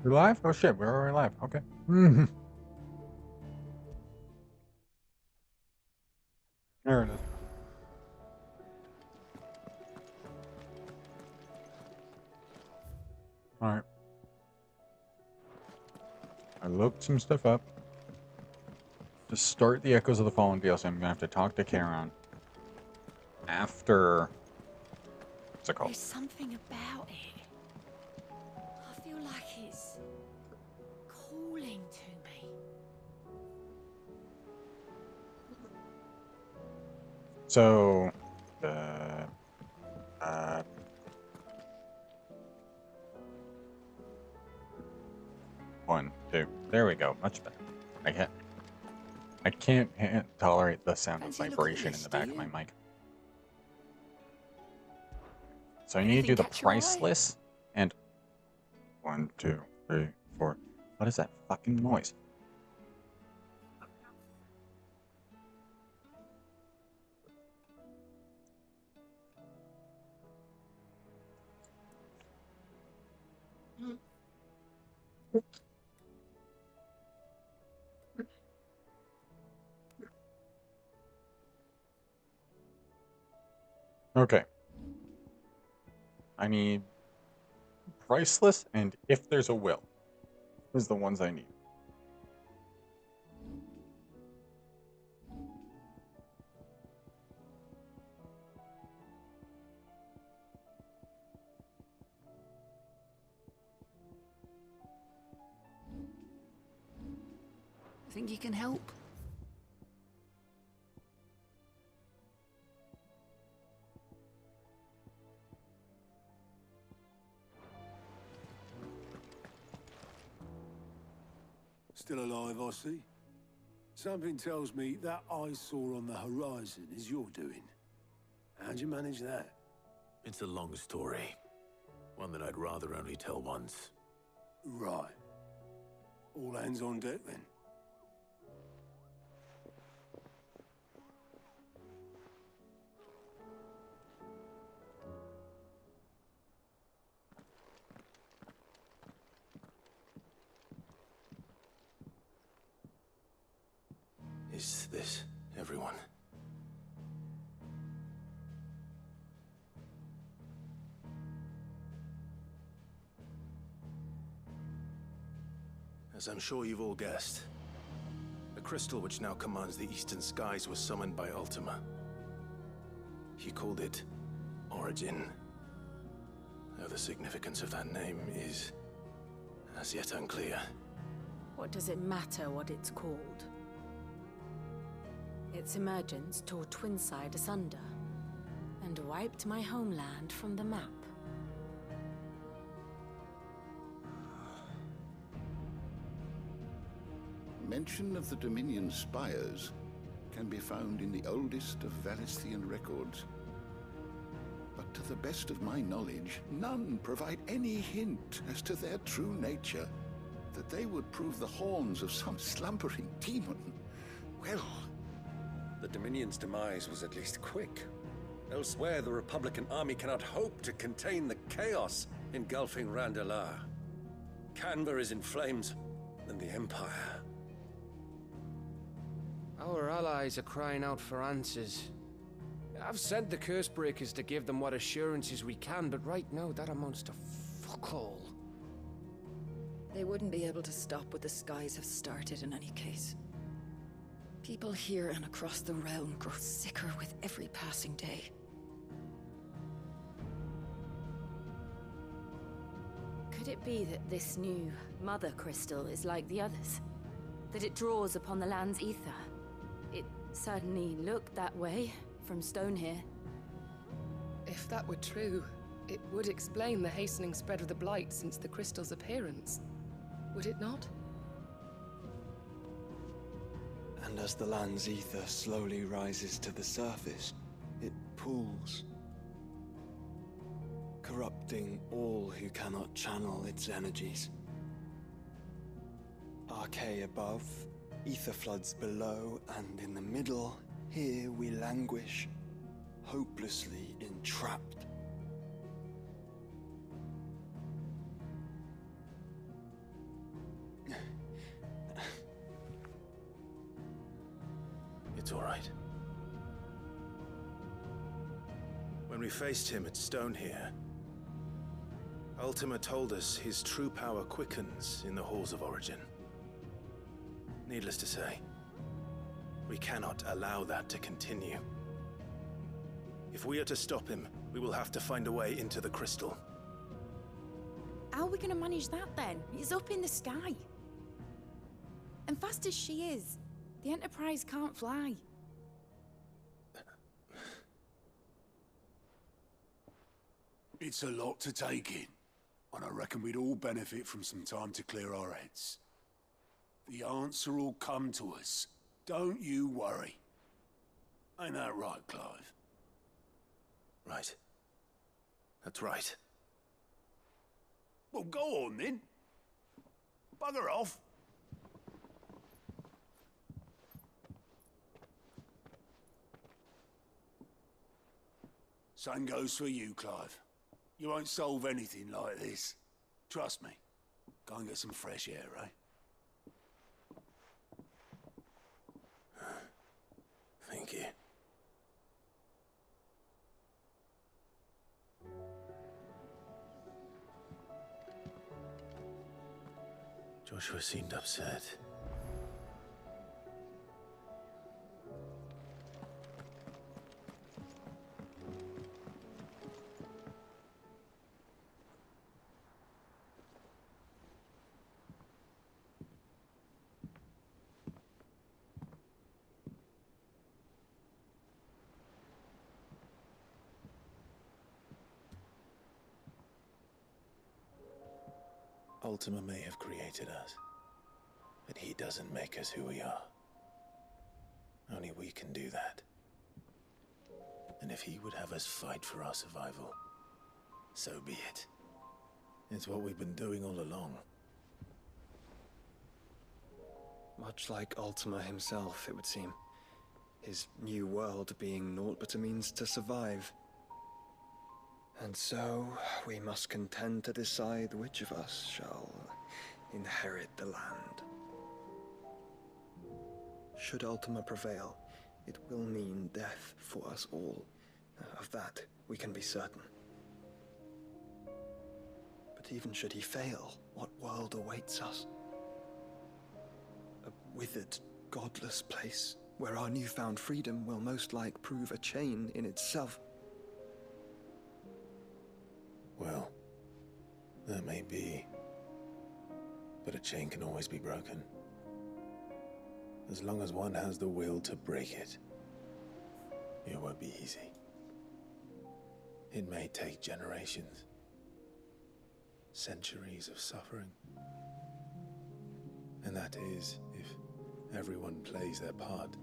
We're live? Oh shit, we're already live. Okay. Mhm. There it is. Alright. I looked some stuff up. To start the Echoes of the Fallen DLC, I'm gonna have to talk to Karen after. What's it called? There's something about it. I feel like it's calling to me. So, uh, uh, one, two. There we go. Much better. I can't. I can't tolerate the sound of Fancy a look at vibration in this, the do back of my you? mic. So I need to Anything do the catch your price eye? list and one, two, three, four. What is that fucking noise? Okay. I need priceless and if there's a will is the ones I need. Think you can help? Still alive, I see. Something tells me that eyesore on the horizon is your doing. How'd you manage that? It's a long story. One that I'd rather only tell once. Right. All hands on deck, then. Is this everyone? As I'm sure you've all guessed, the crystal which now commands the eastern skies was summoned by Ultima. He called it Origin. Though the significance of that name is as yet unclear. What does it matter what it's called? Its emergence tore Twinside asunder and wiped my homeland from the map. Mention of the Dominion spires can be found in the oldest of Valisthian records. But to the best of my knowledge, none provide any hint as to their true nature. That they would prove the horns of some slumbering demon. Well, The Dominion's demise was at least quick. Elsewhere, the Republican army cannot hope to contain the chaos engulfing Randalar. Canva is in flames, and the Empire. Our allies are crying out for answers. I've sent the Cursebreakers to give them what assurances we can, but right now that amounts to fuck all. They wouldn't be able to stop what the skies have started in any case. People here and across the realm grow sicker with every passing day. Could it be that this new Mother Crystal is like the others? That it draws upon the land's ether? It certainly looked that way from stone here. If that were true, it would explain the hastening spread of the Blight since the crystal's appearance. Would it not? And as the land's ether slowly rises to the surface, it pools, corrupting all who cannot channel its energies. Archay above, ether floods below, and in the middle, here we languish, hopelessly entrapped. It's all right. When we faced him at Stone here, Ultima told us his true power quickens in the Halls of Origin. Needless to say, we cannot allow that to continue. If we are to stop him, we will have to find a way into the crystal. How are we going to manage that then? It's up in the sky. And fast as she is, the Enterprise can't fly. It's a lot to take in, and I reckon we'd all benefit from some time to clear our heads. The answer will come to us. Don't you worry. Ain't that right, Clive? Right. That's right. Well, go on then. Bugger off. Same goes for you, Clive. You won't solve anything like this. Trust me. Go and get some fresh air, eh? Thank you. Joshua seemed upset. Ultima may have created us, but he doesn't make us who we are. Only we can do that. And if he would have us fight for our survival, so be it. It's what we've been doing all along. Much like Ultima himself, it would seem. His new world being naught but a means to survive. And so, we must contend to decide which of us shall inherit the land. Should Ultima prevail, it will mean death for us all. Of that, we can be certain. But even should he fail, what world awaits us? A withered, godless place, where our newfound freedom will most like prove a chain in itself. Well, that may be, but a chain can always be broken. As long as one has the will to break it, it won't be easy. It may take generations, centuries of suffering. And that is, if everyone plays their part.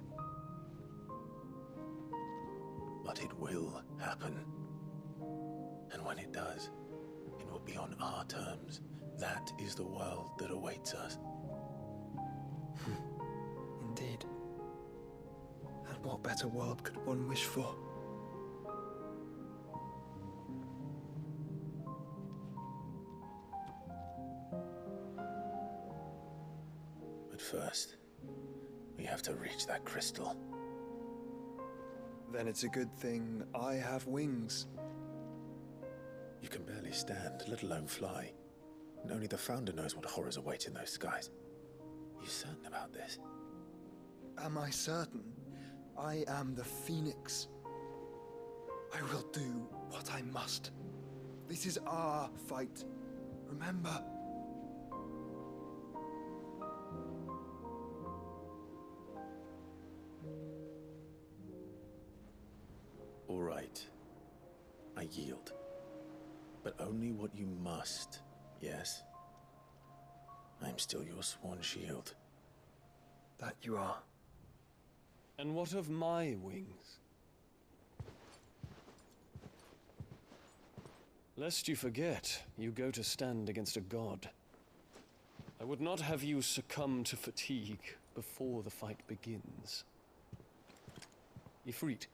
But it will happen. And when it does, it will be on our terms. That is the world that awaits us. Indeed. And what better world could one wish for? But first, we have to reach that crystal. Then it's a good thing I have wings. You can barely stand, let alone fly. And only the Founder knows what horrors await in those skies. Are you certain about this? Am I certain? I am the Phoenix. I will do what I must. This is our fight. Remember? All right. I yield. But only what you must, yes? I'm still your sworn shield. That you are. And what of my wings? Lest you forget, you go to stand against a god. I would not have you succumb to fatigue before the fight begins. Ifrit,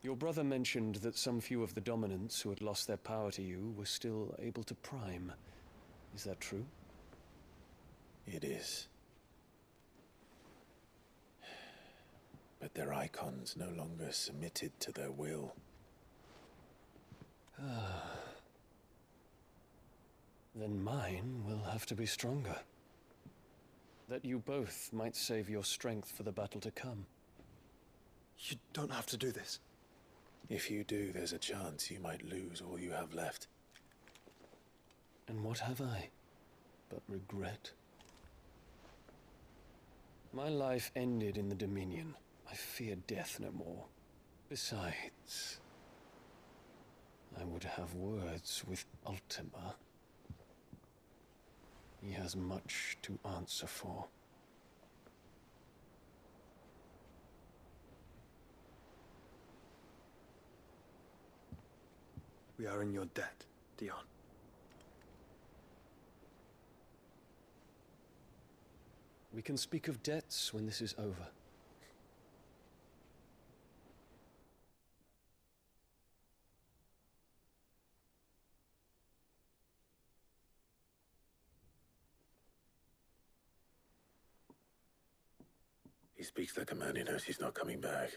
your brother mentioned that some few of the dominants who had lost their power to you were still able to prime. Is that true? It is. but their icons no longer submitted to their will. Then mine will have to be stronger. That you both might save your strength for the battle to come. You don't have to do this. If you do, there's a chance you might lose all you have left. And what have I but regret? My life ended in the Dominion. I fear death no more. Besides, I would have words with Ultima. He has much to answer for. We are in your debt, Dion. We can speak of debts when this is over. He speaks like a man who knows he's not coming back.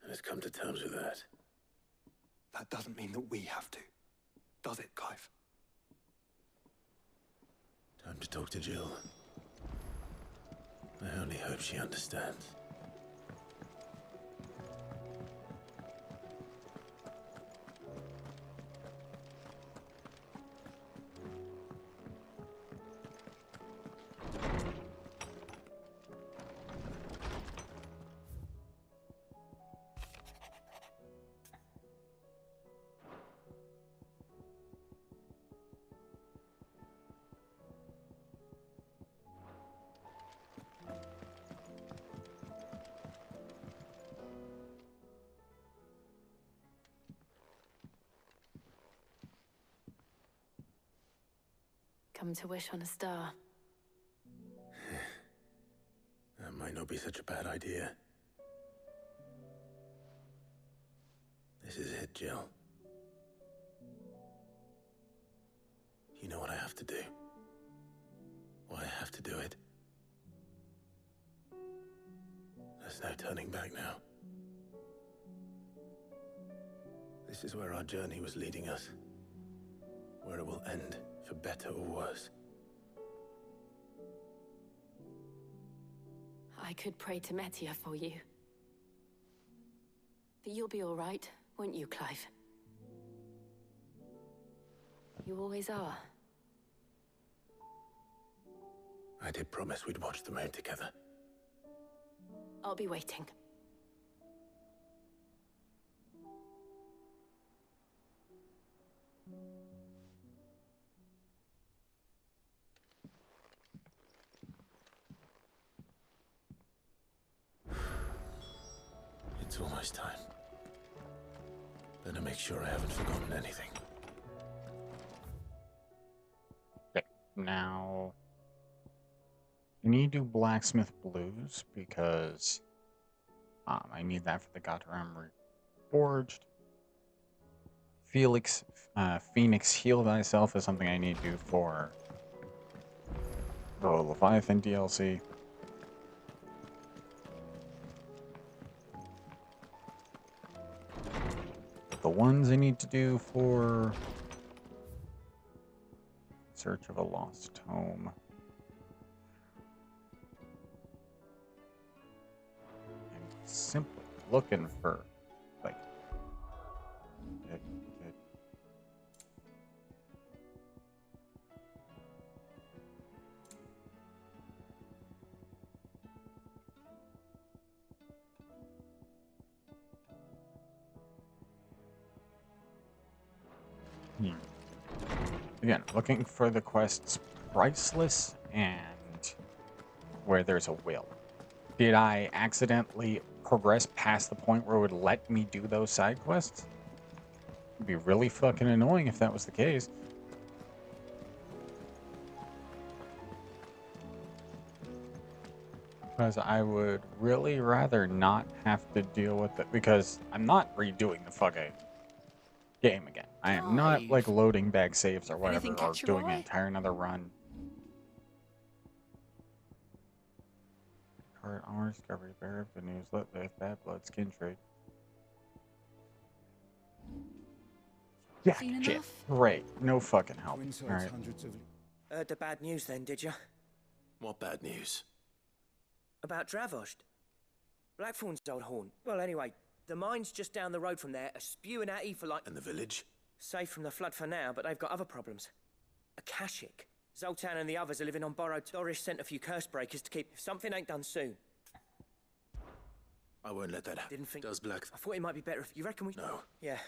And has come to terms with that. That doesn't mean that we have to. Does it, Clive? Time to talk to Jill. I only hope she understands. Come to wish on a star. That might not be such a bad idea. This is it, Jill. You know what I have to do. Why I have to do it. There's no turning back now. This is where our journey was leading us. Where it will end, for better or worse. I could pray to Metia for you. But you'll be all right, won't you, Clive? You always are. I did promise we'd watch the moon together. I'll be waiting. It's almost time. Better make sure I haven't forgotten anything. Okay, now I need to do blacksmith blues because I need that for the Gataram reforged. Phoenix heal thyself is something I need to do for the Leviathan DLC. The ones I need to do for Search of a Lost Tome. I'm simply looking for, like, good. Again, looking for the quests Priceless and Where There's a Will. Did I accidentally progress past the point where it would let me do those side quests? It'd be really fucking annoying if that was the case. Because I would really rather not have to deal with it, because I'm not redoing the fucking game again. I am not, like, loading back saves or whatever, or doing an entire another run. part, armor discovery, bearer of the news, let the bad blood skin trade. Yeah, Seen shit. enough? Great. No fucking help. Alright. Heard the bad news then, did you? What bad news? About Dravost. Blackthorn's old haunt. Well, anyway, the mines just down the road from there are spewing out ether like... And the village? Safe from the flood for now, but they've got other problems. Akashic. Zoltan and the others are living on borrowed... Doris sent a few curse breakers to keep... If something ain't done soon. I won't let that happen. Didn't think... Does Black... I thought it might be better if... You reckon we... No. Yeah.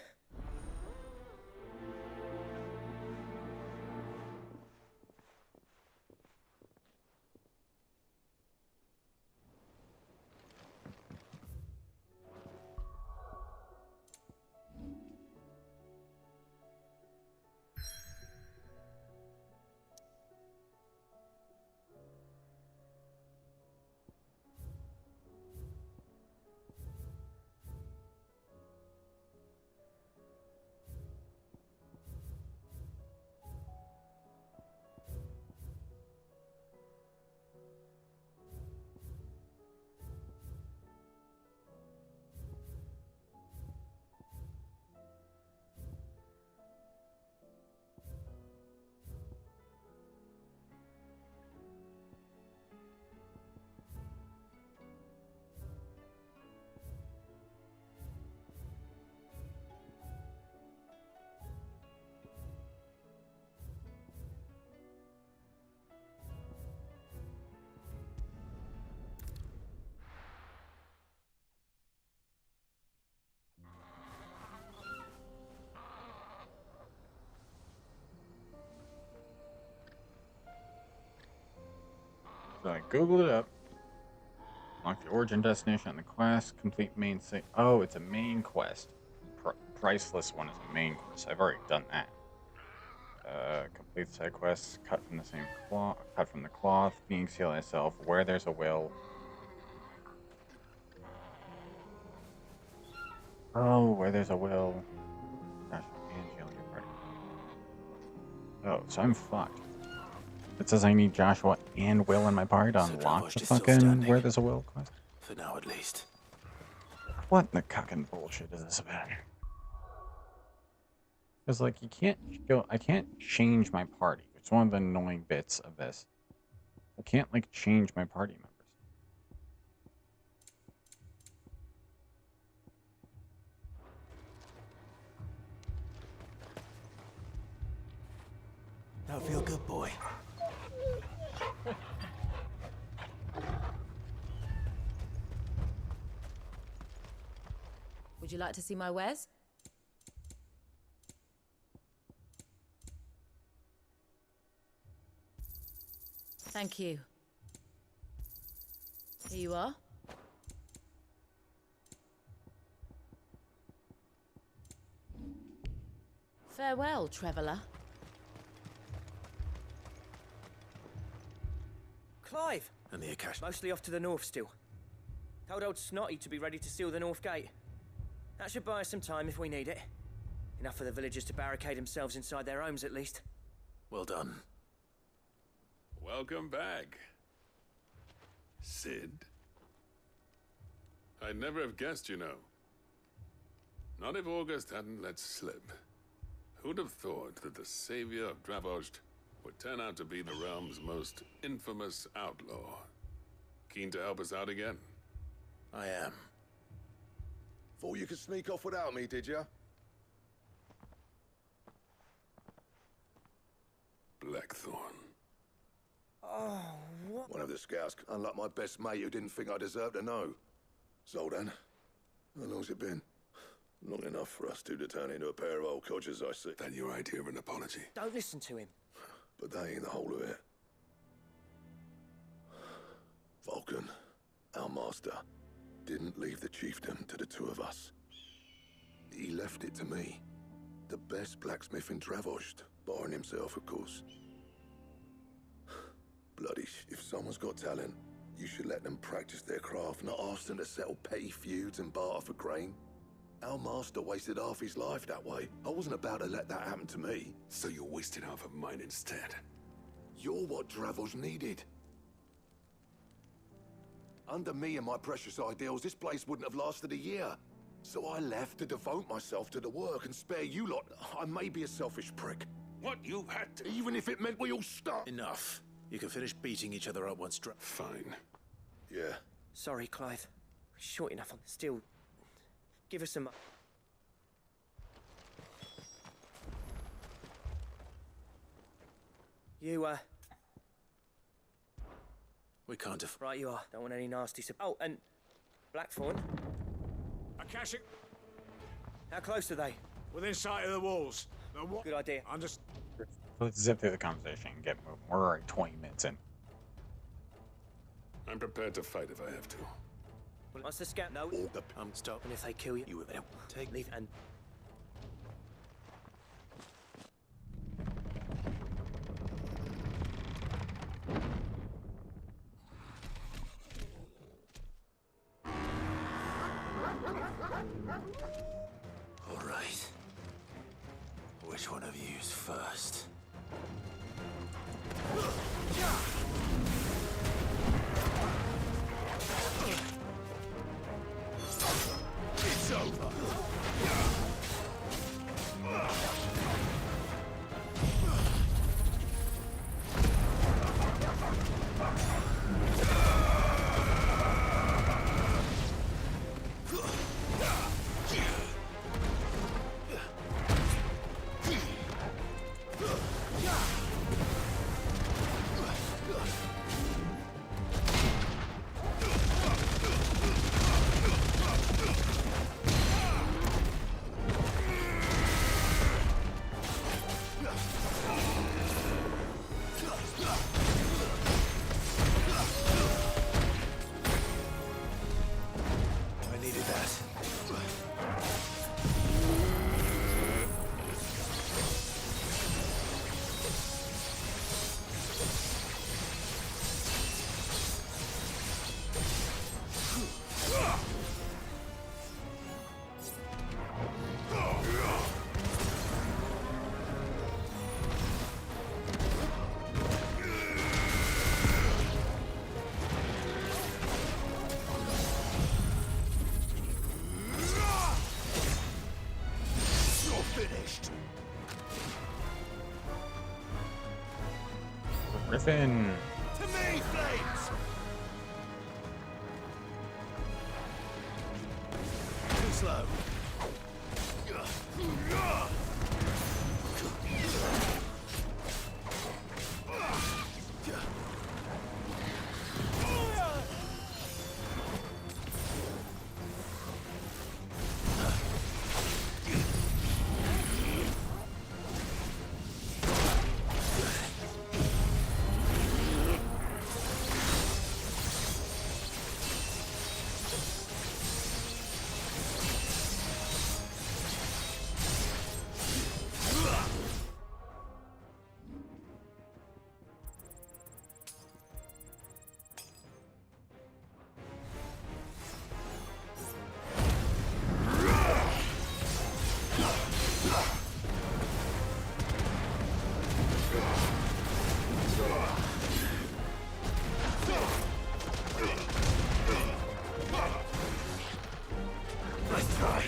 So I googled it up. Unlock the origin destination on the quest. Complete main thing. Oh, it's a main quest. Priceless one is a main quest. I've already done that. Complete side quests. Cut from the same cloth. Cut from the cloth. Being sealed itself. Where there's a will. Oh, where there's a will. Gosh, and heal your party. Oh, so I'm fucked. It says I need Joshua and Will in my party to unlock the fucking where there's a will quest. For now, at least. What in the cucking bullshit is this about? Because like you can't go, I can't change my party. It's one of the annoying bits of this. I can't like change my party members. Now feel good, boy. Would you like to see my wares? Thank you. Here you are. Farewell, traveller. Clive! And the Akash. Mostly off to the north still. Told old Snotty to be ready to seal the north gate. That should buy us some time if we need it. Enough for the villagers to barricade themselves inside their homes at least. Well done. Welcome back, Sid. I'd never have guessed, you know. Not if August hadn't let slip. Who'd have thought that the savior of Dravost would turn out to be the realm's most infamous outlaw? Keen to help us out again? I am. Thought you could sneak off without me, did you? Blackthorn. Oh, what? One of the scouts, unlike my best mate who didn't think I deserved to know. Zoltan, how long's it been? Long enough for us two to turn into a pair of old codgers, I see. That your idea of an apology? Don't listen to him. But that ain't the whole of it. Vulcan, our master, didn't leave the chiefdom to the two of us. He left it to me. The best blacksmith in Dravost, barring himself, of course. Bloody if someone's got talent, you should let them practice their craft, not ask them to settle petty feuds and barter for grain. Our master wasted half his life that way. I wasn't about to let that happen to me. So you wasted half of mine instead. You're what Dravost needed. Under me and my precious ideals, this place wouldn't have lasted a year. So I left to devote myself to the work and spare you lot. I may be a selfish prick. What you had to... Even if it meant we all start. Enough. You can finish beating each other up once Fine. Yeah. Sorry, Clive. Short enough on still. Give us some. You, We can't have... Right you are. Don't want any nasty... Oh, and... Blackthorn? Akashic... How close are they? Within sight of the walls. Now what... Good idea. I'm just... Let's zip through the conversation and get moving. We're already 20 minutes in. I'm prepared to fight if I have to. Once the scout... No. Stop. And if they kill you... You will take... Leave and... All right. Which one of you's first? It's over. I needed that. Griffin. To me, flames! Too slow. Nice try.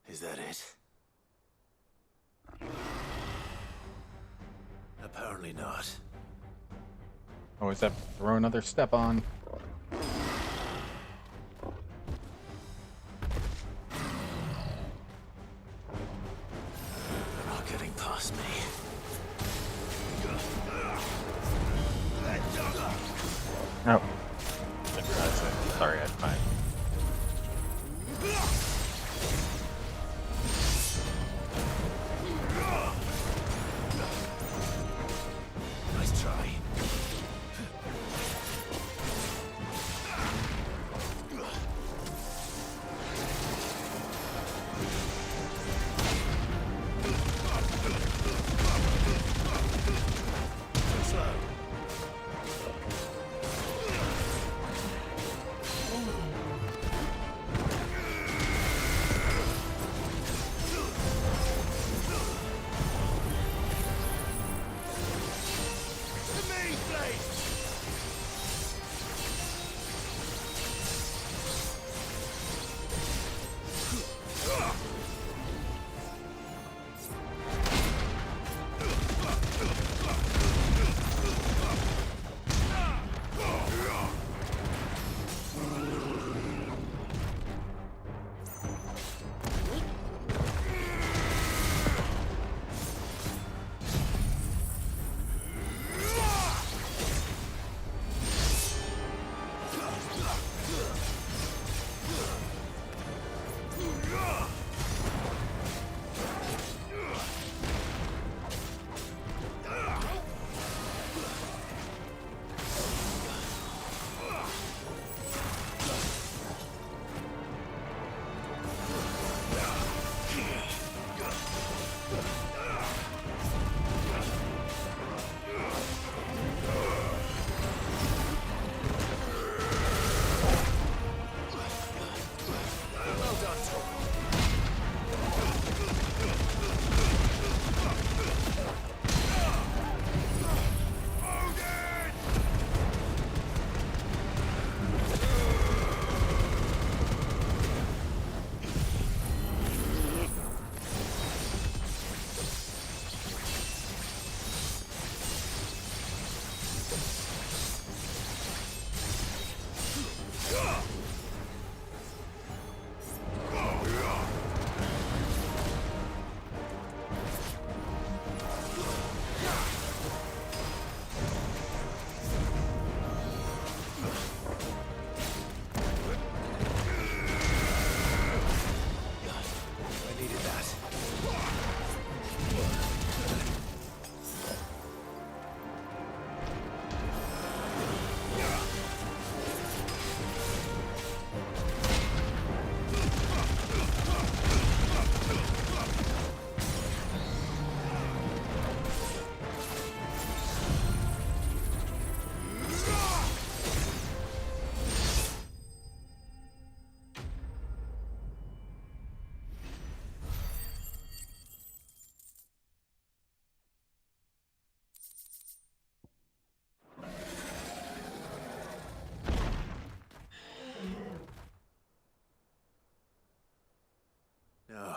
Is that it? Apparently not. Always have to throw another step on. They're not getting past me. No. That's it. Sorry, I tried. Nice try.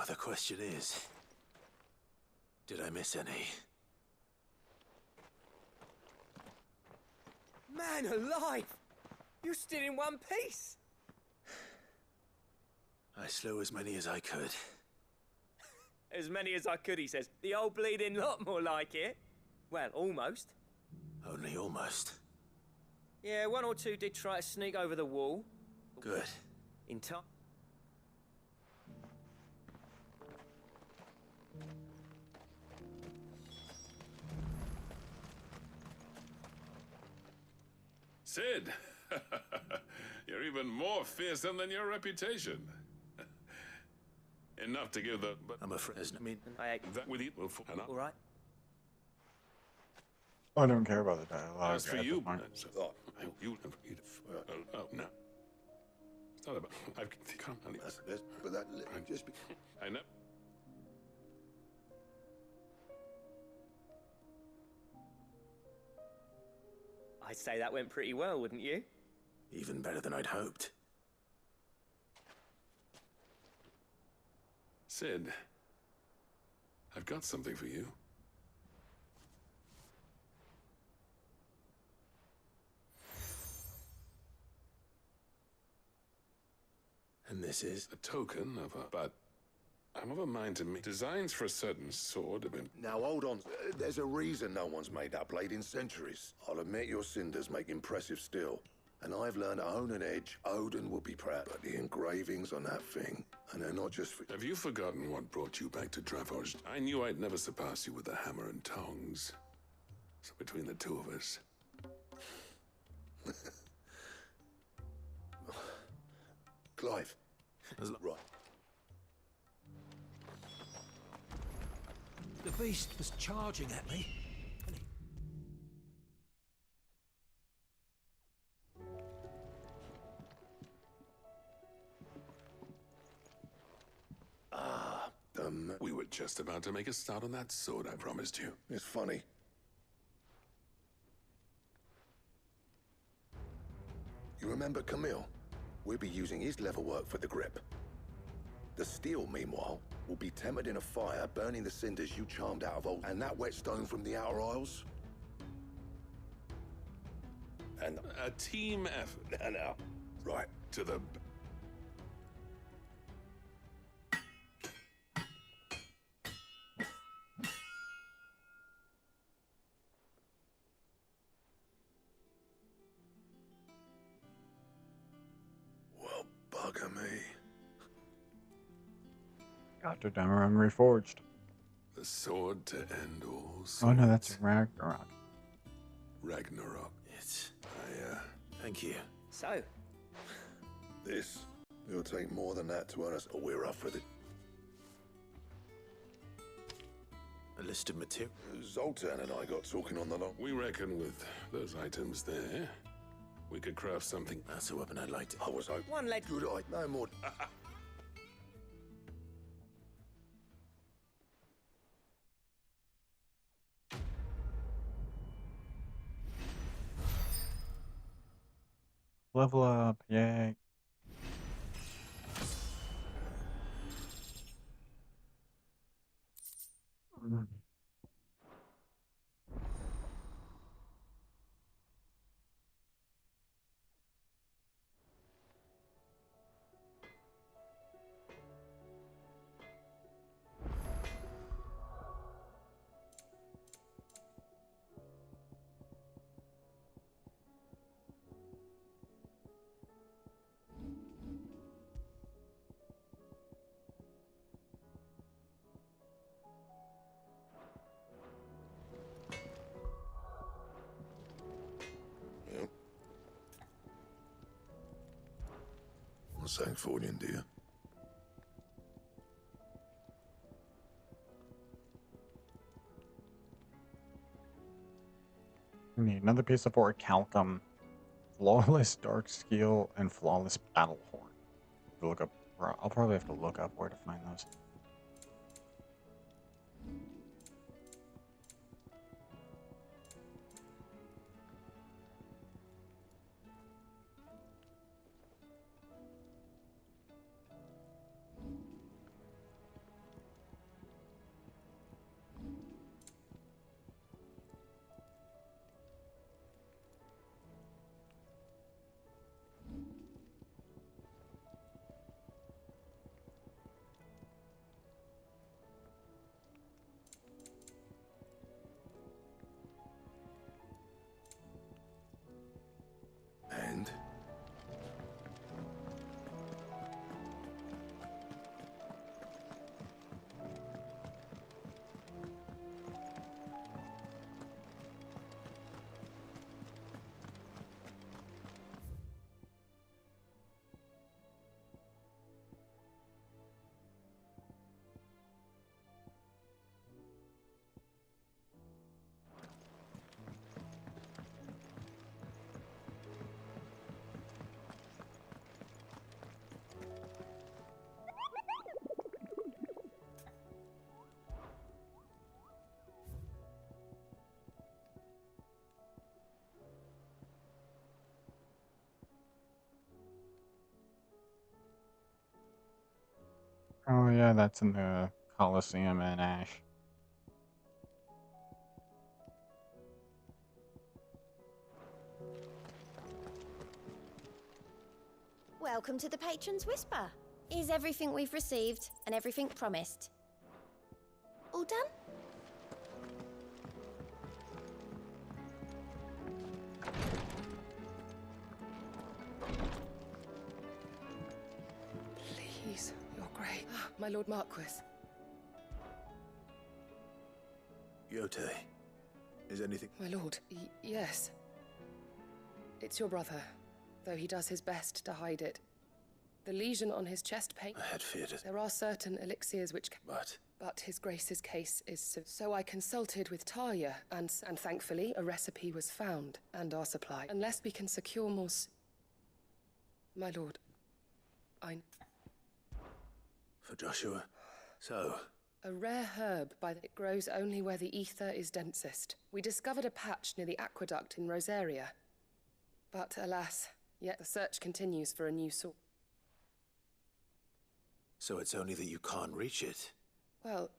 The question is, did I miss any? Man alive! You're still in one piece! I slew as many as I could. As many as I could, he says. The old bleeding lot, more like it. Well, almost. Only almost. Yeah, one or two did try to sneak over the wall. Good. In time. Sid! You're even more fearsome than your reputation. Enough to give the... But I'm afraid... I mean... That with you will... All right. I don't care about the dialogue. As for you... You... Oh, no. It's not about... I've... Come on. But that... Just... I know... I'd say that went pretty well, wouldn't you? Even better than I'd hoped. Sid, I've got something for you. And this is? A token of a... But I'm of a mind to meet... Designs for a certain sword have been... Now, hold on. There's a reason no one's made that blade in centuries. I'll admit your cinders make impressive steel. And I've learned to own an edge. Odin will be proud. But the engravings on that thing, and they're not just for... Have you forgotten what brought you back to Dravost? I knew I'd never surpass you with the hammer and tongs. So between the two of us... Clive. Right. The beast was charging at me. We were just about to make a start on that sword I promised you. It's funny. You remember Camille? We'll be using his leather work for the grip. The steel, meanwhile, will be tempered in a fire, burning the cinders you charmed out of old... And that whetstone from the Outer Isles? And... A team effort. No. Right. To the... Well, bugger me. After Damaram Reforged. The sword to end all swords. Oh no, that's Ragnarok. Ragnarok. Thank you. So? This. It'll take more than that to earn us a we're up for the... A list of material. Zoltan and I got talking on the long... We reckon with those items there, we could craft something. That's a weapon I'd like to... I was hoping... One leg. Good eye. No more... Level up, yay. Sancfordian, dear. We need another piece of orichalcum, flawless dark steel, and flawless battle horn. Look up. I'll probably have to look up where to find those. Oh yeah, that's in the Colosseum in Ash. Welcome to the Patron's Whisper. Is everything we've received and everything promised all done? Please, you're great. My Lord Marquis. Yote, is anything... My lord, yes. It's your brother, though he does his best to hide it. The lesion on his chest pain... I had feared it. There are certain elixirs which... But his grace's case is... So I consulted with Talia, and thankfully a recipe was found, and our supply. Unless we can secure more... My lord, For Joshua? So... A rare herb it grows only where the ether is densest. We discovered a patch near the aqueduct in Rosaria. But alas, yet the search continues for a new source. So it's only that you can't reach it? Well,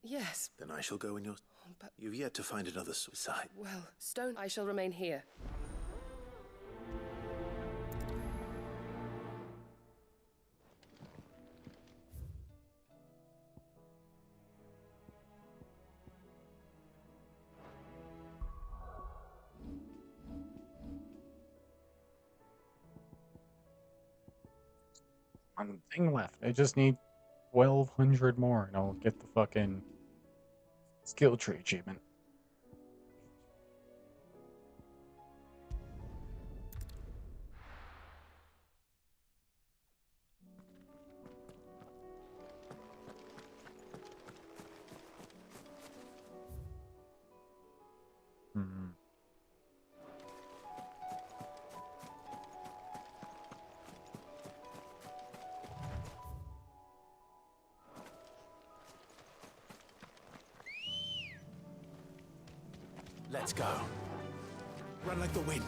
yes. Then I shall go in your... But... You've yet to find another side. Well, Stone, I shall remain here. One thing left. I just need 1,200 more and I'll get the fucking skill tree achievement. Let's go. Run like the wind.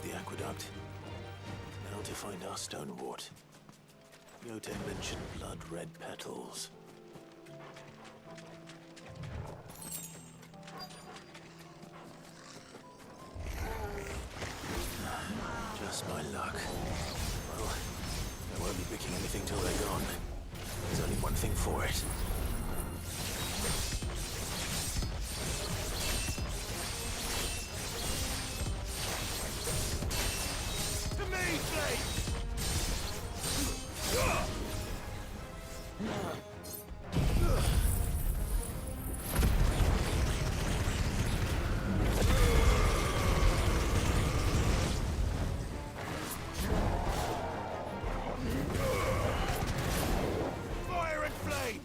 The aqueduct. Now to find our stonewort. Yote mentioned blood-red petals. Just my luck. Well, I won't be picking anything till they're gone. There's only one thing for it. Fire and flame!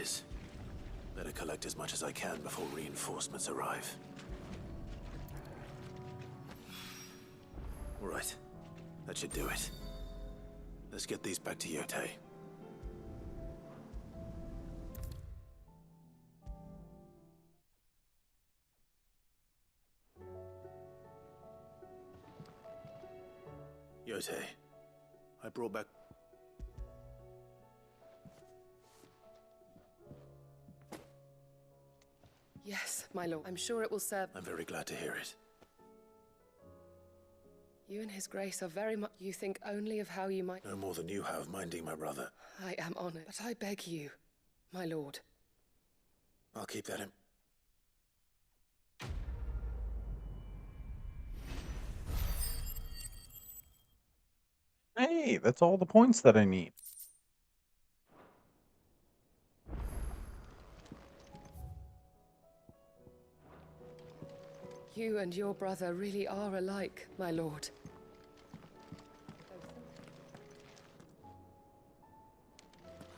is. Better collect as much as I can before reinforcements arrive. All right. That should do it. Let's get these back to Yote. Yote, I brought back... Yes, my lord. I'm sure it will serve. I'm very glad to hear it. You and His Grace are very much... You think only of how you might... No more than you have minding my brother. I am honored, but I beg you, my lord. I'll keep that in... Hey, that's all the points that I need. You and your brother really are alike, my lord.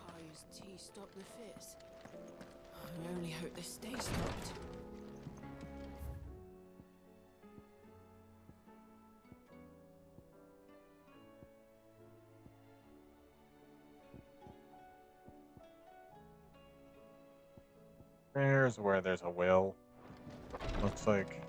Pious tea stopped the fits. I only hope they stay stopped. There's where there's a will. Looks like.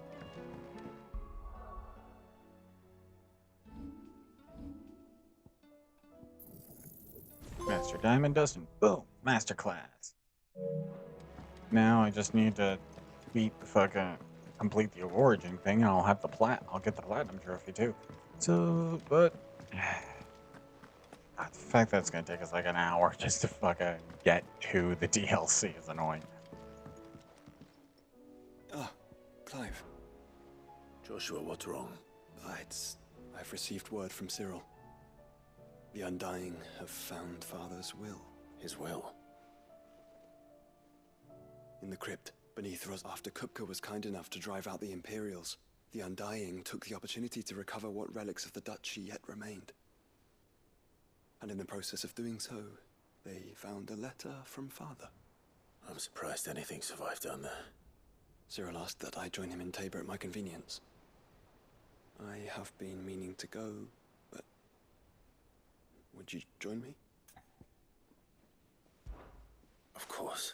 Master Diamond Dustin. Boom. Masterclass. Now I just need to beat the fucking complete the origin thing, and I'll have the I'll get the platinum trophy too. So, but the fact that it's gonna take us like an hour just to fucking get to the DLC is annoying. Ah, Clive. Joshua, what's wrong? I've received word from Cyril. The Undying have found Father's will. His will? In the crypt, beneath Ros. After Kupka was kind enough to drive out the Imperials, the Undying took the opportunity to recover what relics of the Duchy yet remained. And in the process of doing so, they found a letter from Father. I'm surprised anything survived down there. Cyril asked that I join him in Tabor at my convenience. I have been meaning to go, but... Would you join me? Of course.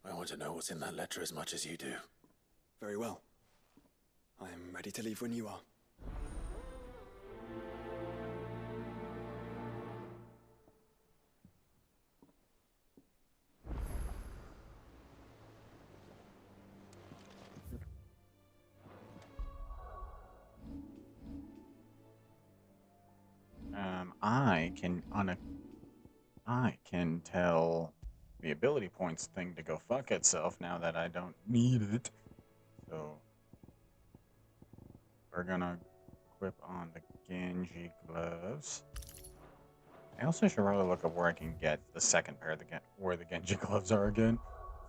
I want to know what's in that letter as much as you do. Very well. I am ready to leave when you are. I can tell the ability points thing to go fuck itself now that I don't need it. So we're gonna equip on the Genji gloves. I also should probably look up where I can get the second pair of where the Genji gloves are again,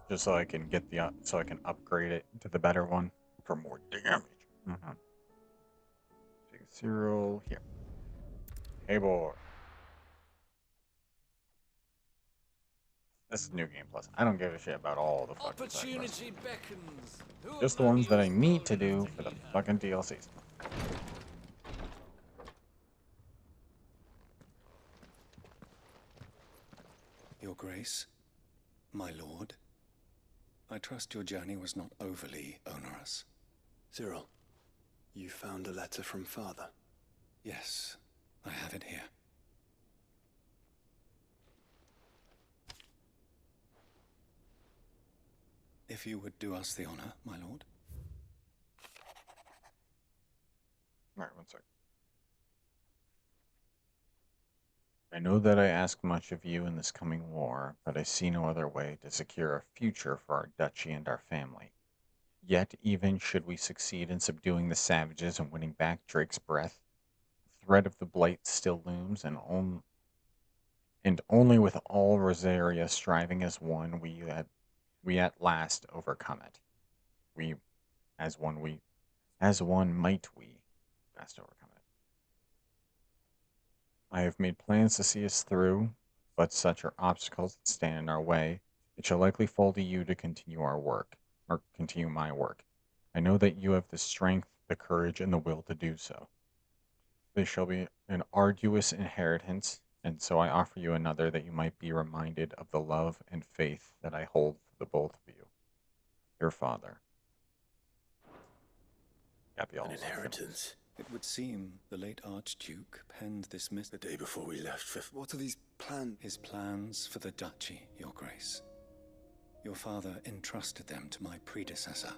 just so I can get the so I can upgrade it to the better one for more damage. Take Cyril here. Hey boy. This is New Game Plus. I don't give a shit about all the fucking Opportunity beckons. just the ones that I need to do for the fucking DLCs. Your Grace, my lord, I trust your journey was not overly onerous. Cyril, you found a letter from Father? Yes, I have it here. If you would do us the honor, my lord. Alright, one sec. I know that I ask much of you in this coming war, but I see no other way to secure a future for our duchy and our family. Yet, even should we succeed in subduing the savages and winning back Drake's breath, the threat of the blight still looms, and only with all Rosaria striving as one, we at last overcome it. As one might we fast overcome it. I have made plans to see us through, but such are obstacles that stand in our way, it shall likely fall to you to continue our work, or continue my work. I know that you have the strength, the courage, and the will to do so. This shall be an arduous inheritance, and so I offer you another that you might be reminded of the love and faith that I hold for the both of you. Your father. An inheritance. It would seem the late Archduke penned this the day before we left Fifth. What are these plans? His plans for the duchy, Your Grace. Your father entrusted them to my predecessor,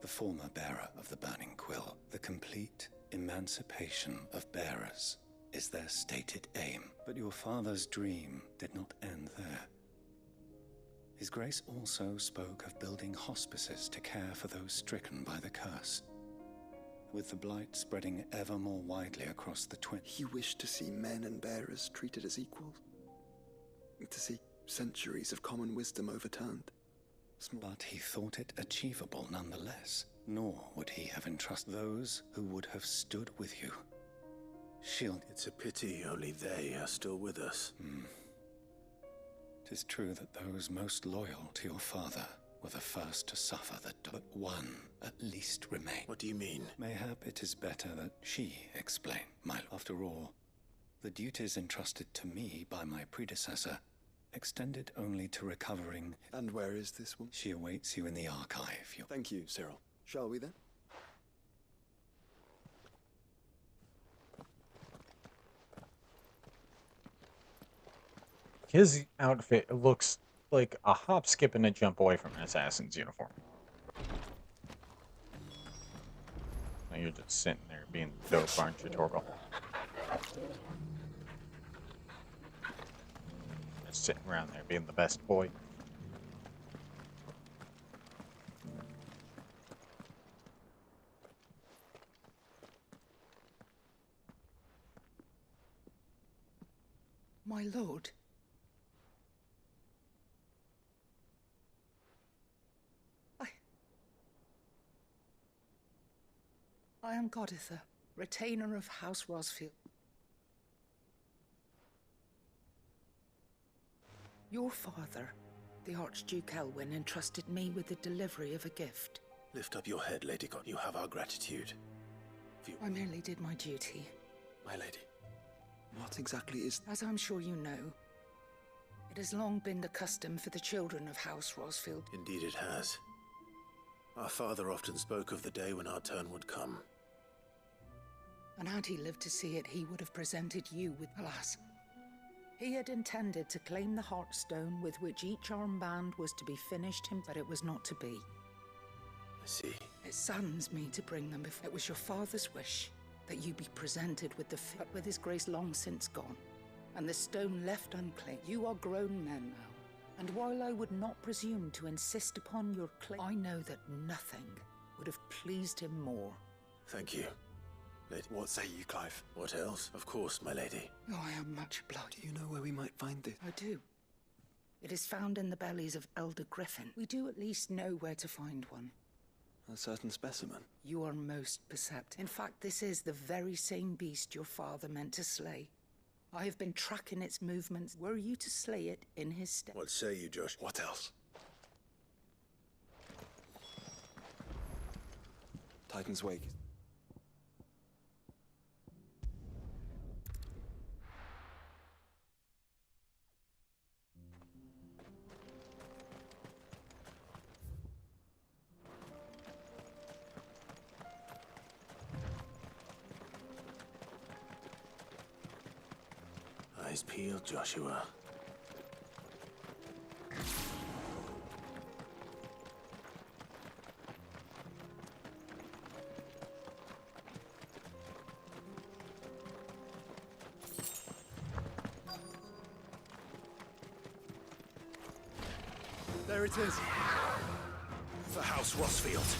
the former bearer of the Burning Quill. The complete emancipation of bearers is their stated aim. But your father's dream did not end there. His Grace also spoke of building hospices to care for those stricken by the curse. With the blight spreading ever more widely across the twin. He wished to see men and bearers treated as equals. To see centuries of common wisdom overturned. But he thought it achievable nonetheless. Nor would he have entrusted those who would have stood with you. Shield. It's a pity only they are still with us. 'Tis true that those most loyal to your father were the first to suffer but one at least remained. What do you mean? Mayhap it is better that she explain, my lord. After all, the duties entrusted to me by my predecessor extended only to recovering. And where is this one? She awaits you in the archive. Thank you, Cyril. Shall we then? His outfit looks like a hop, skip, and a jump away from an assassin's uniform. Now you're just sitting there being dope, aren't you, Torgal? Just sitting around there being the best boy. My lord. I am Goditha, retainer of House Rosfield. Your father, the Archduke Elwyn, entrusted me with the delivery of a gift. Lift up your head, Lady God. You have our gratitude. I merely did my duty. My lady, what exactly is... As I'm sure you know, it has long been the custom for the children of House Rosfield. Indeed it has. Our father often spoke of the day when our turn would come. And had he lived to see it, he would have presented you with, alas. He had intended to claim the Heartstone with which each armband was to be finished him, but it was not to be. I see. It saddens me to bring them before. It was your father's wish that you be presented with the but with his grace long since gone, and the stone left unclaimed. You are grown men now, and while I would not presume to insist upon your claim, I know that nothing would have pleased him more. Thank you. What say you, Clive? What else? Of course, my lady. Oh, I am much obliged. Do you know where we might find it? I do. It is found in the bellies of Elder Griffin. We do at least know where to find one. A certain specimen? You are most perceptive. In fact, this is the very same beast your father meant to slay. I have been tracking its movements. Were you to slay it in his stead? What say you, Josh? What else? Titan's Wake. Eyes peeled, Joshua. There it is. For House Rosfield.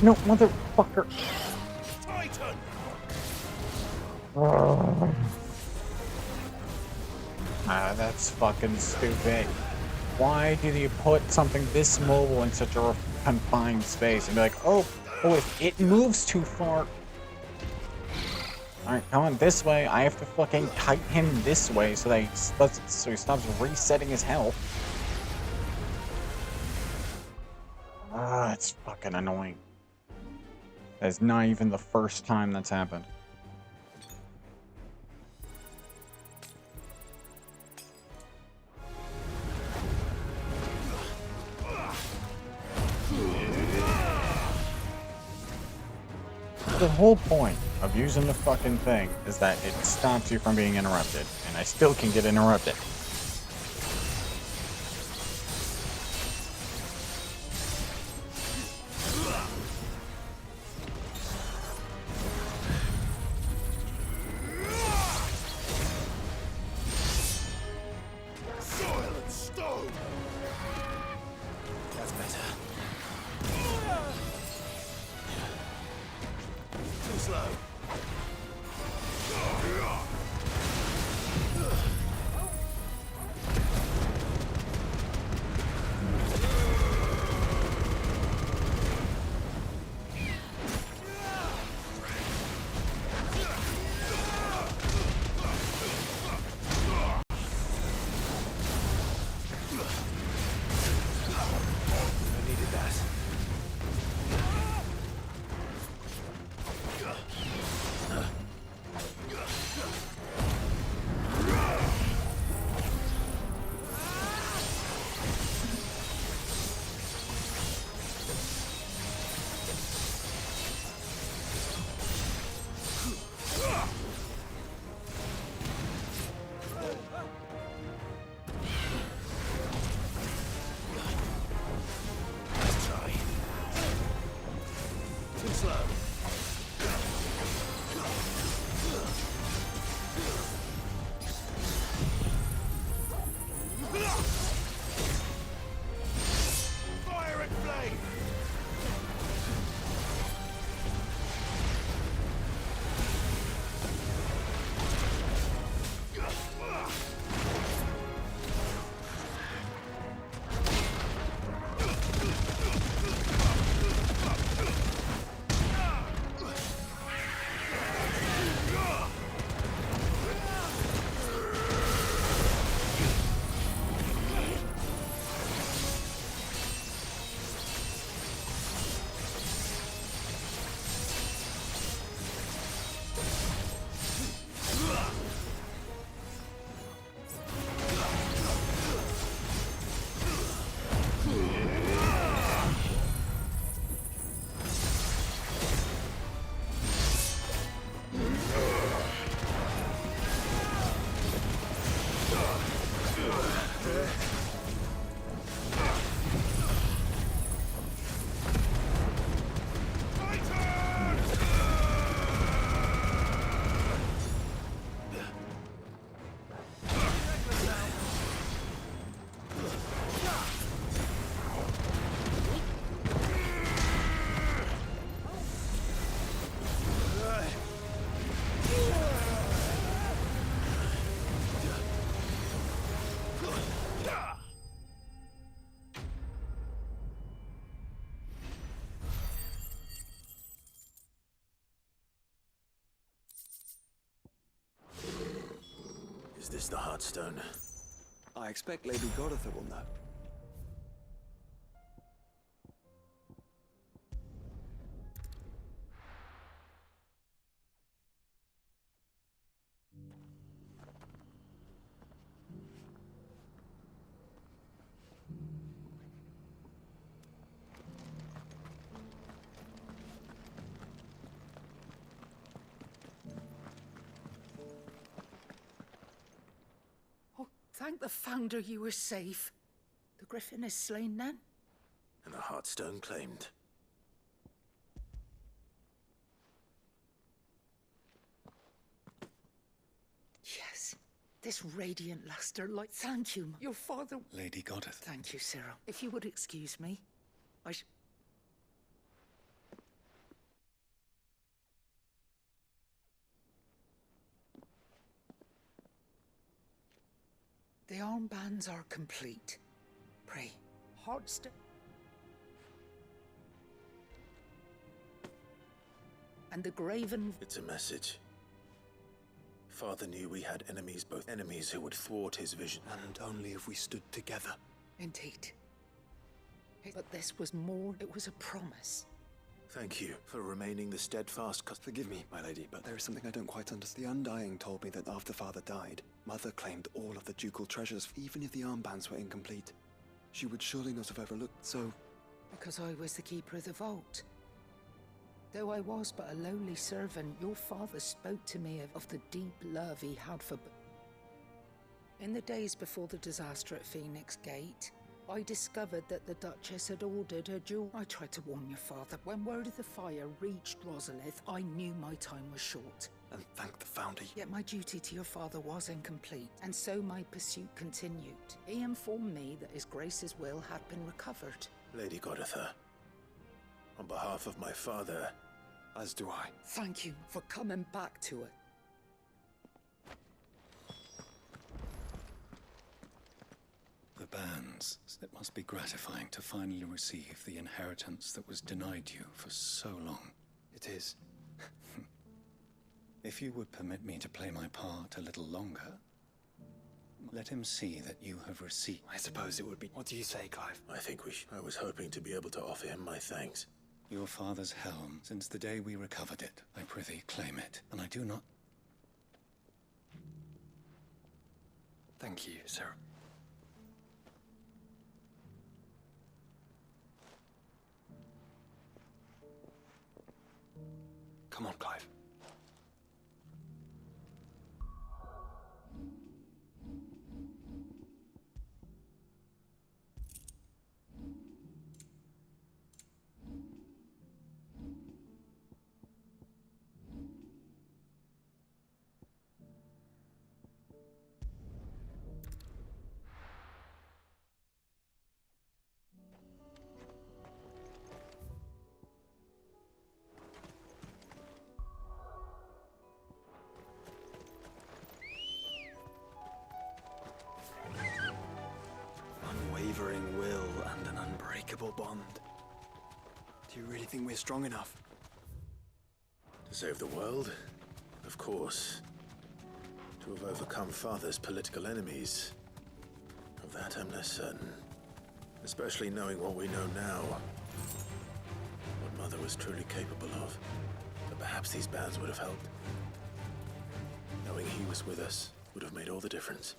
No, motherfucker. Titan! That's fucking stupid. Why did you put something this mobile in such a confined space and be like, oh, if it moves too far. Alright, come on this way. I have to fucking kite him this way so that he stops resetting his health. It's fucking annoying. That's not even the first time that's happened. The whole point of using the fucking thing is that it stops you from being interrupted, and I still can get interrupted. Soil and stone! That's better. Too slow. I needed that. Let's try. Too slow. Fire and flame! Is this the Heartstone? I expect Lady Godotha will know. Thank the Founder you were safe. The Griffin is slain then? And the Heartstone claimed. Yes. This radiant luster light. Thank you. Your father... Lady Godotha. Thank you, Cyril. If you would excuse me, The armbands are complete. Pray, Heartstone. And the graven... It's a message. Father knew we had enemies, both enemies who would thwart his vision. And only if we stood together. Indeed. But this was more. It was a promise. Thank you for remaining the steadfast Forgive me, my lady, but there is something I don't quite understand. The Undying told me that after Father died, Mother claimed all of the ducal treasures, even if the armbands were incomplete. She would surely not have overlooked, so... Because I was the keeper of the vault. Though I was but a lowly servant, your father spoke to me of the deep love he had for... In the days before the disaster at Phoenix Gate, I discovered that the Duchess had ordered her jewel. I tried to warn your father. When word of the fire reached Rosalith, I knew my time was short. And thank the Founder. Yet my duty to your father was incomplete, and so my pursuit continued. He informed me that His Grace's will had been recovered. Lady Goditha, on behalf of my father... As do I. Thank you for coming back to it. The bands. It must be gratifying to finally receive the inheritance that was denied you for so long. It is. If you would permit me to play my part a little longer, let him see that you have received... I suppose it would be... What do you say, Clive? I think I was hoping to be able to offer him my thanks. Your father's helm, since the day we recovered it. I prithee claim it, and I do not... Thank you, sir. Come on, Clive. Unwavering will and an unbreakable bond. Do you really think we're strong enough? To save the world? Of course. To have overcome Father's political enemies? Of that I'm less certain. Especially knowing what we know now. What Mother was truly capable of. But perhaps these bands would have helped. Knowing he was with us would have made all the difference.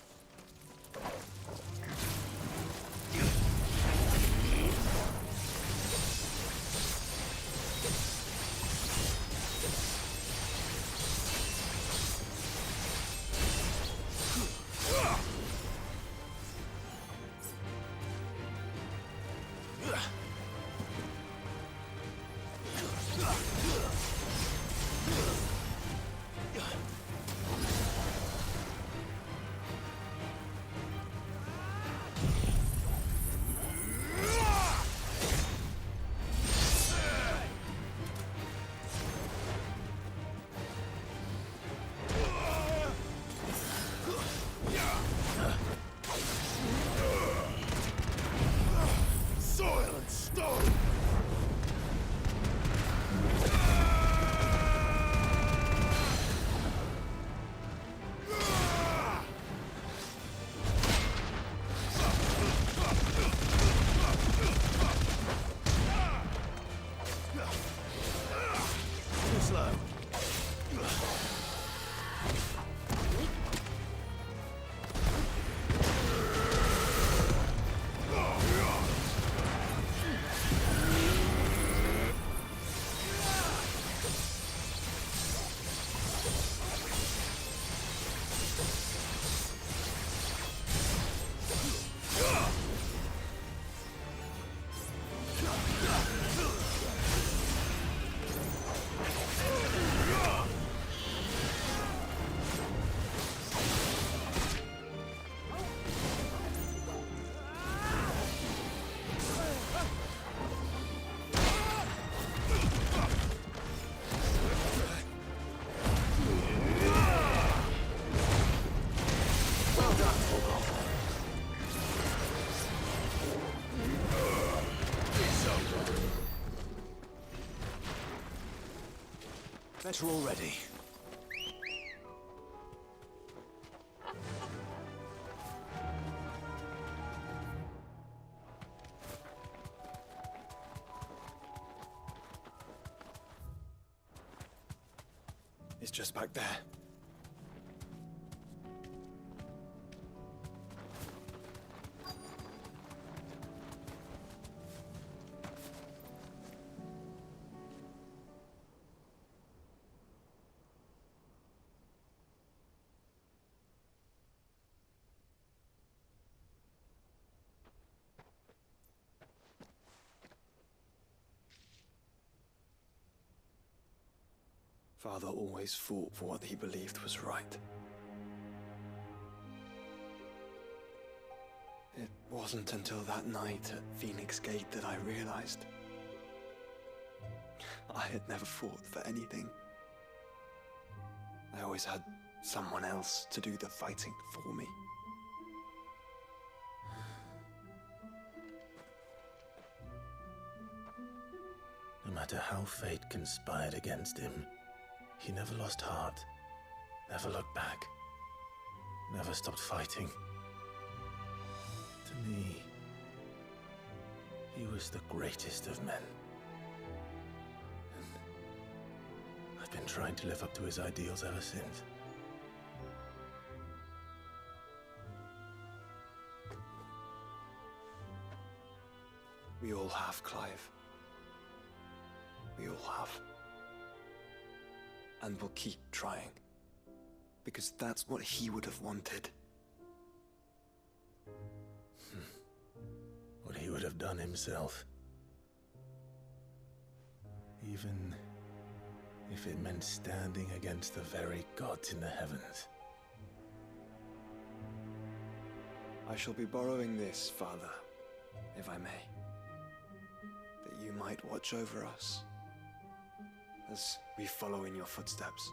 Better already. It's just back there. Father always fought for what he believed was right. It wasn't until that night at Phoenix Gate that I realized I had never fought for anything. I always had someone else to do the fighting for me. No matter how fate conspired against him, he never lost heart, never looked back, never stopped fighting. To me, he was the greatest of men. And I've been trying to live up to his ideals ever since. We all have, Clive. We all have. And we'll keep trying. Because that's what he would have wanted. What he would have done himself. Even if it meant standing against the very gods in the heavens. I shall be borrowing this, Father, if I may. That you might watch over us as we follow in your footsteps.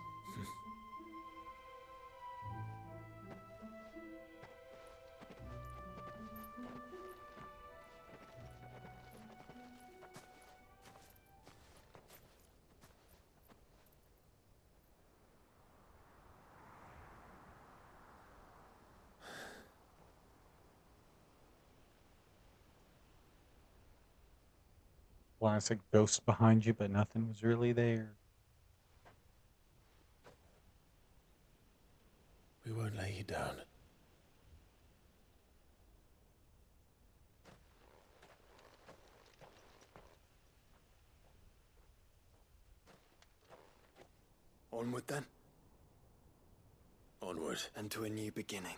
Classic ghost behind you, but nothing was really there. We won't lay you down. Onward then. Onward. And to a new beginning.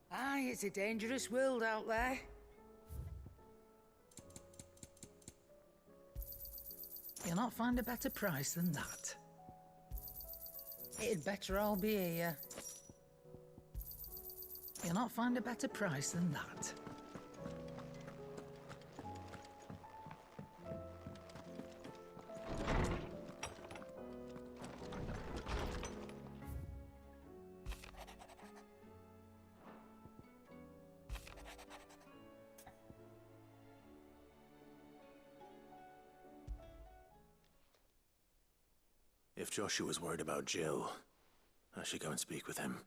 Aye, it's a dangerous world out there. You'll not find a better price than that. It'd better all be here. You'll not find a better price than that. If Joshua's worried about Jill, I should go and speak with him.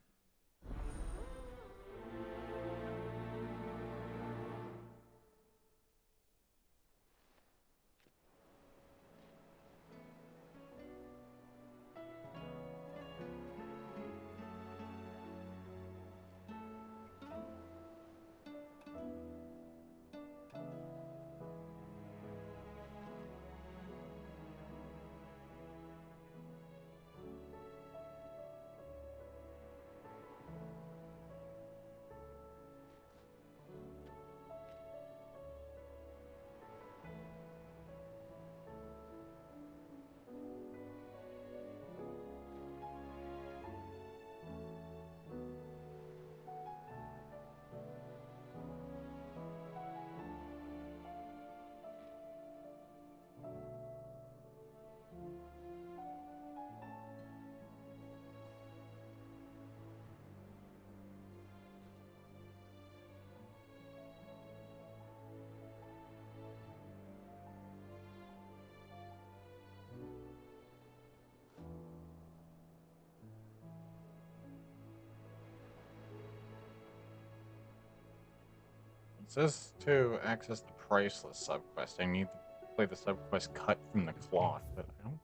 says to access the priceless subquest, I need to play the subquest Cut from the Cloth, but I don't.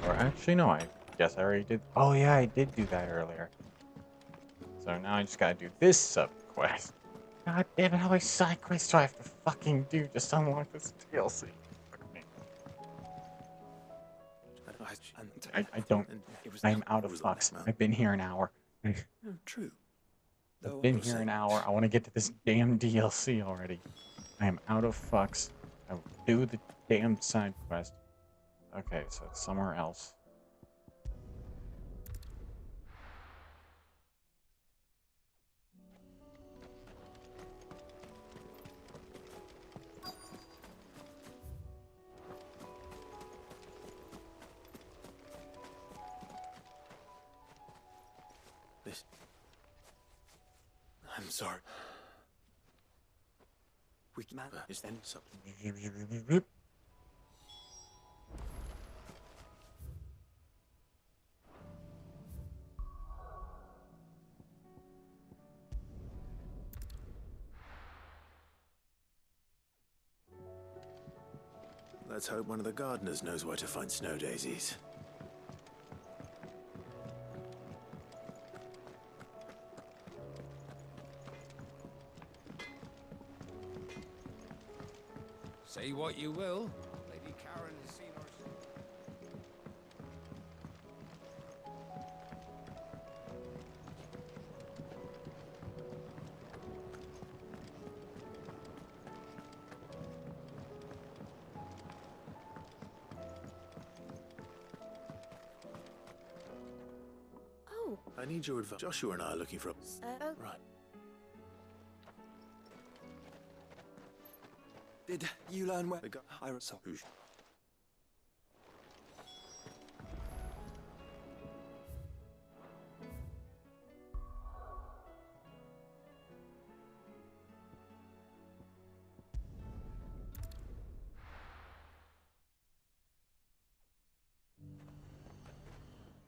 Or actually, no, I guess I already did. Oh, yeah, I did do that earlier. So now I just gotta do this subquest. God damn it, how many side quests do I have to fucking do just to unlock this DLC? Fuck me. I don't. I'm out of fucks. I've been here an hour. True. I've been here an hour. I want to get to this damn DLC already. I am out of fucks. I will do the damn side quest. Okay, so it's somewhere else. I'm sorry. Is then something. Let's hope one of the gardeners knows where to find snow daisies. Say what you will, Lady Karen has seen our... Oh. I need your advice. Joshua and I are looking for a... Oh. Right. Did you learn where... I saw...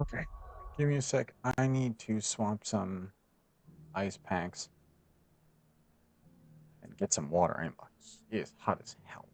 Okay, give me a sec. I need to swap some ice packs and get some water in. It is hot as hell.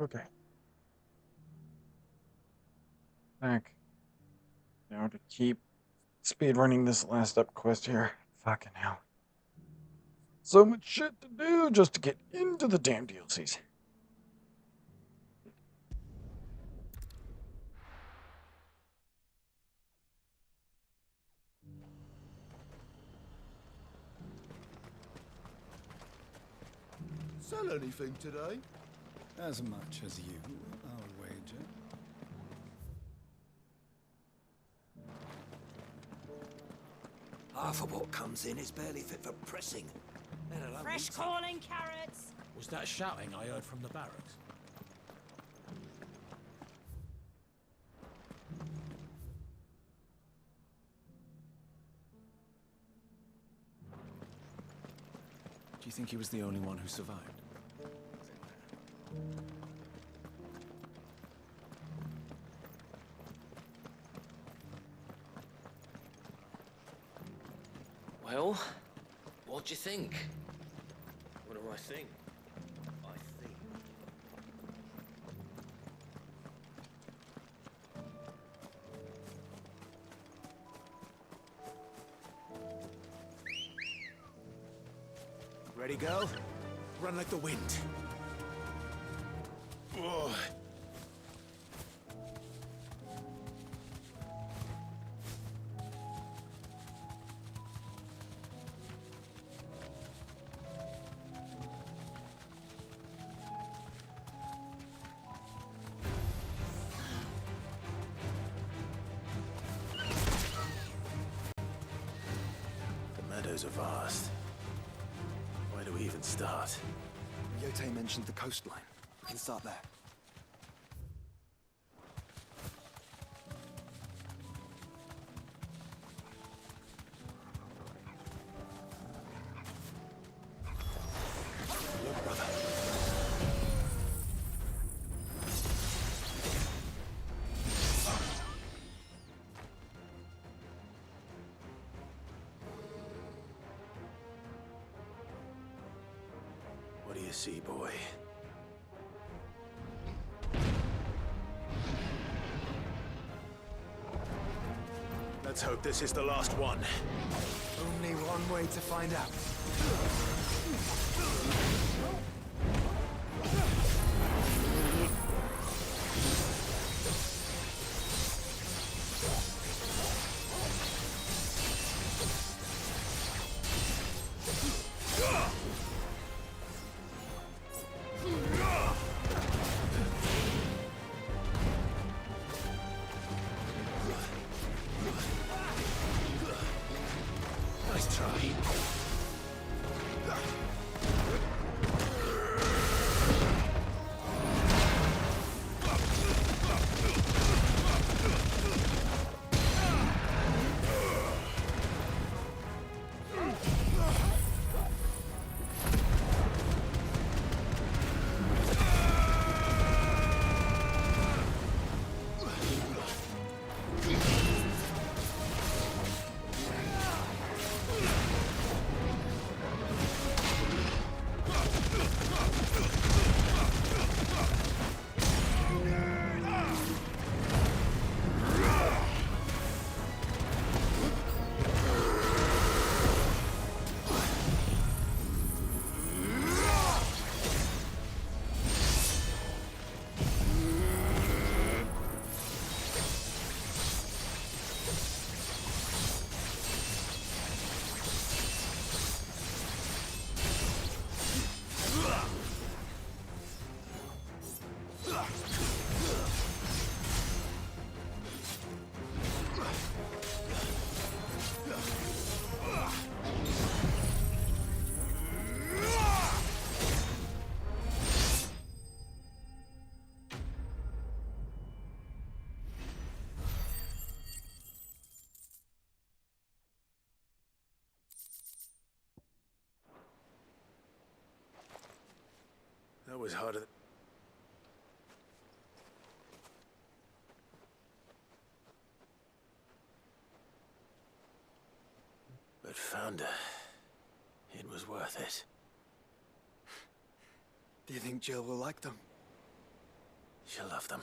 Okay. Back. Now to keep speedrunning this last up quest here. Fucking hell. So much shit to do just to get into the damn DLCs. Sell anything today? As much as you, I'll wager. Half of what comes in is barely fit for pressing. Let alone Fresh eating. corn and carrots. Was that shouting I heard from the barracks? Do you think he was the only one who survived? Well, what do you think? What do I think? I think. Ready, girl? Run like the wind. Whoa. The meadows are vast. Where do we even start? Yote mentioned the coastline. We can start there. Look, brother. What do you see, boy? Let's hope this is the last one. Only one way to find out. Nice try. That was harder than... But found her. It was worth it. Do you think Jill will like them? She'll love them.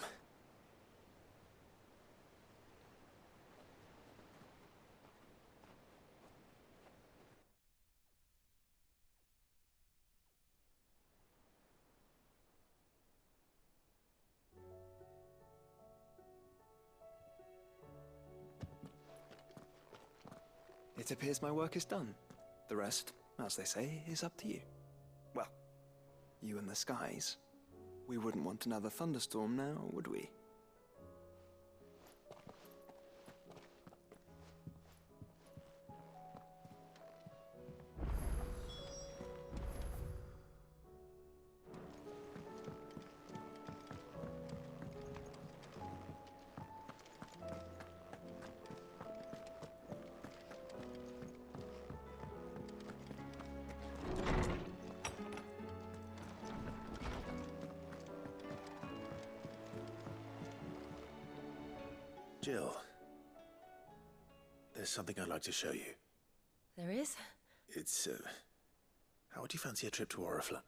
It appears my work is done. The rest, as they say, is up to you. Well, you and the skies. We wouldn't want another thunderstorm now, would we? Jill, there's something I'd like to show you. There is? It's, how would you fancy a trip to Orifla?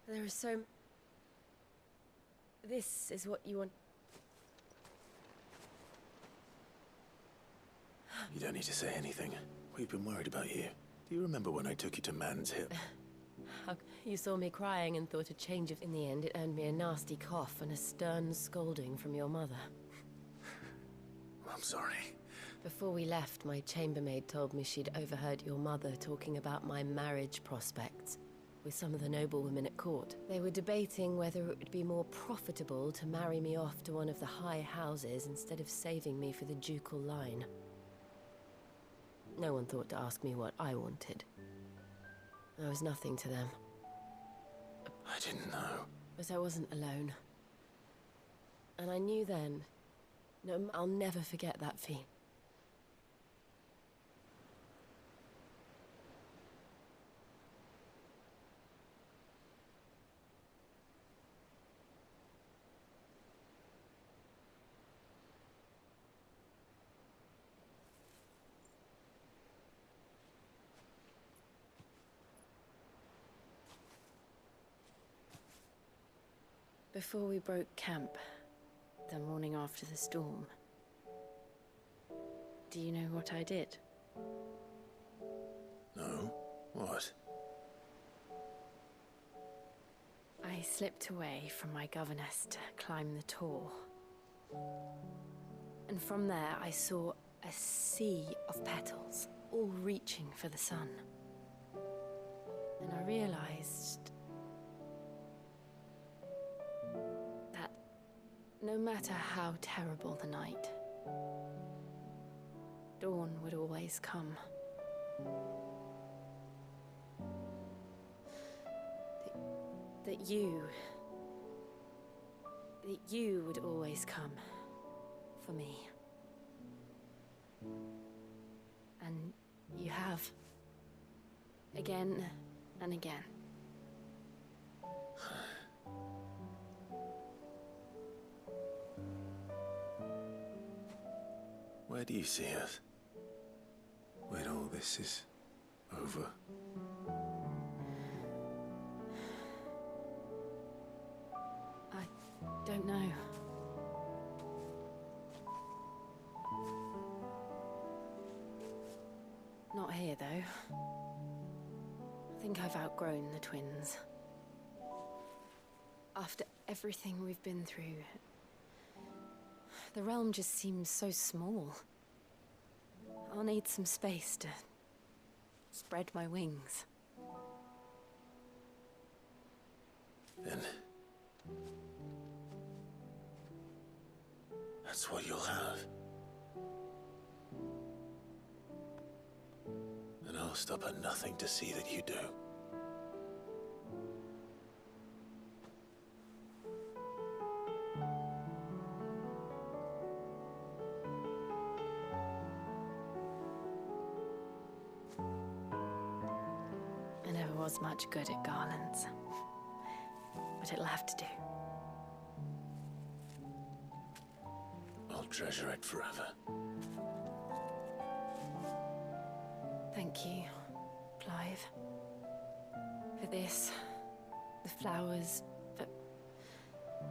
There is so... This is what you want... You don't need to say anything. We've been worried about you. Do you remember when I took you to Man's Hip? You saw me crying and thought a change of... In the end, it earned me a nasty cough and a stern scolding from your mother. I'm sorry. Before we left, my chambermaid told me she'd overheard your mother talking about my marriage prospects with some of the noblewomen at court. They were debating whether it would be more profitable to marry me off to one of the high houses instead of saving me for the ducal line. No one thought to ask me what I wanted. I was nothing to them. I didn't know. But I wasn't alone. And I knew then... No, I'll never forget that feat. Before we broke camp, the morning after the storm, do you know what I did? No? What? I slipped away from my governess to climb the tor. And from there I saw a sea of petals, all reaching for the sun. And I realized that no matter how terrible the night, dawn would always come. That you would always come for me. And you have. Again and again. Where do you see us? When all this is over? I don't know. Not here, though. I think I've outgrown the twins. After everything we've been through, the realm just seems so small. I'll need some space to spread my wings. Then that's what you'll have. And I'll stop at nothing to see that you do. I never was much good at garlands, but it'll have to do. I'll treasure it forever. Thank you, Clive. For this, the flowers, for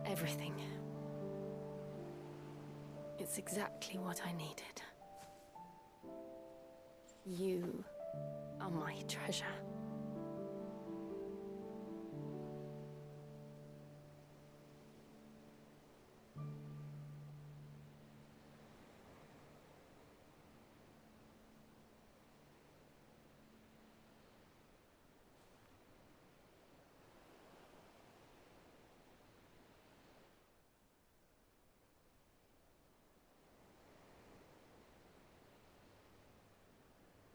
everything. It's exactly what I needed. You are my treasure.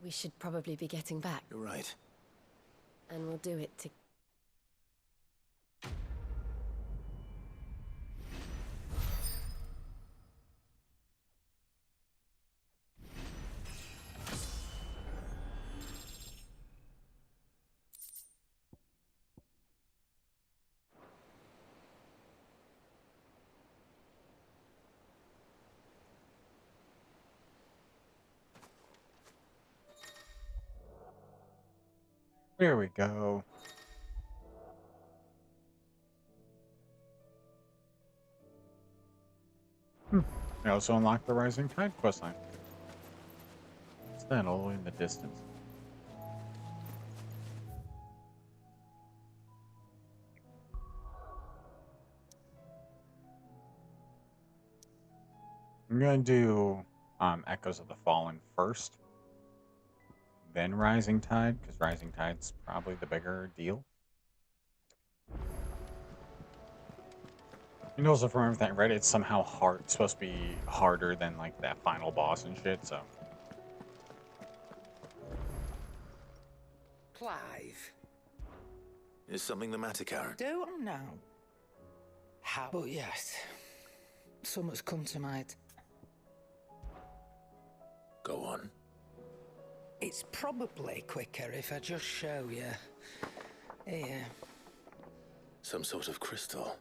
We should probably be getting back. You're right. And we'll do it to... There we go. I also unlocked the Rising Tide questline. What's that all in the distance? I'm gonna do Echoes of the Fallen first, then Rising Tide, because Rising Tide's probably the bigger deal. And also from everything I read, it's somehow hard. It's supposed to be harder than like that final boss and shit. So. Clive. Is something the matter, Karen? Don't know how, but yes, something's come to mind. Go on. It's probably quicker if I just show you. Here. Some sort of crystal.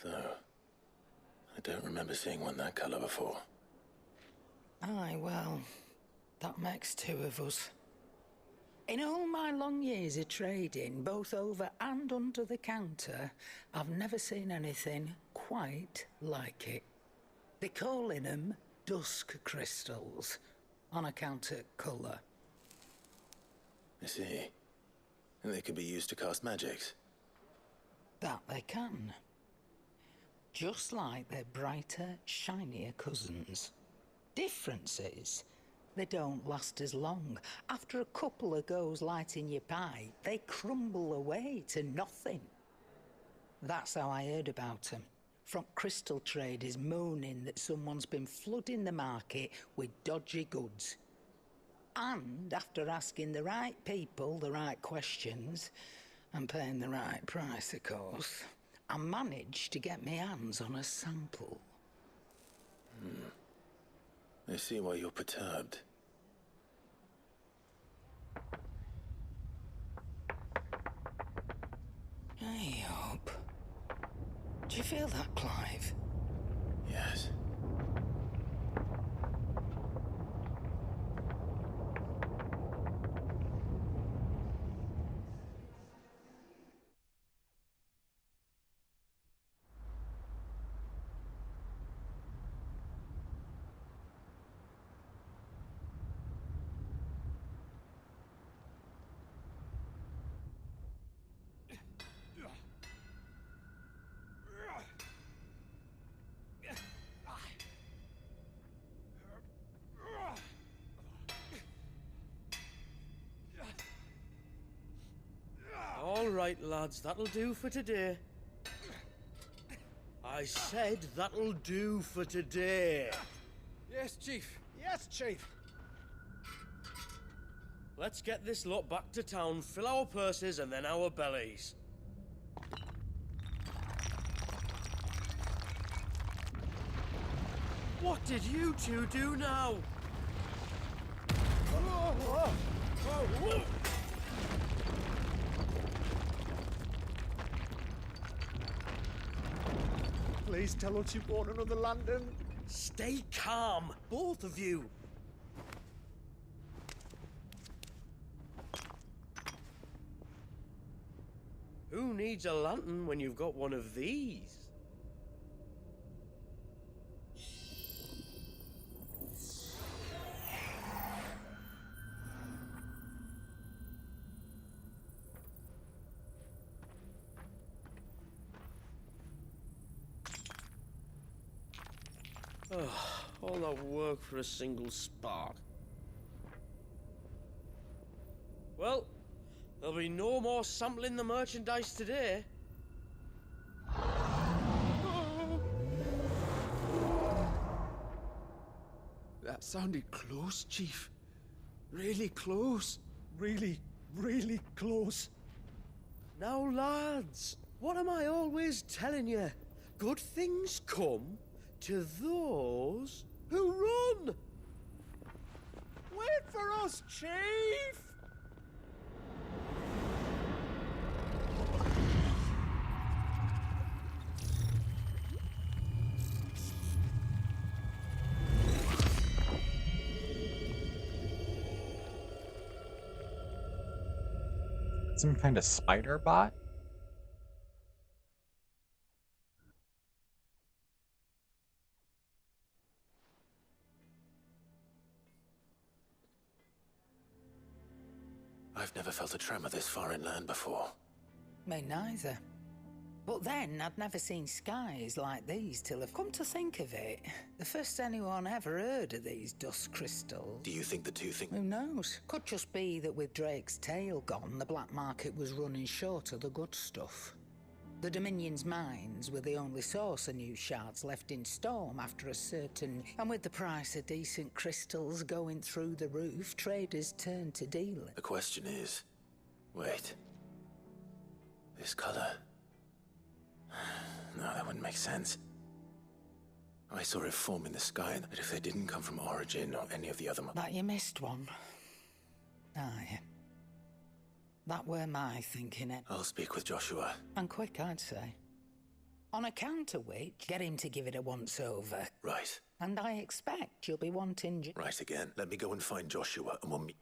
Though, I don't remember seeing one that color before. Aye, well, that makes two of us. In all my long years of trading, both over and under the counter, I've never seen anything quite like it. They're calling them dusk crystals, on account of colour. I see. And they could be used to cast magics. That they can. Just like their brighter, shinier cousins. Difference is, they don't last as long. After a couple of goes lighting your pipe, they crumble away to nothing. That's how I heard about them. From crystal traders moaning that someone's been flooding the market with dodgy goods. And after asking the right people the right questions, and paying the right price, of course, I managed to get my hands on a sample. I see why you're perturbed. I hope. Do you feel that, Clive? Yes. All right, lads, that'll do for today. I said that'll do for today. Yes, Chief. Yes, Chief. Let's get this lot back to town, fill our purses and then our bellies. What did you two do now? Please tell us you bought another lantern. Stay calm, both of you. Who needs a lantern when you've got one of these? All that work for a single spark. Well, there'll be no more sampling the merchandise today. That sounded close, Chief. Really close. Really, really close. Now, lads, what am I always telling you? Good things come to those who run! Wait for us, Chief! Some kind of spider bot? I've never felt a tremor this far inland before. Me neither. But then I'd never seen skies like these till I've come to think of it. The first anyone ever heard of these dust crystals. Do you think the two things... Who knows? Could just be that with Drake's tail gone, the black market was running short of the good stuff. The Dominion's mines were the only source of new shards left in Storm after a certain... And with the price of decent crystals going through the roof, traders turned to dealing. The question is... Wait. This color... No, that wouldn't make sense. I saw it form in the sky, but if they didn't come from Origin or any of the other... That you missed one. Aye. That were my thinking it. I'll speak with Joshua. And quick, I'd say. On account of which, get him to give it a once-over. Right. And I expect you'll be wanting... Right again. Let me go and find Joshua, and we'll meet...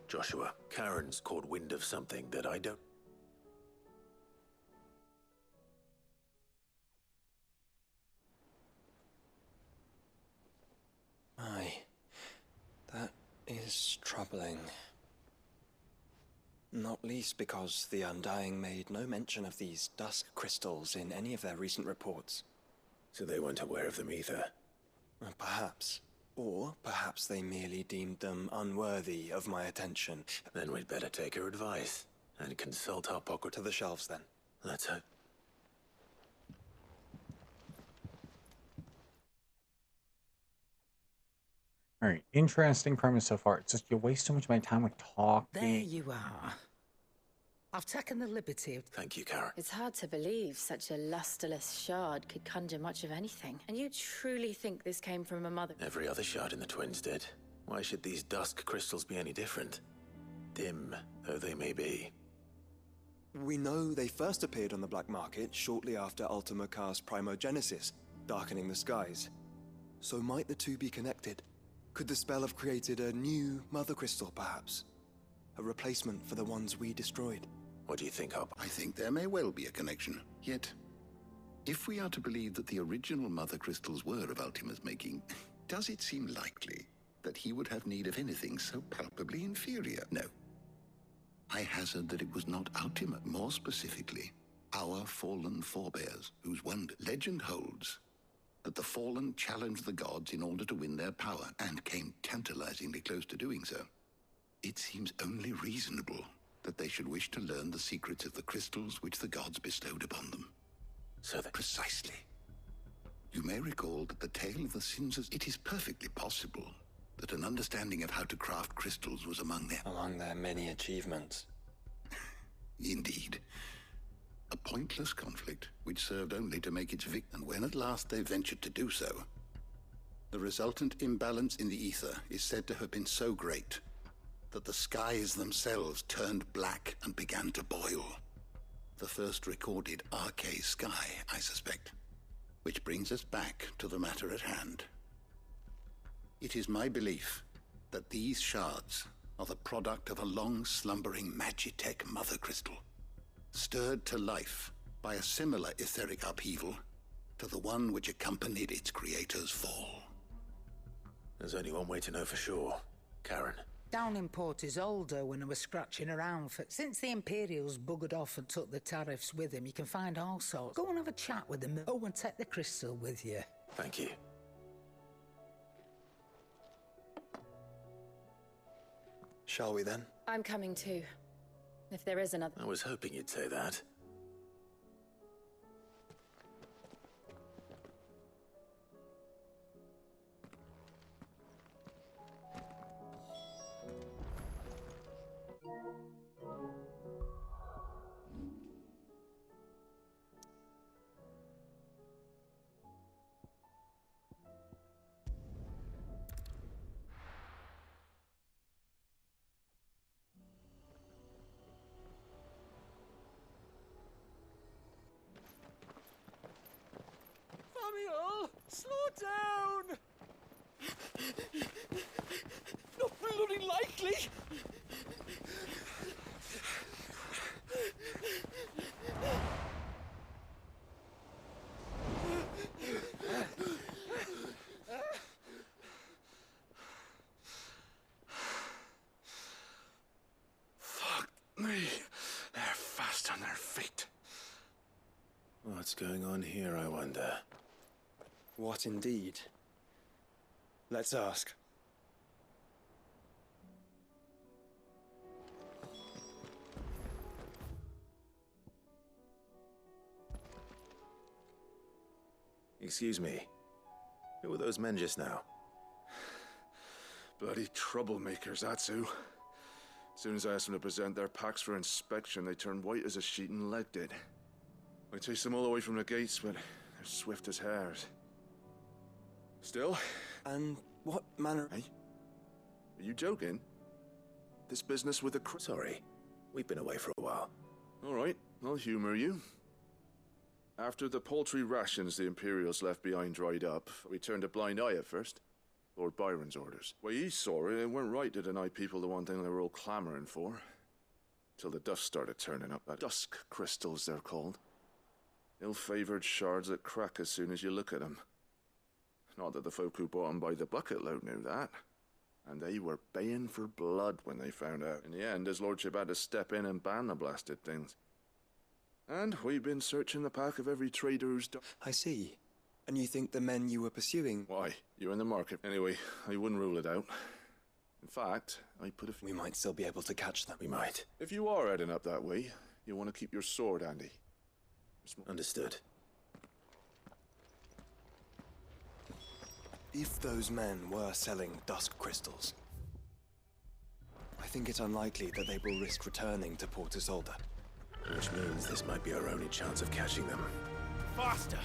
Joshua, Karen's caught wind of something that I don't... Aye. That is troubling. Not least because the Undying made no mention of these dusk crystals in any of their recent reports. So they weren't aware of them either? Perhaps. Or perhaps they merely deemed them unworthy of my attention. Then we'd better take her advice and consult our pocket. To the shelves, then. Let's hope. Alright, interesting premise so far. It's just you waste so much of my time with talking. There you are. I've taken the liberty of... Thank you, Karen. It's hard to believe such a lusterless shard could conjure much of anything. And you truly think this came from a mother? Every other shard in the Twins did. Why should these dusk crystals be any different? Dim though they may be. We know they first appeared on the black market shortly after Ultima cast Primogenesis, darkening the skies. So might the two be connected? Could the spell have created a new Mother Crystal, perhaps? A replacement for the ones we destroyed? What do you think, Hub? I think there may well be a connection. Yet, if we are to believe that the original Mother Crystals were of Ultima's making, does it seem likely that he would have need of anything so palpably inferior? No. I hazard that it was not Ultima, more specifically, our fallen forebears, whose wonder legend holds that the fallen challenged the gods in order to win their power, and came tantalizingly close to doing so. It seems only reasonable that they should wish to learn the secrets of the crystals which the gods bestowed upon them. So that... Precisely. You may recall that the tale of the sins... It is perfectly possible that an understanding of how to craft crystals was among their many achievements. Indeed. A pointless conflict which served only to make its victim. And when at last they ventured to do so, the resultant imbalance in the ether is said to have been so great that the skies themselves turned black and began to boil. The first recorded Arcade sky, I suspect. Which brings us back to the matter at hand. It is my belief that these shards are the product of a long-slumbering Magitech mother crystal, stirred to life by a similar etheric upheaval to the one which accompanied its creator's fall. There's only one way to know for sure, Karen. Downingport is older when I was scratching around for... Since the Imperials buggered off and took the tariffs with them, you can find all sorts. Go and have a chat with them. Oh, and take the crystal with you. Thank you. Shall we then? I'm coming too. If there is another... I was hoping you'd say that. Samuel, slow down! Not bloody likely! Fuck me. They're fast on their feet. What's going on here, I wonder? What indeed? Let's ask. Excuse me. Who were those men just now? Bloody troublemakers, that's who. As soon as I asked them to present their packs for inspection, they turned white as a sheet and legged it. I chased them all the way from the gates, but they're swift as hares. Still? And what manner... Hey? Are you joking? This business with the Sorry, we've been away for a while. All right, I'll humor you. After the paltry rations the Imperials left behind dried up, we turned a blind eye at first. Lord Byron's orders. Well, he saw it, it weren't right to deny people the one thing they were all clamoring for. Till the dust started turning up. That dusk crystals, they're called. Ill-favored shards that crack as soon as you look at them. Not that the folk who bought them by the bucket load knew that. And they were baying for blood when they found out. In the end, his lordship had to step in and ban the blasted things. And we've been searching the pack of every trader who's done... I see. And you think the men you were pursuing... Why? You're in the market. Anyway, I wouldn't rule it out. In fact, I put a... We might still be able to catch them. We might. If you are heading up that way, you want to keep your sword handy. Understood. If those men were selling dusk crystals, I think it's unlikely that they will risk returning to Port Isolde. Which means this might be our only chance of catching them. Faster!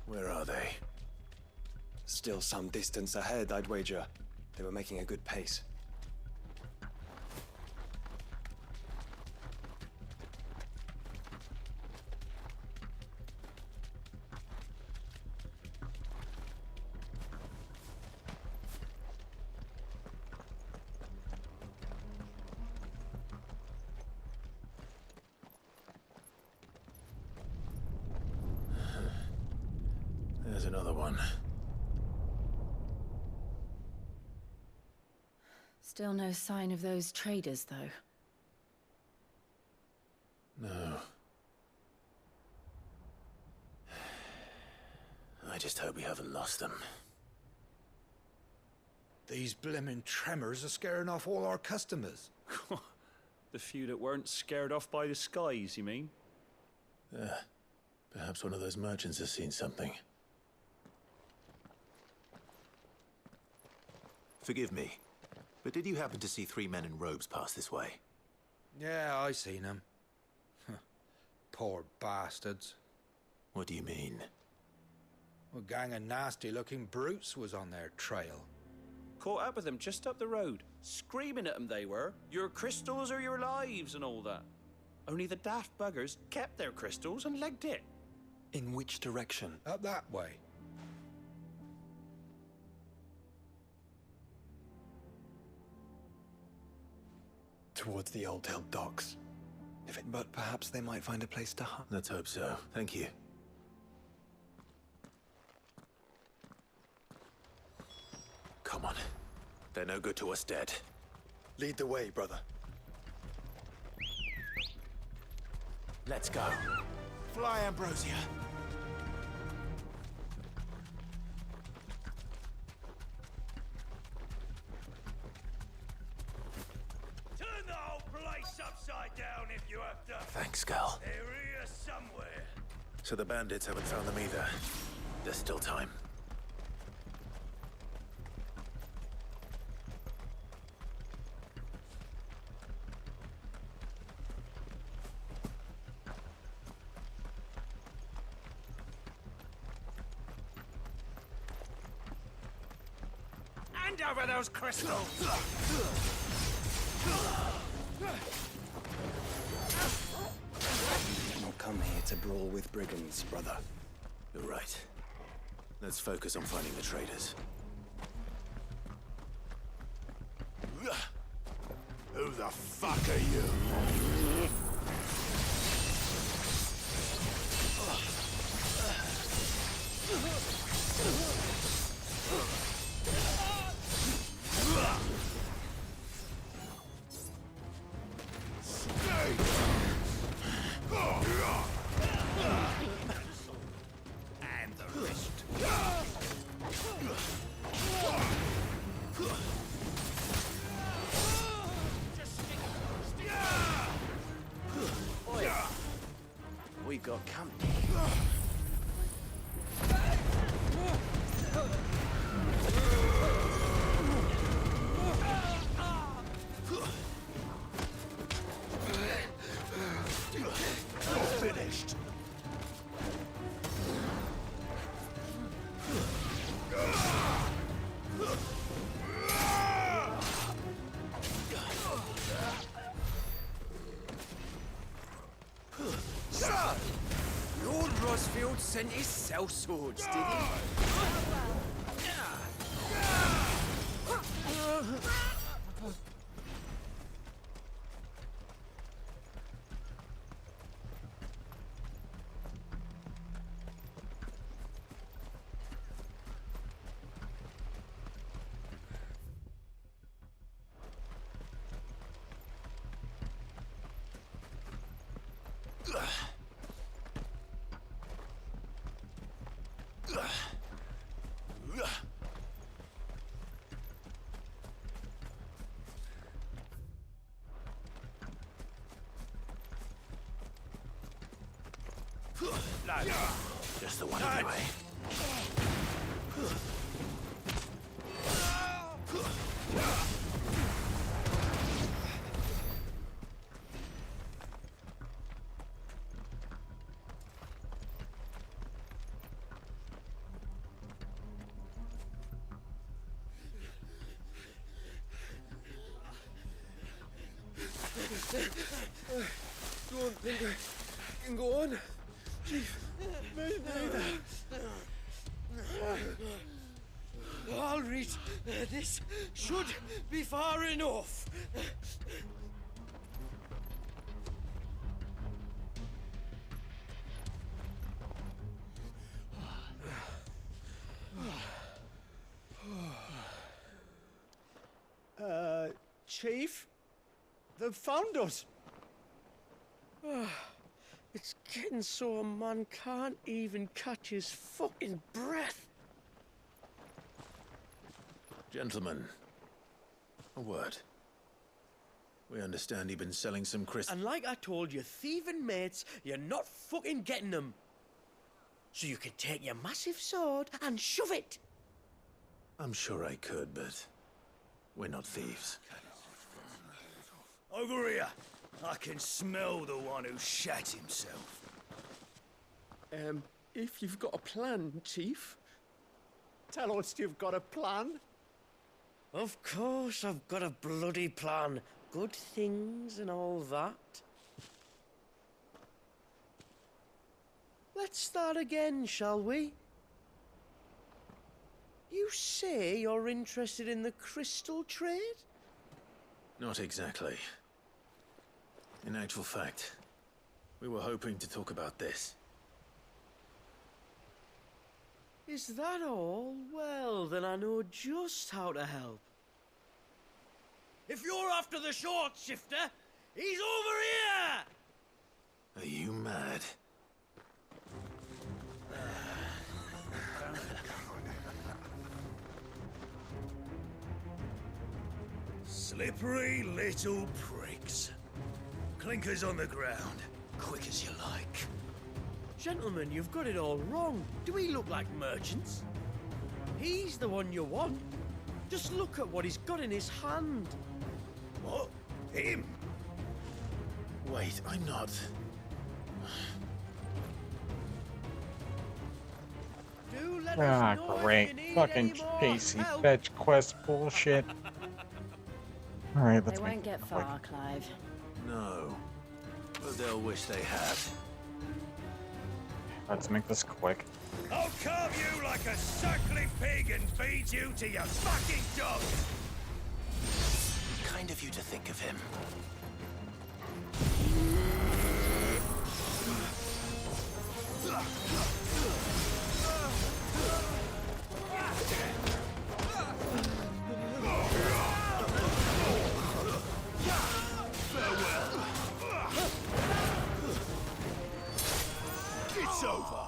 Where are they? Still some distance ahead, I'd wager. They were making a good pace. There's another one. Still no sign of those traders, though. No. I just hope we haven't lost them. These blimmin' tremors are scaring off all our customers. The few that weren't scared off by the skies, you mean? Perhaps one of those merchants has seen something. Forgive me. But did you happen to see 3 men in robes pass this way? Yeah, I seen them. Poor bastards. What do you mean? A gang of nasty-looking brutes was on their trail. Caught up with them just up the road, screaming at them they were. Your crystals or your lives and all that. Only the daft buggers kept their crystals and legged it. In which direction? Up that way. Towards the Old Hill docks. But perhaps they might find a place to hide. Let's hope so. Thank you. Come on. They're no good to us dead. Lead the way, brother. Let's go. Fly, Ambrosia. Turn the whole place upside down if you have to. Thanks, Gal. They're here somewhere. So the bandits haven't found them either. There's still time. Hand over those crystals! Not come here to brawl with brigands, brother. You're right. Let's focus on finding the traitors. Who the fuck are you? And the rest. Oi. We've got company. Finished. So, Lord Rosfield sent his sellswords, did he? Just the one anyway. Don't think I can go on. Chief, neither. I'll read. This should be far enough. Chief? They've found us. It's getting so a man can't even catch his fucking breath. Gentlemen, a word. We understand you've been selling some crystals. And like I told your thieving mates, you're not fucking getting them. So you can take your massive sword and shove it. I'm sure I could, but We're not thieves. Over here! I can smell the one who shat himself. If you've got a plan, Chief, tell us you've got a plan. Of course I've got a bloody plan. Good things and all that. Let's start again, shall we? You say you're interested in the crystal trade? Not exactly. In actual fact, we were hoping to talk about this. Is that all? Well, then I know just how to help. If you're after the short shifter, he's over here! Are you mad? Slippery little pricks. Clinkers on the ground, quick as you like. Gentlemen, you've got it all wrong. Do we look like merchants? He's the one you want. Just look at what he's got in his hand. What? Him? Wait, I'm not. Do let Ah, us know great. if you need Fucking any more Casey help. fetch quest bullshit. Alright, let's They make won't get quick. far, Clive. No. But they'll wish they had. Let's make this quick. I'll carve you like a suckling pig and feed you to your fucking dog! Kind of you to think of him. It's over!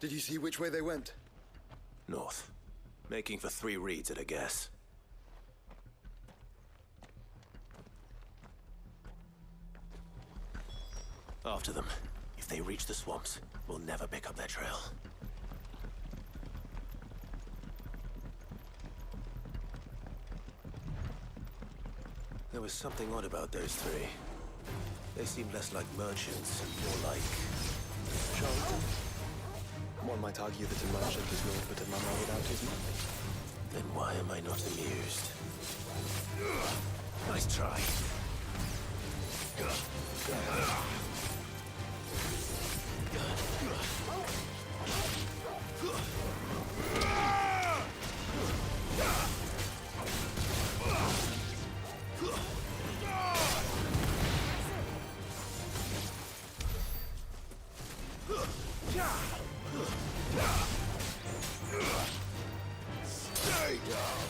Did you see which way they went? North. Making for 3 reads at a guess. After them. If they reach the swamps, we'll never pick up their trail. There was something odd about those 3. They seemed less like merchants and more like... Charlatan? One might argue that a merchant is naught but a mummer without his money. Then why am I not amused? Nice try. Stay down!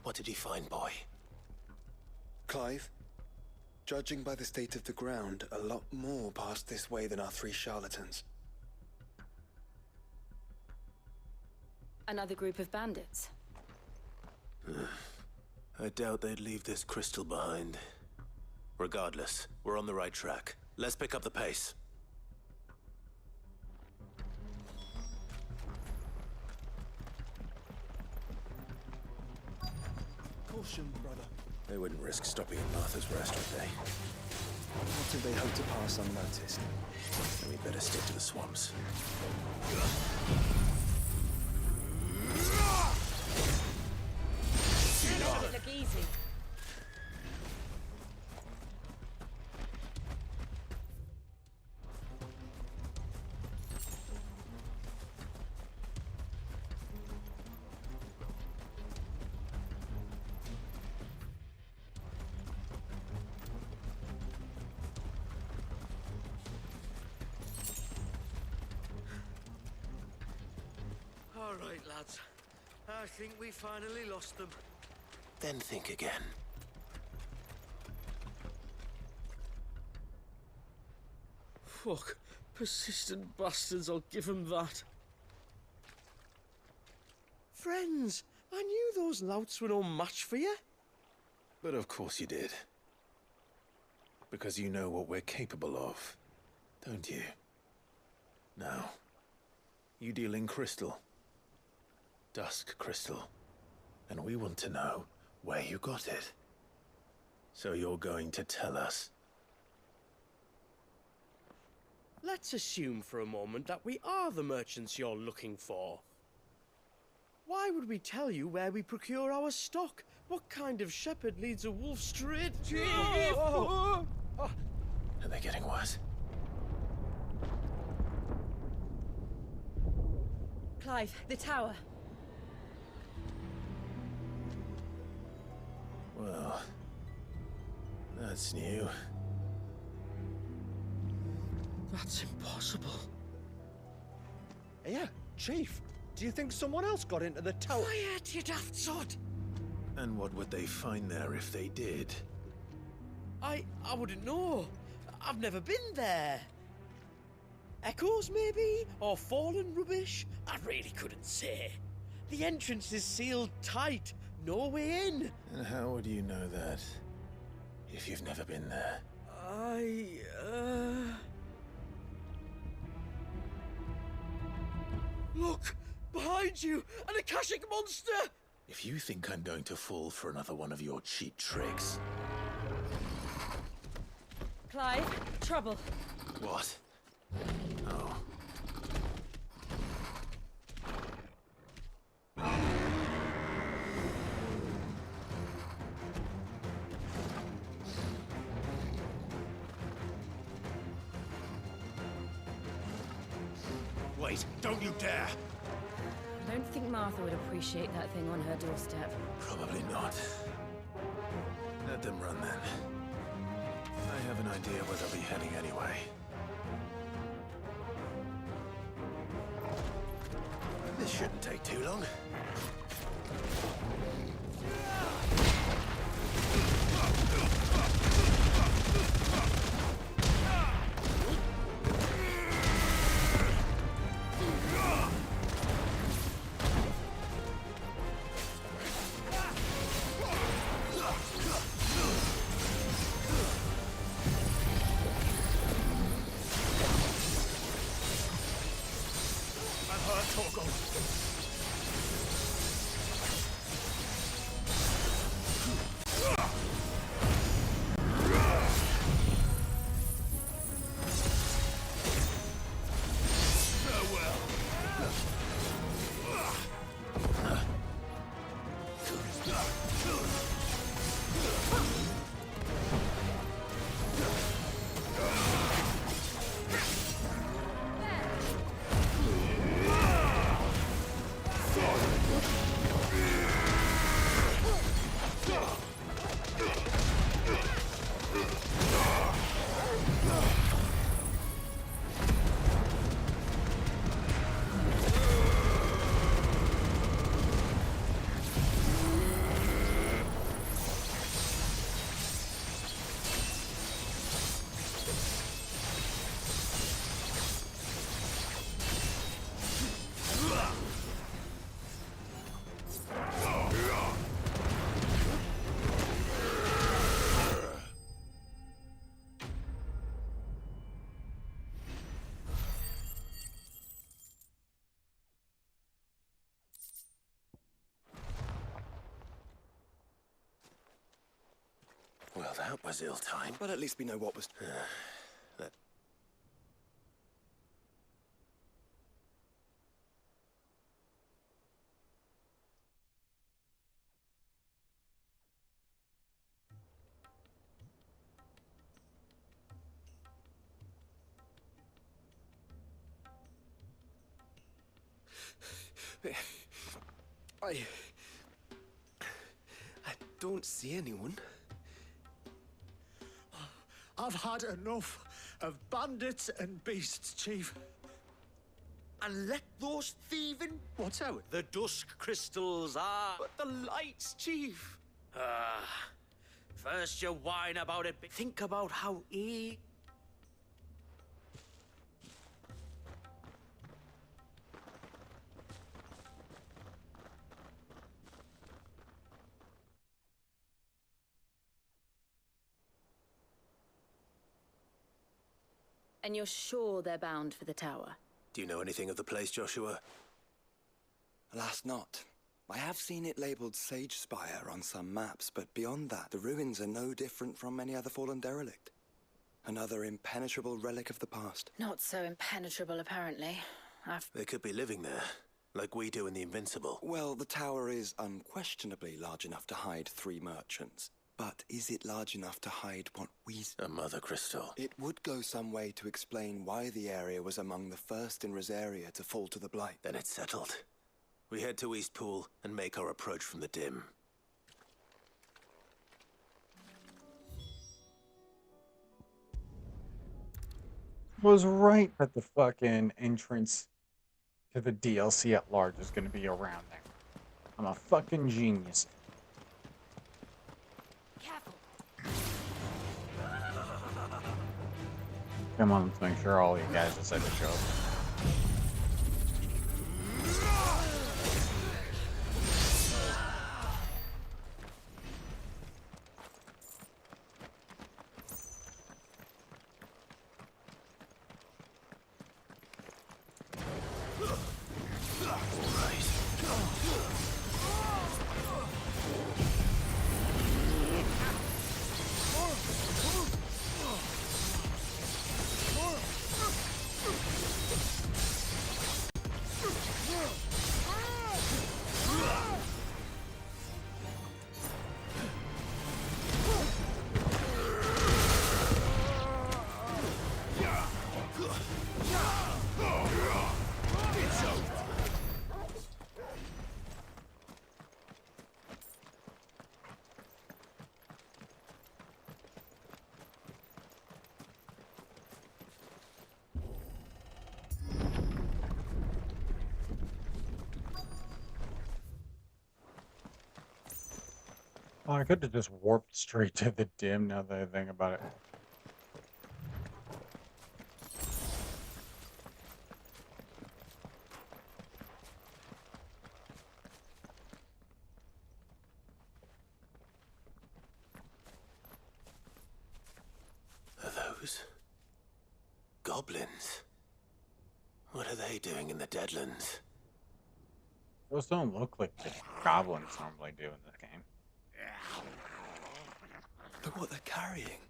What did he find, boy? Clive, judging by the state of the ground, a lot more passed this way than our 3 charlatans. Another group of bandits. I doubt they'd leave this crystal behind. Regardless, we're on the right track. Let's pick up the pace. Caution, brother. They wouldn't risk stopping at Martha's Rest, would they? What if they hope to pass unnoticed? Then we'd better stick to the swamps. Doesn't look easy. All right, lads. I think we finally lost them. Then think again. Fuck. Persistent bastards, I'll give them that. Friends, I knew those louts were no match for you. But of course you did. Because you know what we're capable of, don't you? Now, you deal in crystal. Dusk crystal. And we want to know where you got it. So you're going to tell us. Let's assume for a moment that we are the merchants you're looking for. Why would we tell you where we procure our stock? What kind of shepherd leads a wolf straight? Are they getting worse? Clive, the tower. Well, that's new. That's impossible. Yeah, Chief. Do you think someone else got into the tower? Quiet, you daft sod! And what would they find there if they did? I wouldn't know. I've never been there. Echoes, maybe? Or fallen rubbish? I really couldn't say. The entrance is sealed tight. No way in. And how would you know that, if you've never been there? Look! Behind you! An Akashic monster! If you think I'm going to fall for another one of your cheap tricks... Clive, trouble. What? Oh. Wait, don't you dare! I don't think Martha would appreciate that thing on her doorstep. Probably not. Let them run then. I have an idea where they'll be heading anyway. This shouldn't take too long. Well, that was ill-timed. But at least we know what was... Let... I don't see anyone. I've had enough of bandits and beasts, Chief. and let those thieving... What's out? The dusk crystals are... But the lights, Chief. First you whine about it, but think about how he... And you're sure they're bound for the tower? Do you know anything of the place, Joshua? Alas, not. I have seen it labeled Sage Spire on some maps, but beyond that, the ruins are no different from any other fallen derelict. Another impenetrable relic of the past. Not so impenetrable, apparently. They could be living there, like we do in the Invincible. Well, the tower is unquestionably large enough to hide 3 merchants. But is it large enough to hide what we... A mother crystal. It would go some way to explain why the area was among the first in Rosaria to fall to the Blight. Then it's settled. We head to Eastpool and make our approach from the dim. Was right that the fucking entrance to the DLC at large is going to be around there. I'm a fucking genius. Careful. Come on, let's make sure all you guys decide to show up. Oh, I could have just warped straight to the dim now that I think about it. Are those goblins? What are they doing in the Deadlands? Those don't look like the goblins normally do in this game. Look what they're carrying.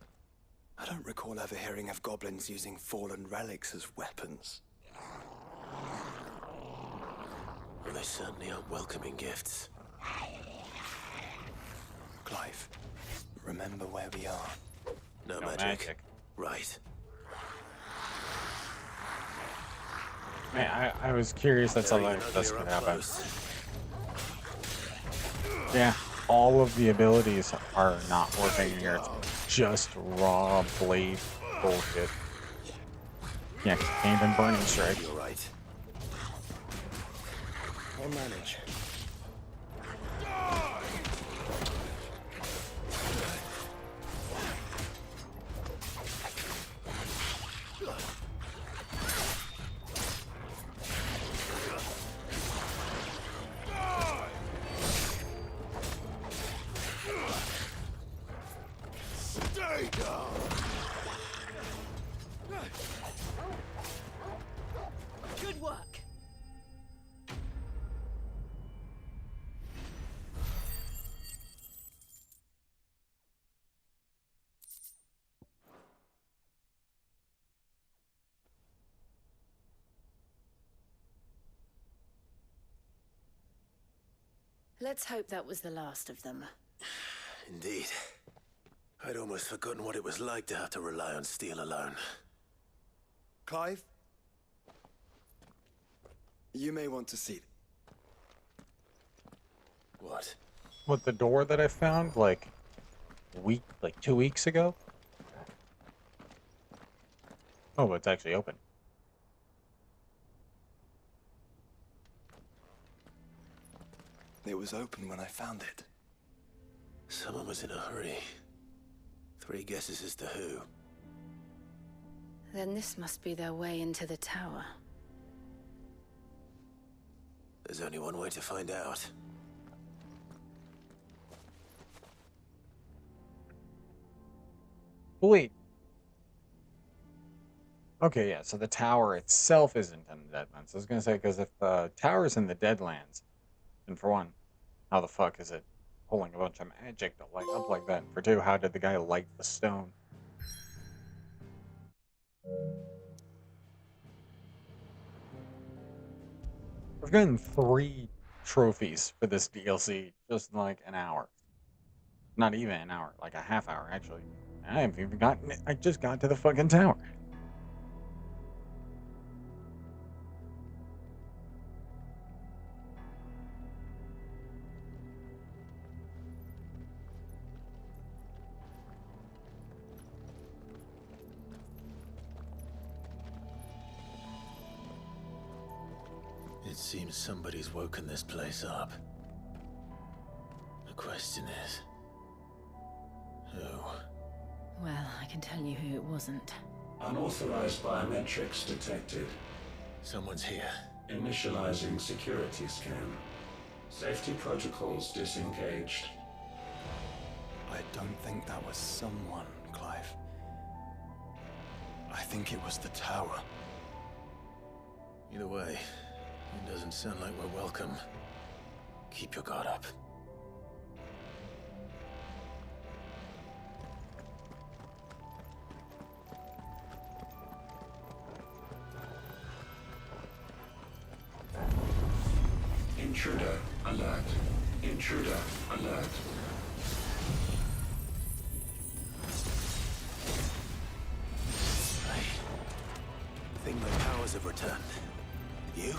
I don't recall ever hearing of goblins using fallen relics as weapons. Well, they certainly aren't welcoming gifts. Clive, remember where we are. No, No magic. magic. Right. Man, I was curious that's how that's gonna happen. Yeah, all of the abilities are not working here. It's just raw blade bullshit. Yeah, can't even burning strike. You're right. I'll manage. Stay down. Good work. Let's hope that was the last of them. Indeed. I'd almost forgotten what it was like to have to rely on steel alone. Clive? You may want to see. What? What, the door that I found like 2 weeks ago? Oh, it's actually open. It was open when I found it. Someone was in a hurry. 3 guesses as to who. Then this must be their way into the tower. There's only one way to find out. Wait. Okay, yeah, so the tower itself isn't in the Deadlands. I was going to say, because if the tower's in the Deadlands, then for one, how the fuck is it pulling a bunch of magic to light up like that? And for two, how did the guy light the stone? We've gotten 3 trophies for this DLC just in like an hour. Not even an hour, like a half hour, actually. I haven't even gotten it. I just got to the fucking tower. It seems somebody's woken this place up. The question is, who? Well, I can tell you who it wasn't. Unauthorized biometrics detected. Someone's here. Initializing security scan. Safety protocols disengaged. I don't think that was someone, Clive. I think it was the tower. Either way, it doesn't sound like we're welcome. Keep your guard up. Intruder alert. Intruder alert. I think my powers have returned. You?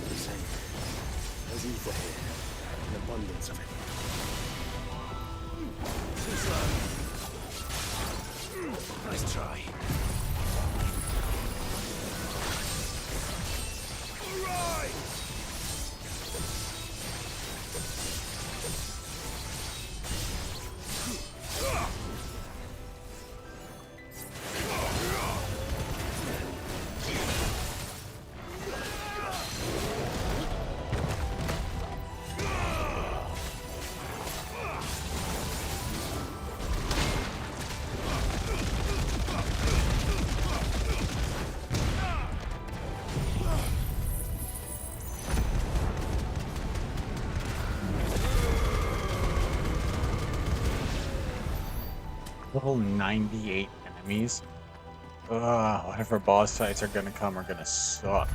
The same. There's ether here. An abundance of it. Too slow. Nice try. All right! Level 98 enemies. Ugh, whatever boss fights are gonna come are gonna suck.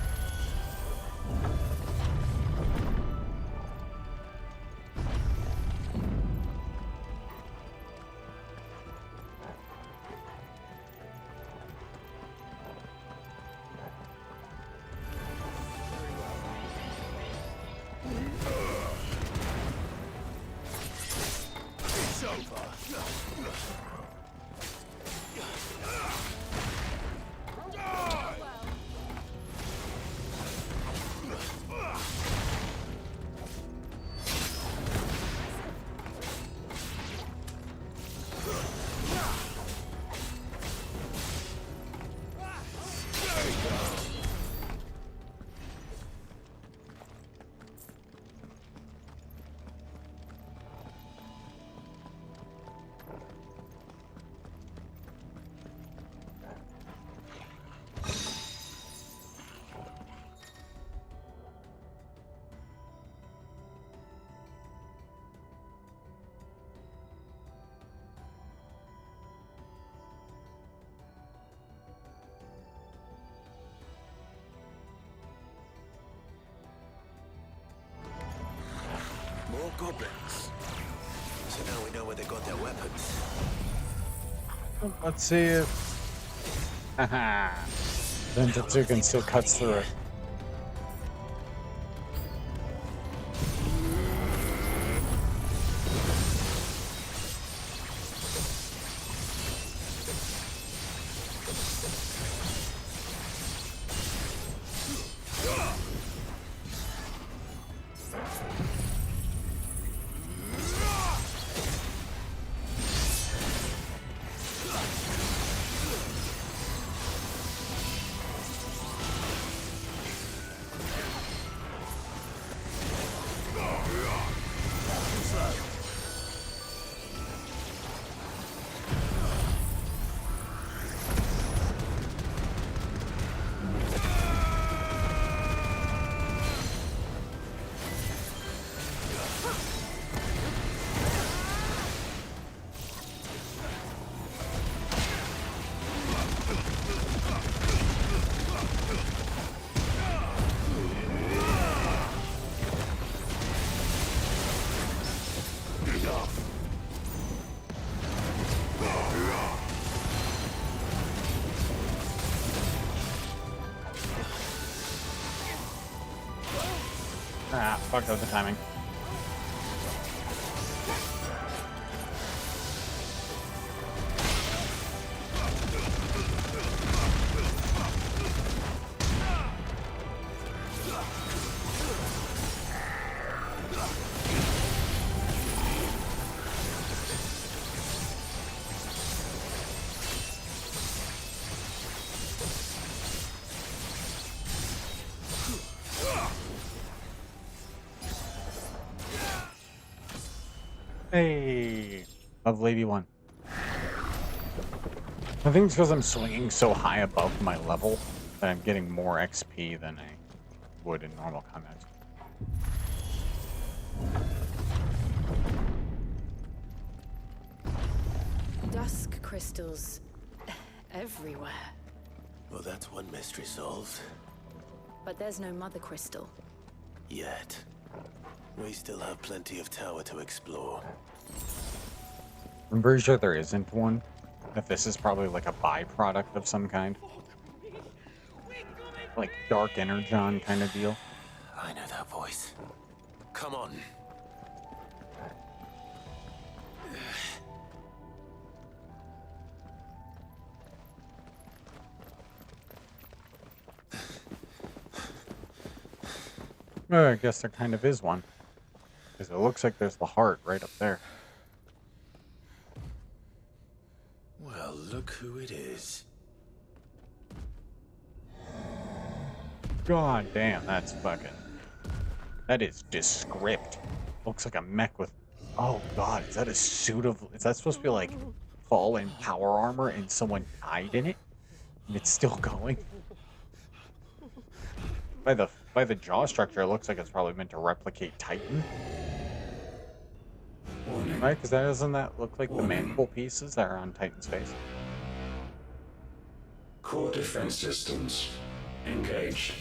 It's over. More goblins. So now we know where they got their weapons. Let's see if... Haha. Then Tetsuken still cuts through it. Ah, fucked up the timing. Hey, of Lady One. I think it's because I'm swinging so high above my level that I'm getting more XP than I would in normal combat. Dusk crystals everywhere. Well, that's one mystery solved. But there's no mother crystal. Yet. We still have plenty of tower to explore. I'm pretty sure there isn't one. That this is probably like a byproduct of some kind. Like Dark Energon kind of deal. I know that voice. Come on. I guess there kind of is one. Because it looks like there's the heart right up there. Well, look who it is. God damn, that's fucking... That is descript. Looks like a mech with... Oh god, is that a suit of... Is that supposed to be like fallen power armor and someone died in it? And it's still going? By the jaw structure, it looks like it's probably meant to replicate Titan. Right? Because doesn't that look like the mandible pieces that are on Titan's face? Core defense systems engaged.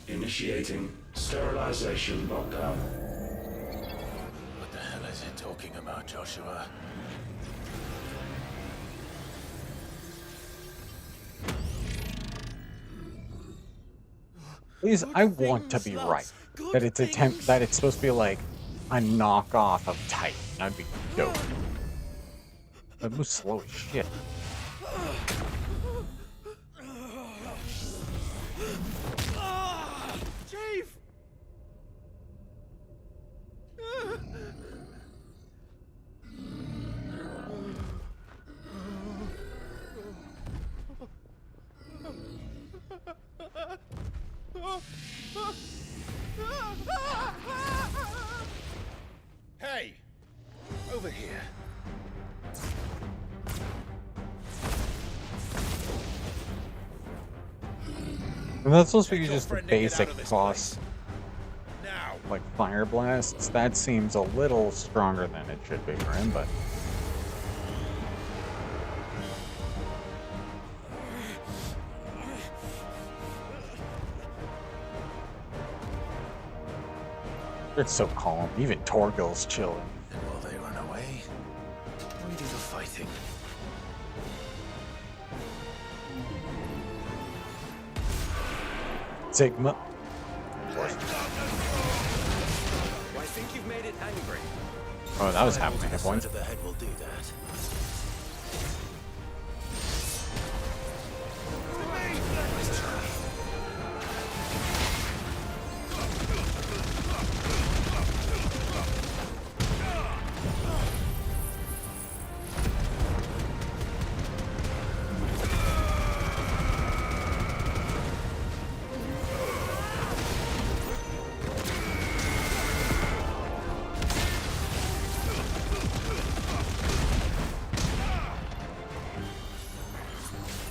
Initiating sterilization lockdown. What the hell is it talking about, Joshua? Please, I want to be right. That it's supposed to be like a knockoff of Titan. That'd be dope. That moves slow as shit. Chief! Hey! Over here. And that's supposed to be just the basic boss, like fire blasts. That seems a little stronger than it should be for him, but it's so calm. Even Torgil's chilling. And while they run away, we do the fighting. Sigma. I think you've made it angry. Oh, that was happening at points. The head will do that.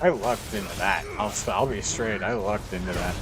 I lucked into that. I'll be straight. I lucked into that.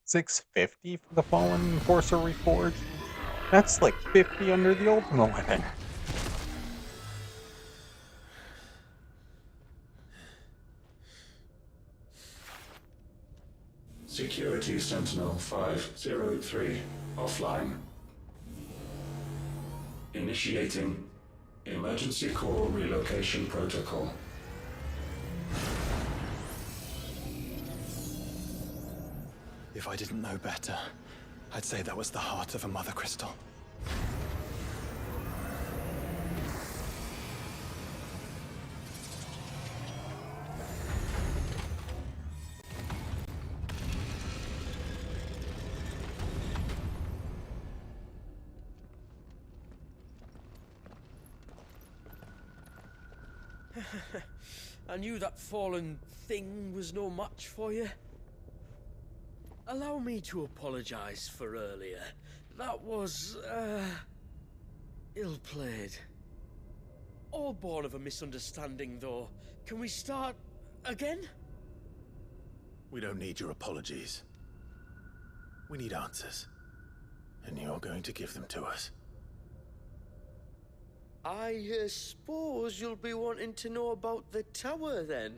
$650 for the Fallen Enforcer Reforged? That's like 50 under the Ultima weapon. Security Sentinel 503 offline. Initiating Emergency Core Relocation Protocol. If I didn't know better, I'd say that was the heart of a Mother Crystal. I knew that fallen thing was no match for you. Allow me to apologize for earlier. That was, ill-played. All born of a misunderstanding, though. Can we start again? We don't need your apologies. We need answers. And you're going to give them to us. I suppose you'll be wanting to know about the tower, then?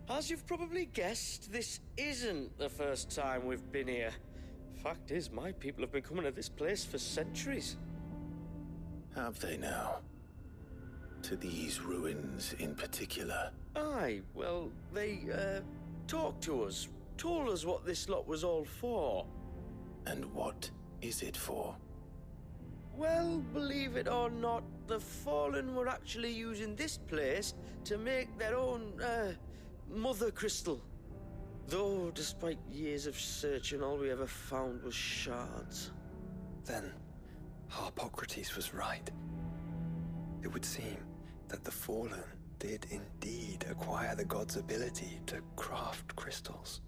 As you've probably guessed, this isn't the first time we've been here. Fact is, my people have been coming to this place for centuries. Have they now? To these ruins in particular? Aye, well, they, talked to us. Told us what this lot was all for. And what is it for? Well, believe it or not, the Fallen were actually using this place to make their own, Mother Crystal. Though, despite years of searching, all we ever found was shards. Then, Harpocrates was right. It would seem that the Fallen did indeed acquire the god's ability to craft crystals.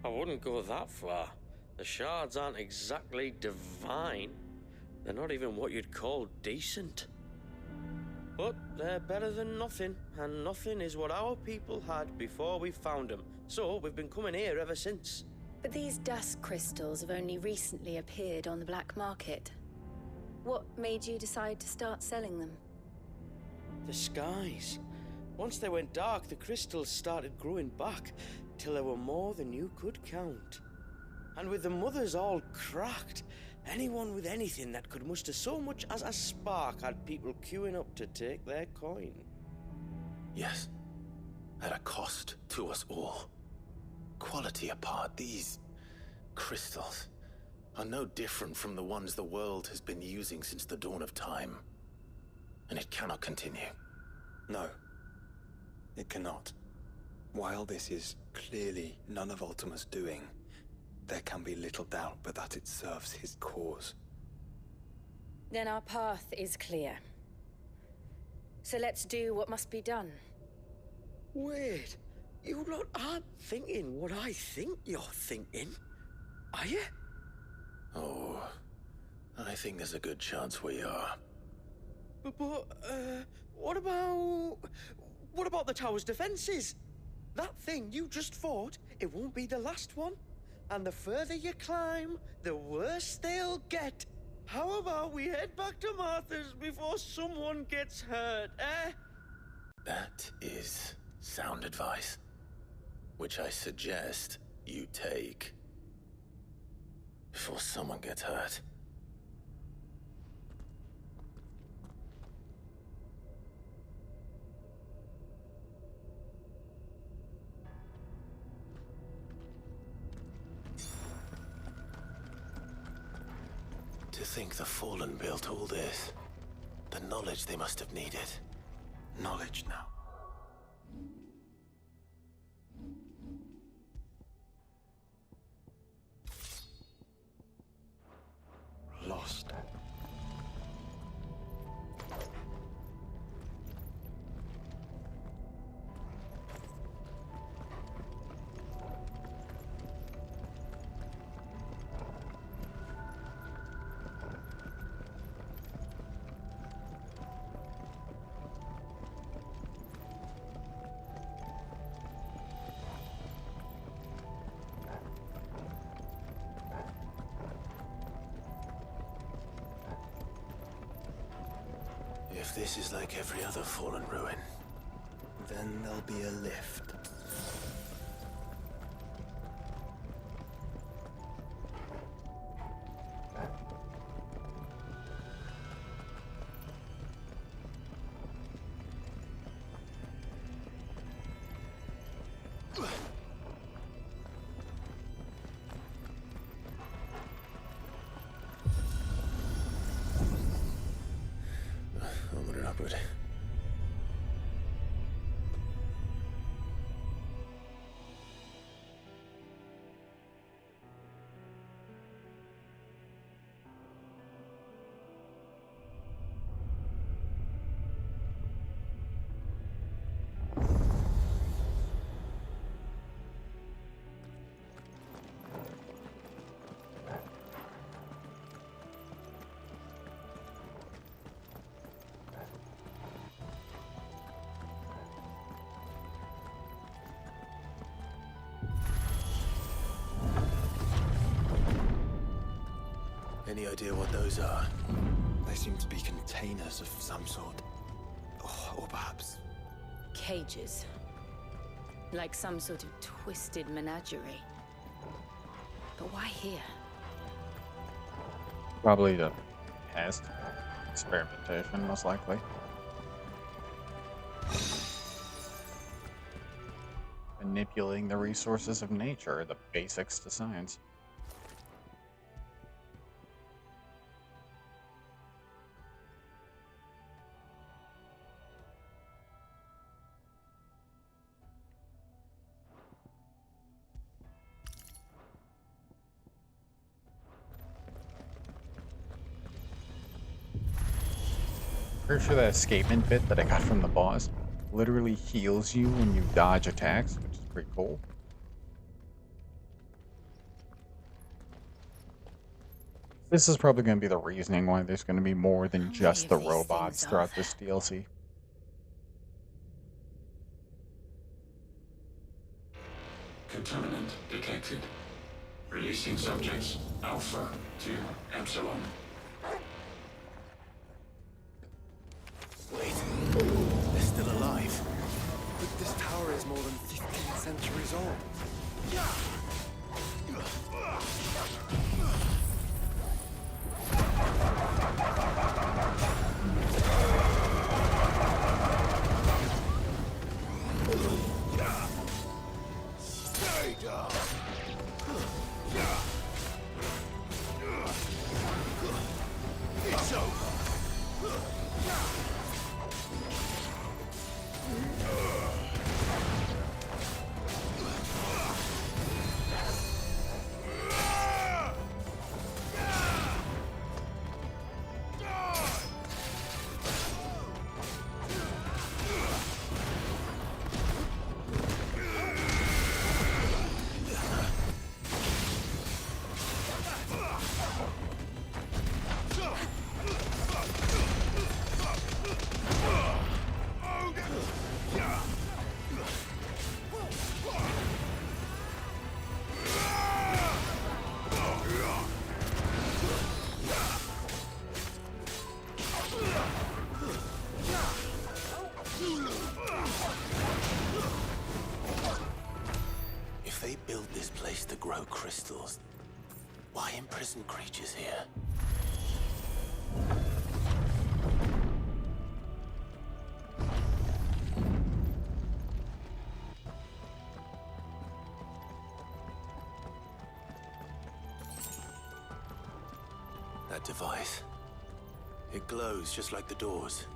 I wouldn't go that far. The shards aren't exactly divine. They're not even what you'd call decent. But they're better than nothing, and nothing is what our people had before we found them. So we've been coming here ever since. But these dusk crystals have only recently appeared on the black market. What made you decide to start selling them? The skies. Once they went dark, the crystals started growing back, till there were more than you could count. And with the mothers all cracked, anyone with anything that could muster so much as a spark had people queuing up to take their coin. Yes. At a cost to us all. Quality apart, these crystals are no different from the ones the world has been using since the dawn of time. And it cannot continue. No, it cannot. While this is clearly none of Ultima's doing, there can be little doubt but that it serves his cause. Then our path is clear. So let's do what must be done. Wait, you lot aren't thinking what I think you're thinking, are you? Oh, I think there's a good chance we are. But, what about the tower's defenses? That thing you just fought, it won't be the last one. And the further you climb, the worse they'll get. How about we head back to Martha's before someone gets hurt, eh? That is sound advice, which I suggest you take before someone gets hurt. To think the Fallen built all this. The knowledge they must have needed. Knowledge now. Lost. If this is like every other fallen ruin, Then there'll be a lift. onward and upward. Any idea what those are? They seem to be containers of some sort. Or perhaps... Cages. Like some sort of twisted menagerie. But why here? Probably to test. Experimentation, most likely. Manipulating the resources of nature, the basics to science. Pretty sure that escapement bit that I got from the boss literally heals you when you dodge attacks, which is pretty cool. This is probably going to be the reasoning why there's going to be more than just the robots throughout this DLC. Contaminant detected. Releasing subjects Alpha to Epsilon. Wait, they're still alive. But this tower is more than 15 centuries old. Stay down. It's over. If they build this place to grow crystals, why imprison creatures here? That device. It glows just like the doors.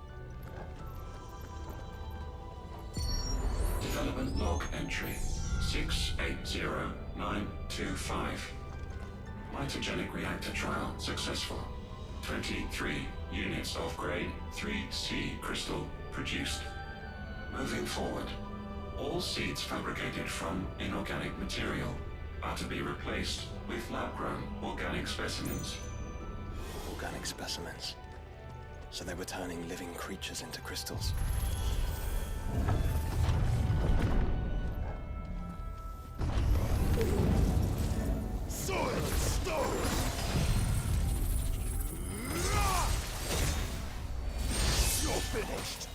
Development log entry 680925. Mitogenic reactor trial successful. 23 units of grade 3C crystal produced. Moving forward, all seeds fabricated from inorganic material are to be replaced with lab-grown organic specimens. Organic specimens. So they were turning living creatures into crystals. Soil and stone! You're finished!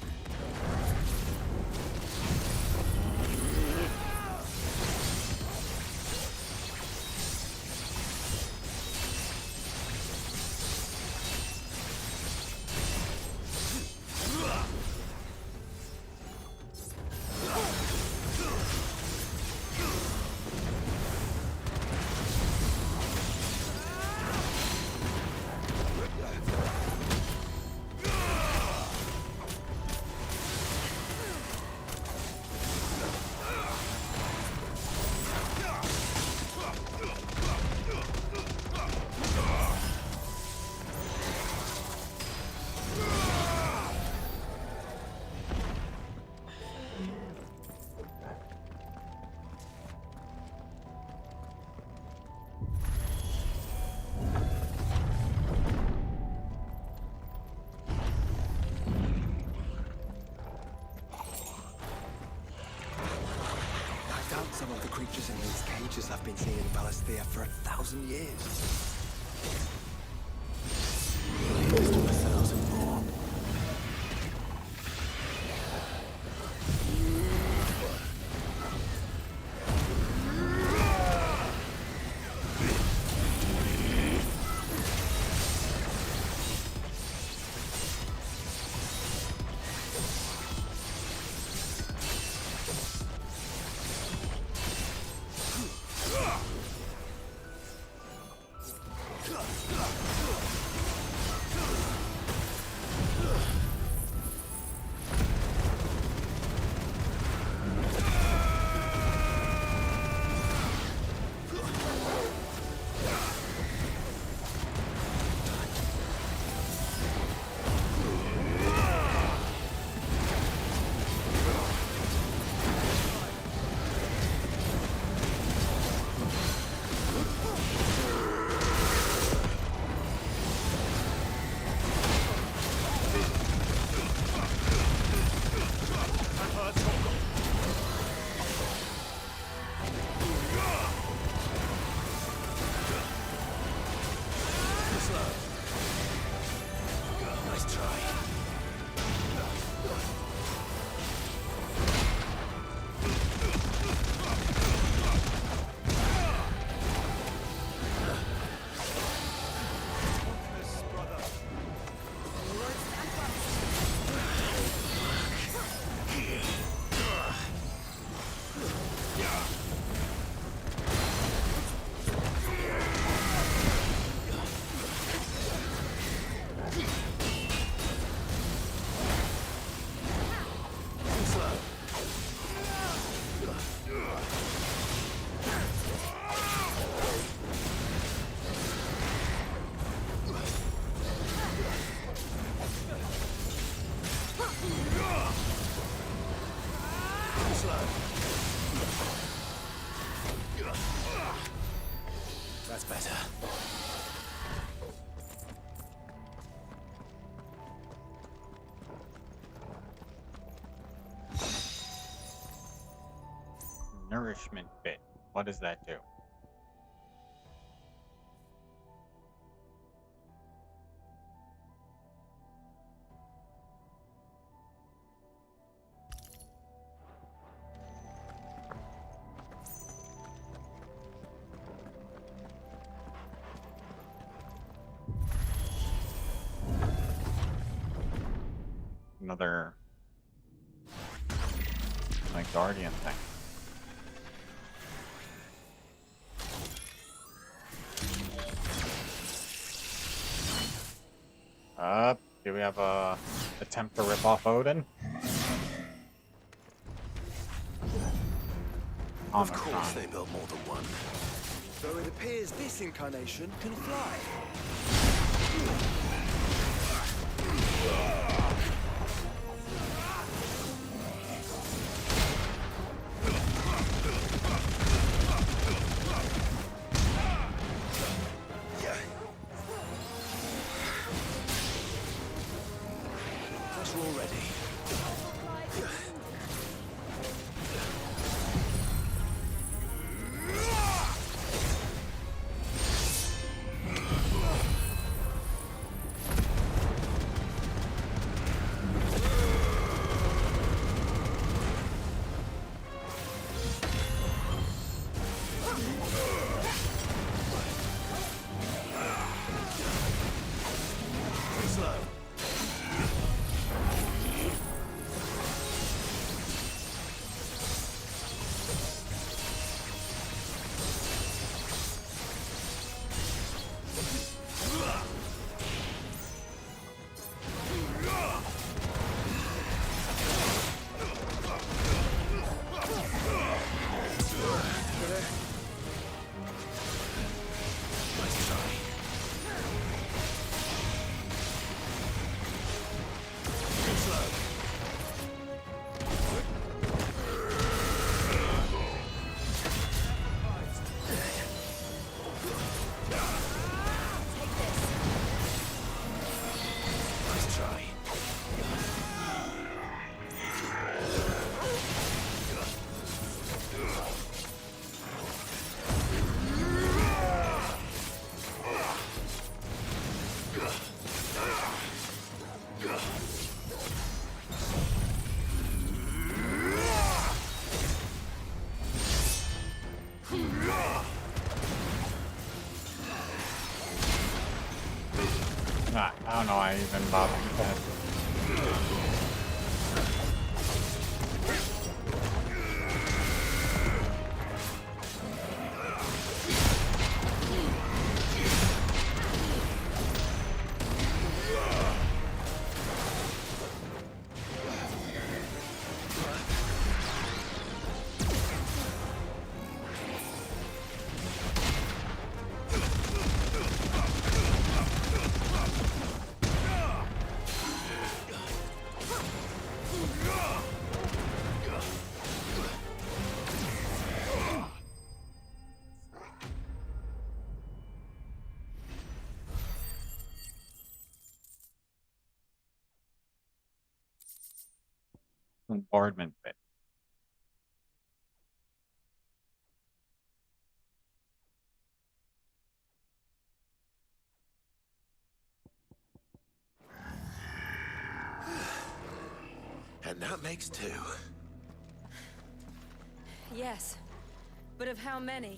Some of the creatures in these cages have been seen in Valisthea for 1,000 years. Close to 1,000 more. That's better. Nourishment bit. What does that do? Another like guardian thing. Do we have a attempt to rip off Odin? Of course they built more than one. Though it appears this incarnation can fly. Guess we're all ready. I don't know why I even bothered with that. Bombardment bit. And that makes two. Yes, but of how many?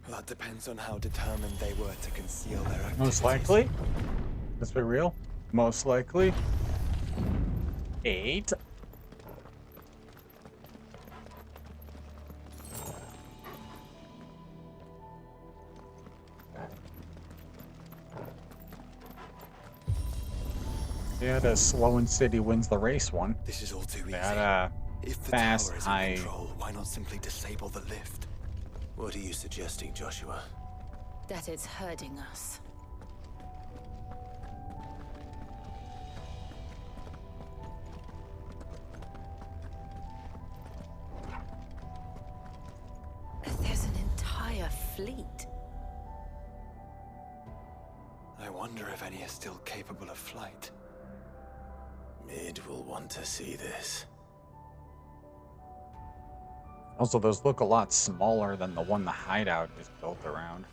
That depends on how determined they were to conceal their activities. Most likely. Let's be real. Most likely. 8. Yeah, the slow and city wins the race one. This is all too easy. That If the fast, tower is high. in control, why not simply disable the lift? What are you suggesting, Joshua? That it's hurting us. There's an entire fleet. I wonder if any are still capable of flight. Mid will want to see this. Also, those look a lot smaller than the one the hideout is built around.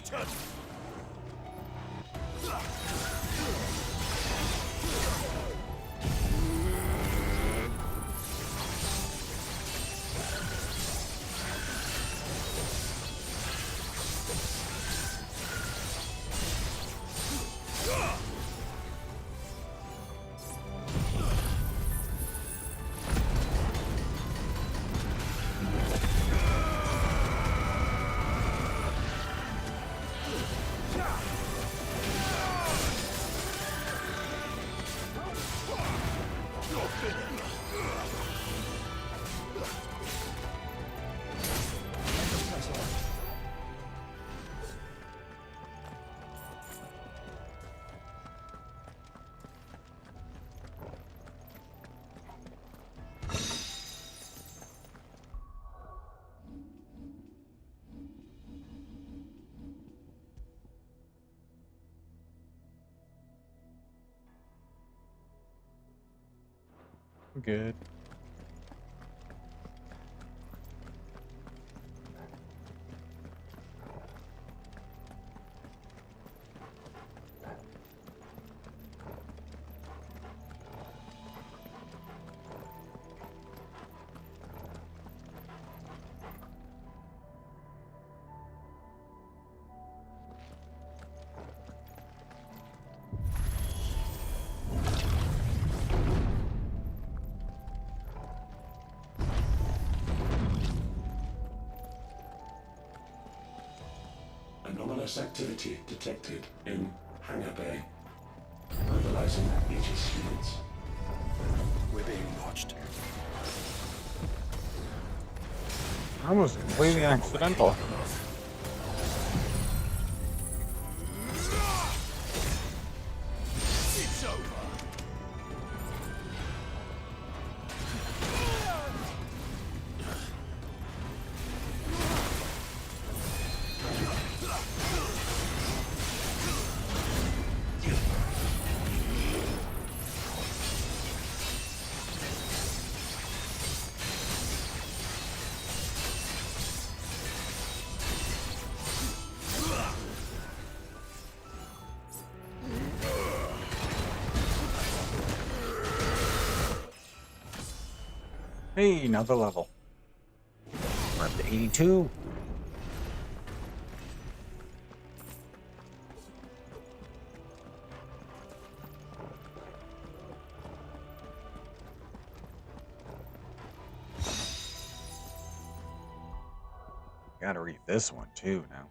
Satan! Good. Anomalous activity detected in Hangar Bay. Mobilizing Aegis units. We're being watched. That was completely accidental. It's over. Hey, another level. We're up to 82. Gotta read this one too now.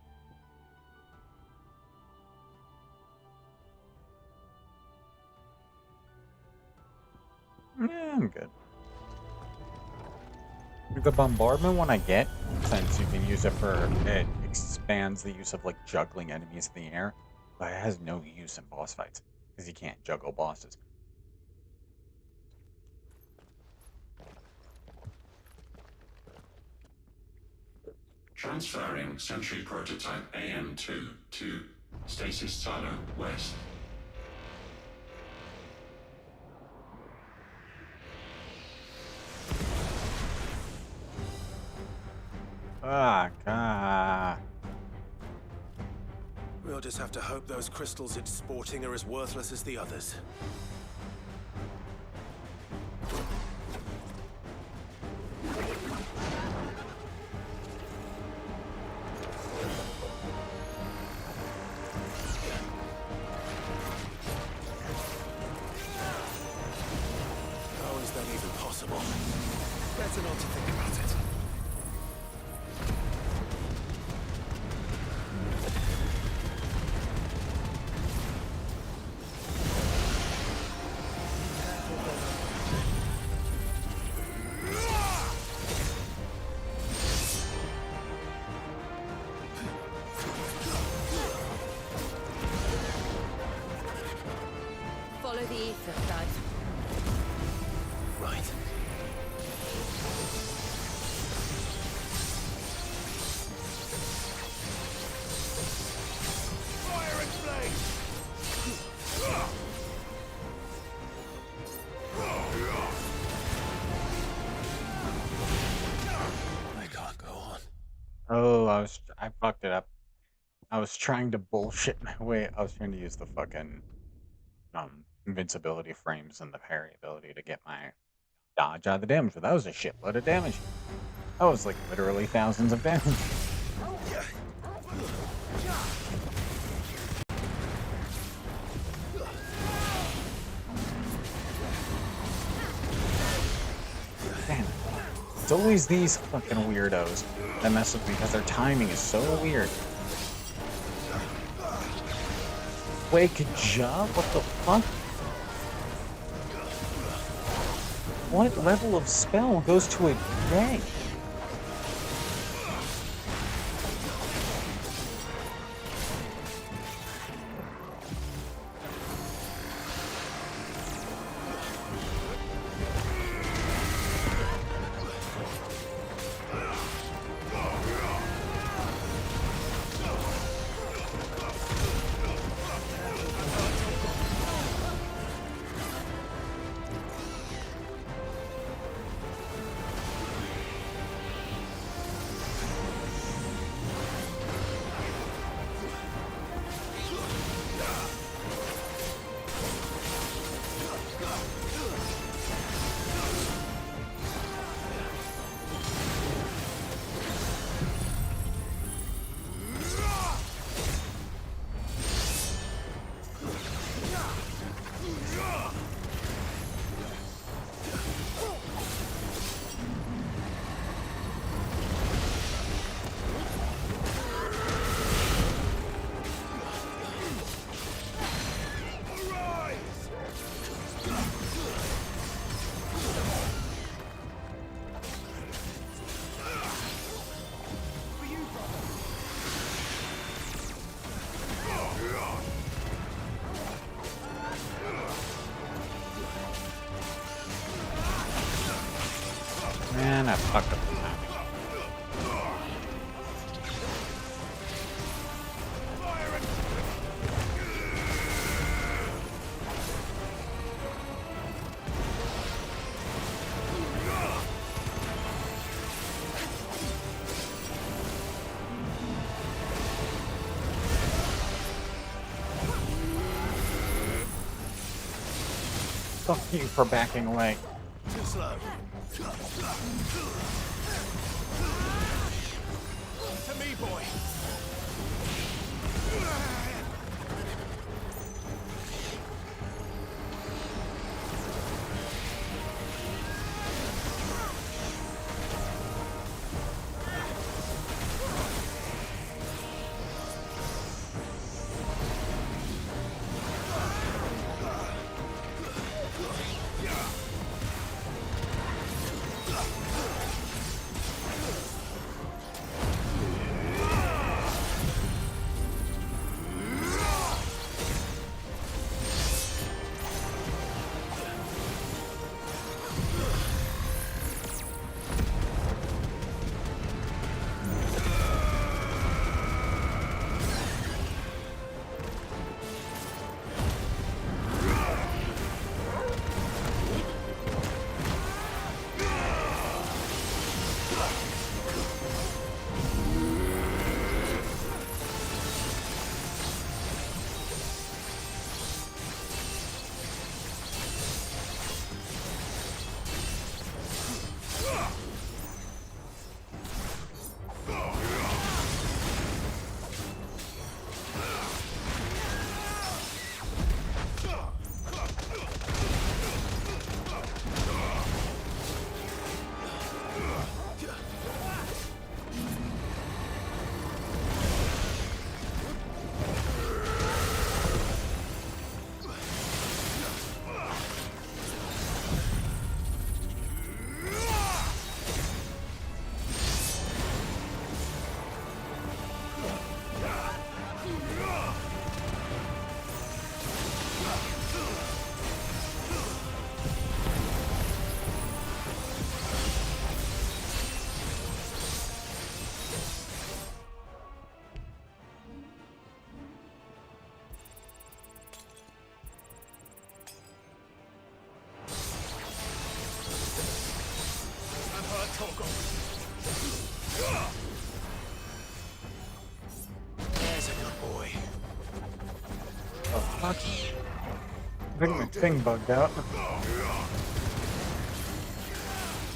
Yeah, I'm good. The bombardment one I get, since you can use it for, it expands the use of like juggling enemies in the air, but it has no use in boss fights, because you can't juggle bosses. Transferring Sentry Prototype AM2 to Stasis Silo West. We'll just have to hope those crystals it's sporting are as worthless as the others. How is that even possible? Better not to think about it. Follow the ether, guys. Right. Fire and I can't go on. Oh, I fucked it up. I was trying to bullshit my way. I was trying to use the fucking invincibility frames and the parry ability to get my dodge out of the damage, but that was a shitload of damage. That was like literally thousands of damage. Damn it. It's always these fucking weirdos that mess with me because their timing is so weird. Wake job? What the fuck? What level of spell goes to a J? Man, I fucked up the timing. Fuck you for backing away. Too slow. To me, boy. I think my thing bugged out.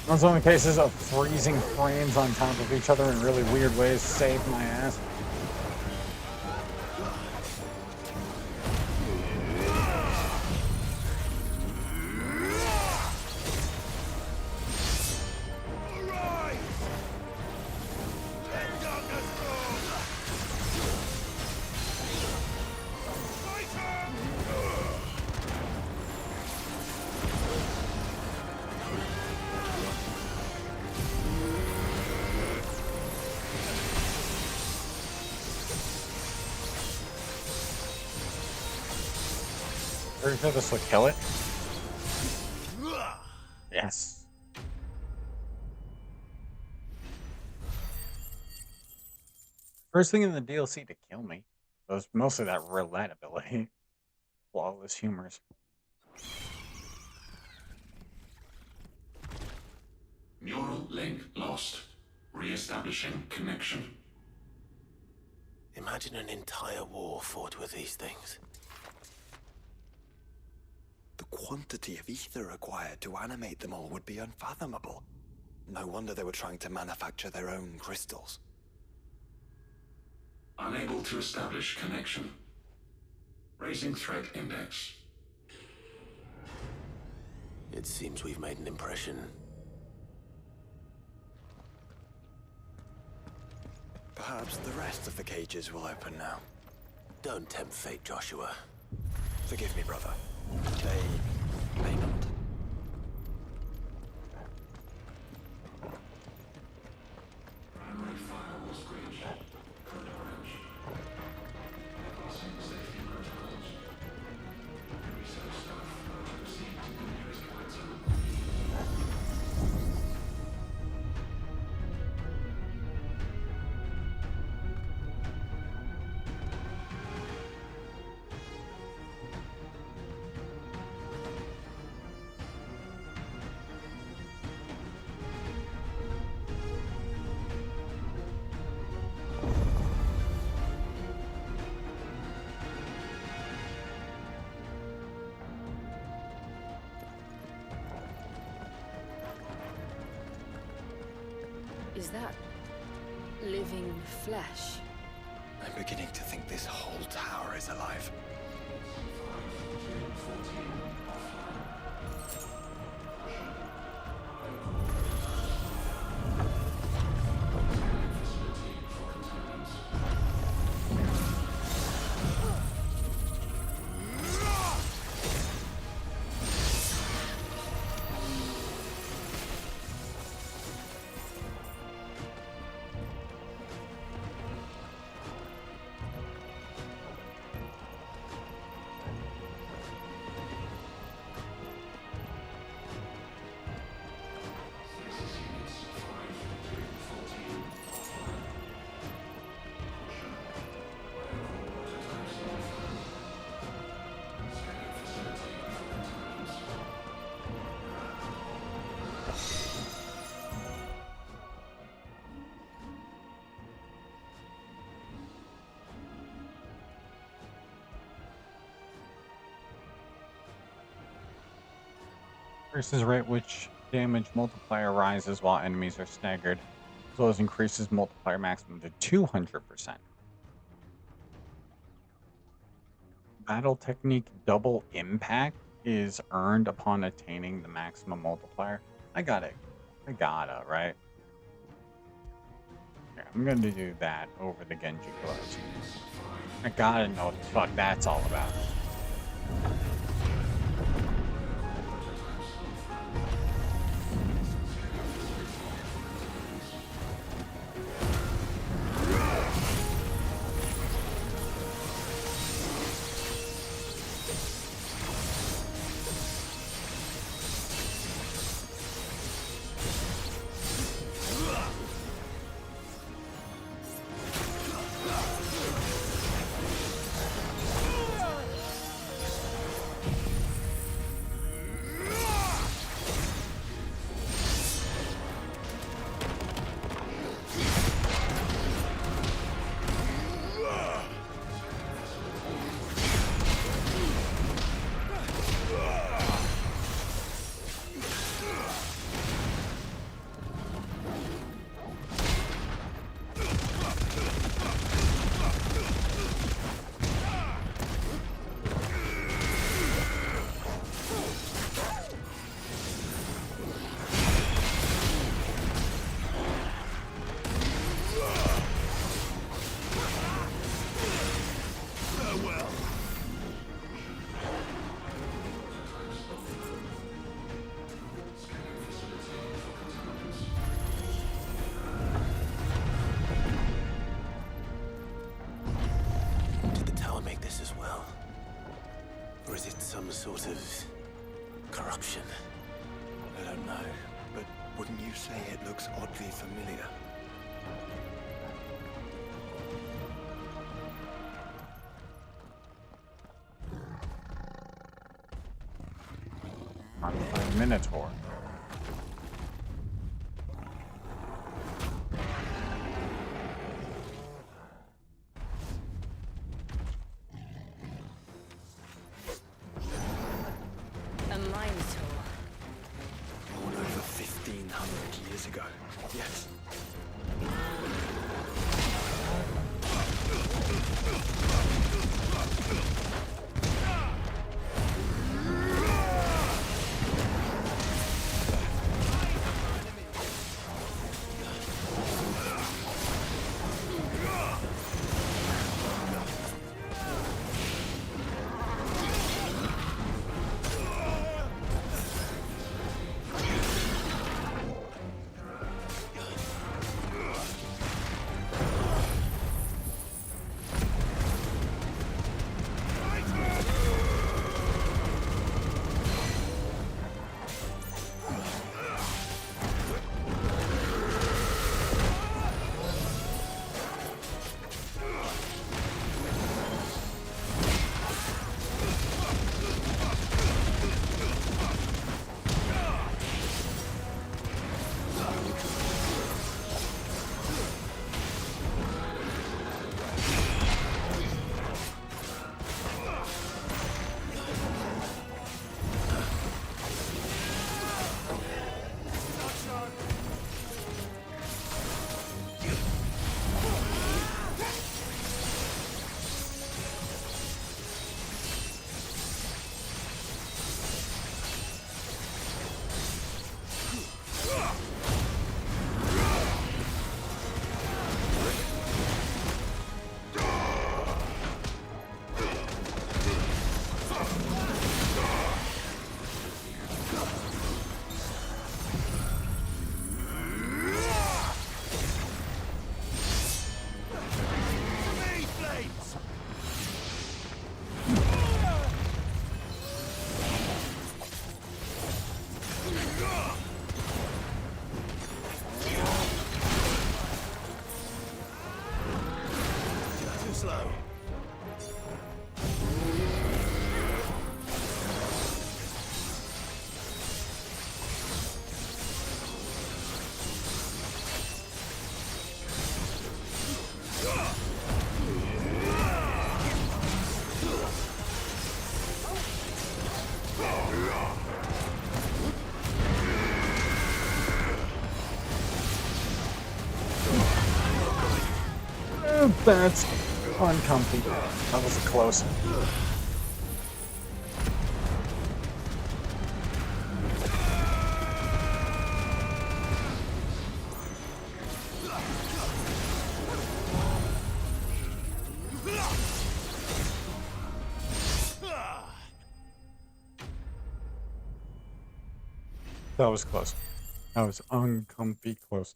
Those only cases of freezing frames on top of each other in really weird ways saved my ass. Pretty sure this will kill it. Yes. First thing in the DLC to kill me was mostly that roulette ability. Flawless humors. Neural link lost. Re-establishing connection. Imagine an entire war fought with these things. The quantity of ether required to animate them all would be unfathomable. No wonder they were trying to manufacture their own crystals. Unable to establish connection. Raising threat index. It seems we've made an impression. Perhaps the rest of the cages will open now. Don't tempt fate, Joshua. Forgive me, brother. They may not. Primary firewalls breached. Code orange. Passing safety protocols. Research staff are to proceed to the nearest flight zone. Is that living flesh? I'm beginning to think this whole tower is alive. Increases rate which damage multiplier rises while enemies are staggered, as well as increases multiplier maximum to 200%. Battle technique double impact is earned upon attaining the maximum multiplier. I got it. I gotta, right? Here, I'm gonna do that over the Genji gloves. I gotta know what the fuck that's all about. Corruption. I don't know, but wouldn't you say it looks oddly familiar? Modified Minotaur. A Minotaur. Born over 1,500 years ago. Yes. That's uncomfy. That was close. That was close. That was uncomfy close.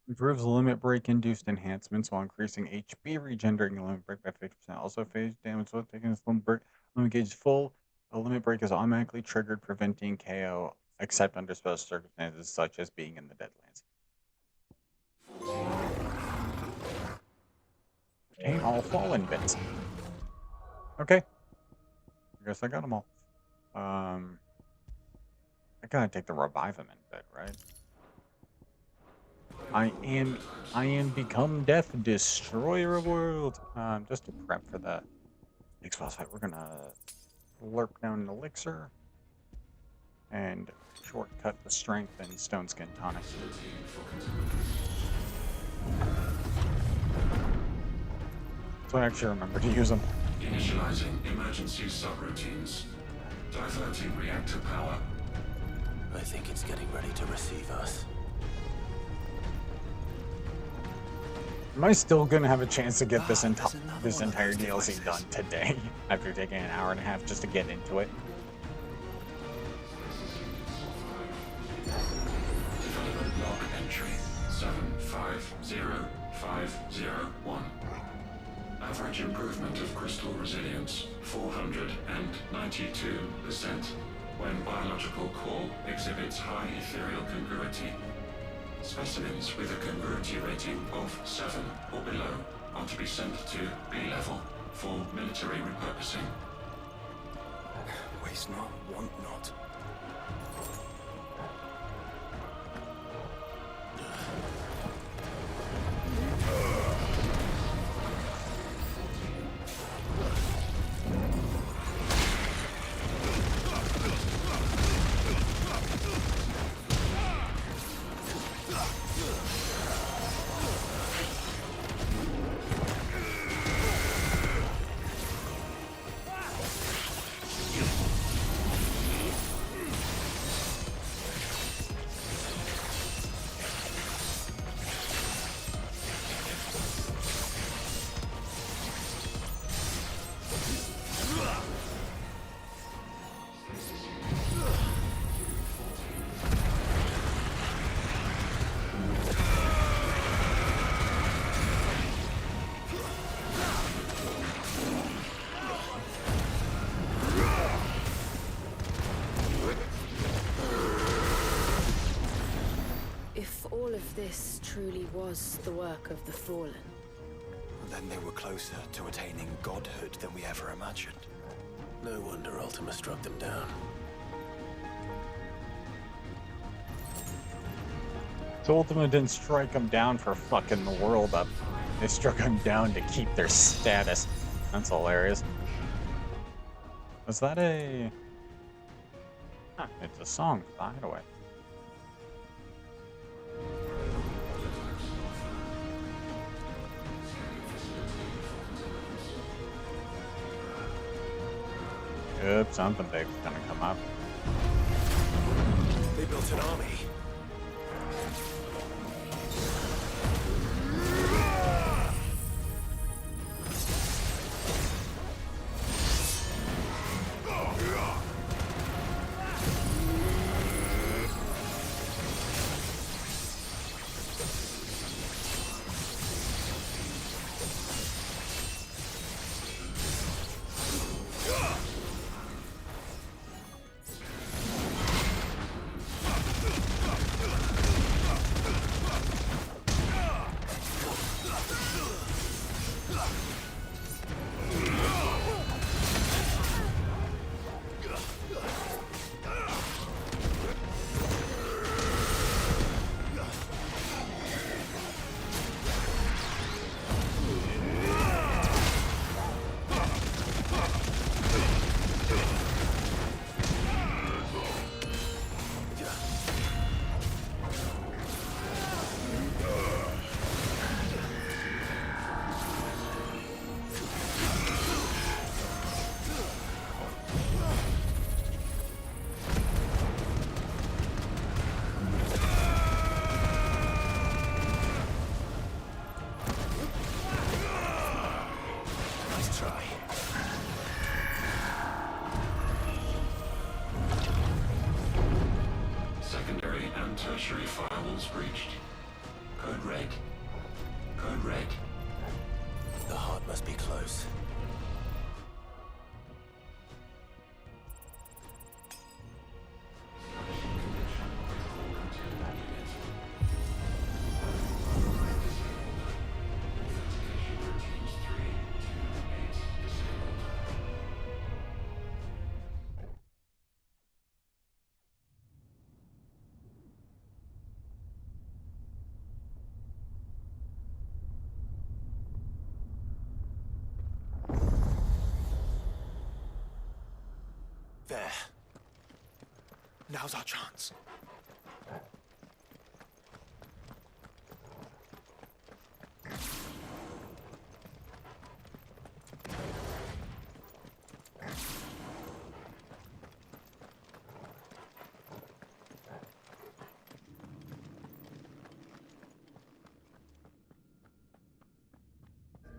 Improves limit break induced enhancements while increasing HP regen during the limit break by 50%. Also phase damage while taking this limit break. Limit gauge full. A limit break is automatically triggered, preventing KO except under special circumstances such as being in the Deadlands. Obtain all fallen bits. Okay. I guess I got them all. I gotta take the revive him in bit, right? I am become death, destroyer of worlds. Just to prep for the next boss fight, we're gonna lurk down an elixir and shortcut the strength and stone skin tonic. So I actually remember to use them. Initializing emergency subroutines. Diverting reactor power. I think it's getting ready to receive us. Am I still gonna have a chance to get this entire DLC done today after taking an hour and a half just to get into it? Development log entry 750501. Average improvement of crystal resilience, 492%, when biological core exhibits high ethereal congruity. Specimens with a congruity rating of 7 or below are to be sent to B-level for military repurposing. Waste not, want not. All of this truly was the work of the Fallen. Then they were closer to attaining godhood than we ever imagined. No wonder Ultima struck them down. So Ultima didn't strike them down for fucking the world up. They struck them down to keep their status. That's hilarious. Was that a... Huh, it's a song, the Hideaway. Oops, something big's gonna come up. They built an army. Tertiary firewalls breached. Code red. Code red. The heart must be close. There. Now's our chance.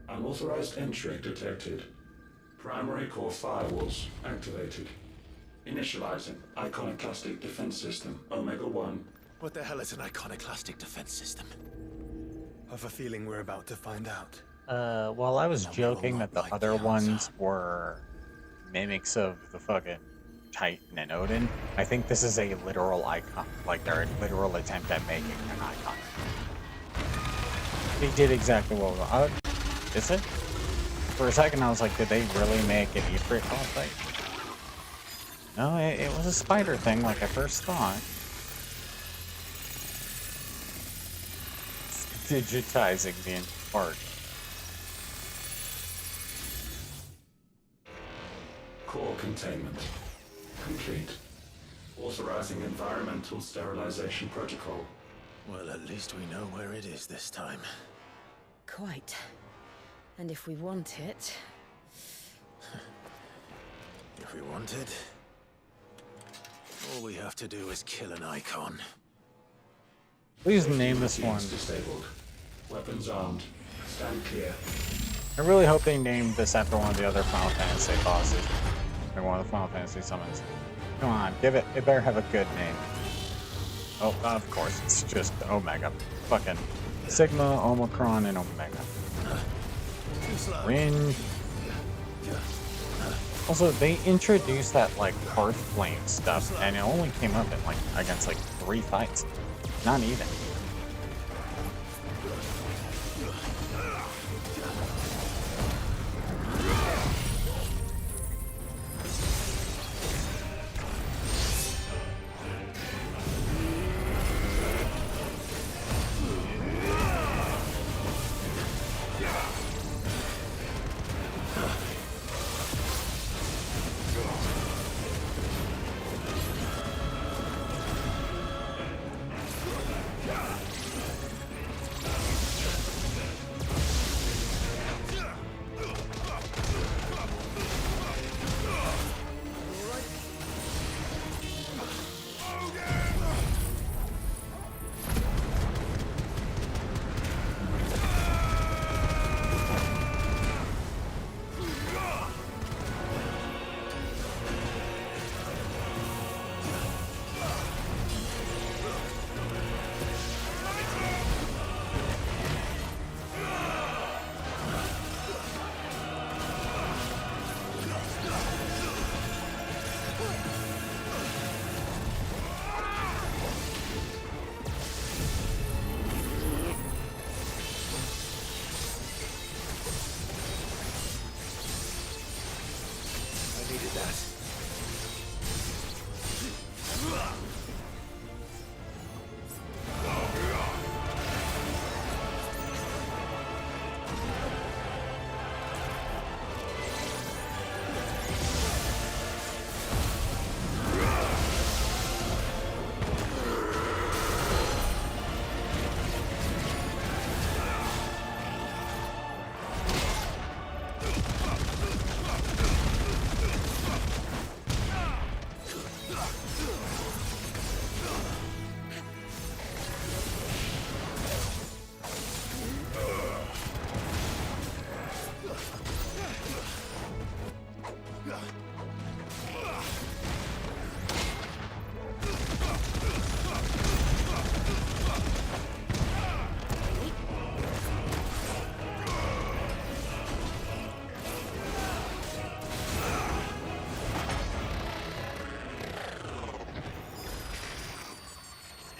Unauthorized entry detected. Primary core firewalls activated. Initializing iconoclastic defense system Omega-1. What the hell is an iconoclastic defense system? I've a feeling we're about to find out. Well, I was joking that the other ones were mimics of the fucking Titan and Odin. I think this is a literal icon, like their literal attempt at making an icon. They did exactly what is it? For a second I was like, did they really make an Ifrit boss fight? No, it was a spider thing like I first thought. Digitizing the part. Core containment complete. Authorizing environmental sterilization protocol. Well, at least we know where it is this time. Quite. And if we want it... If we want it, all we have to do is kill an icon. Please name this one. Disabled. Weapons armed. Stand clear. I really hope they named this after one of the other Final Fantasy bosses. Or one of the Final Fantasy summons. Come on, give it. It better have a good name. Oh, of course, it's just Omega. Fucking Sigma, Omicron, and Omega. Rin. Also, they introduced that, like, Hearth Flame stuff, and it only came up in, like, against, like, 3 fights. Not even.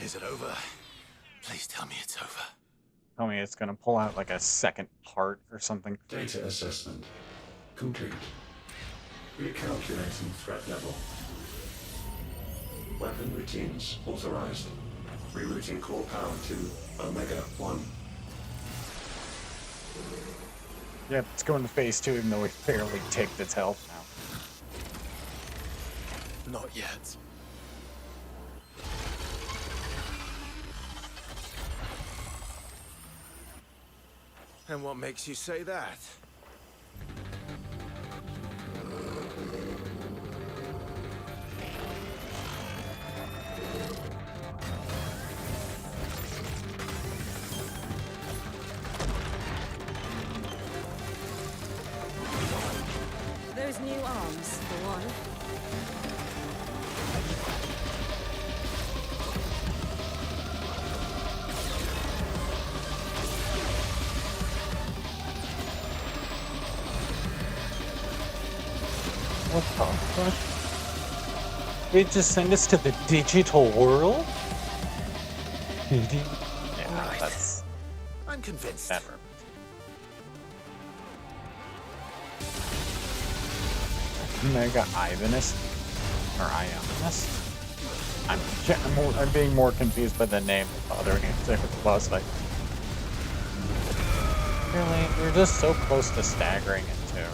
Is it over? Please tell me it's over. Tell me it's gonna pull out like a second part or something. Data assessment complete. Recalculating threat level. Weapon routines authorized. Rerouting core power to Omega 1. Yep, it's going to phase 2 even though we barely take its health now. Not yet. And what makes you say that? Those new arms, for one. What the fuck? It just send us to the digital world? Yeah, Right. that's I'm convinced. better. Mega Ivanus? Or Ionis? I'm being more confused by the name of the other games there with the boss fight. Really? We're just so close to staggering it too.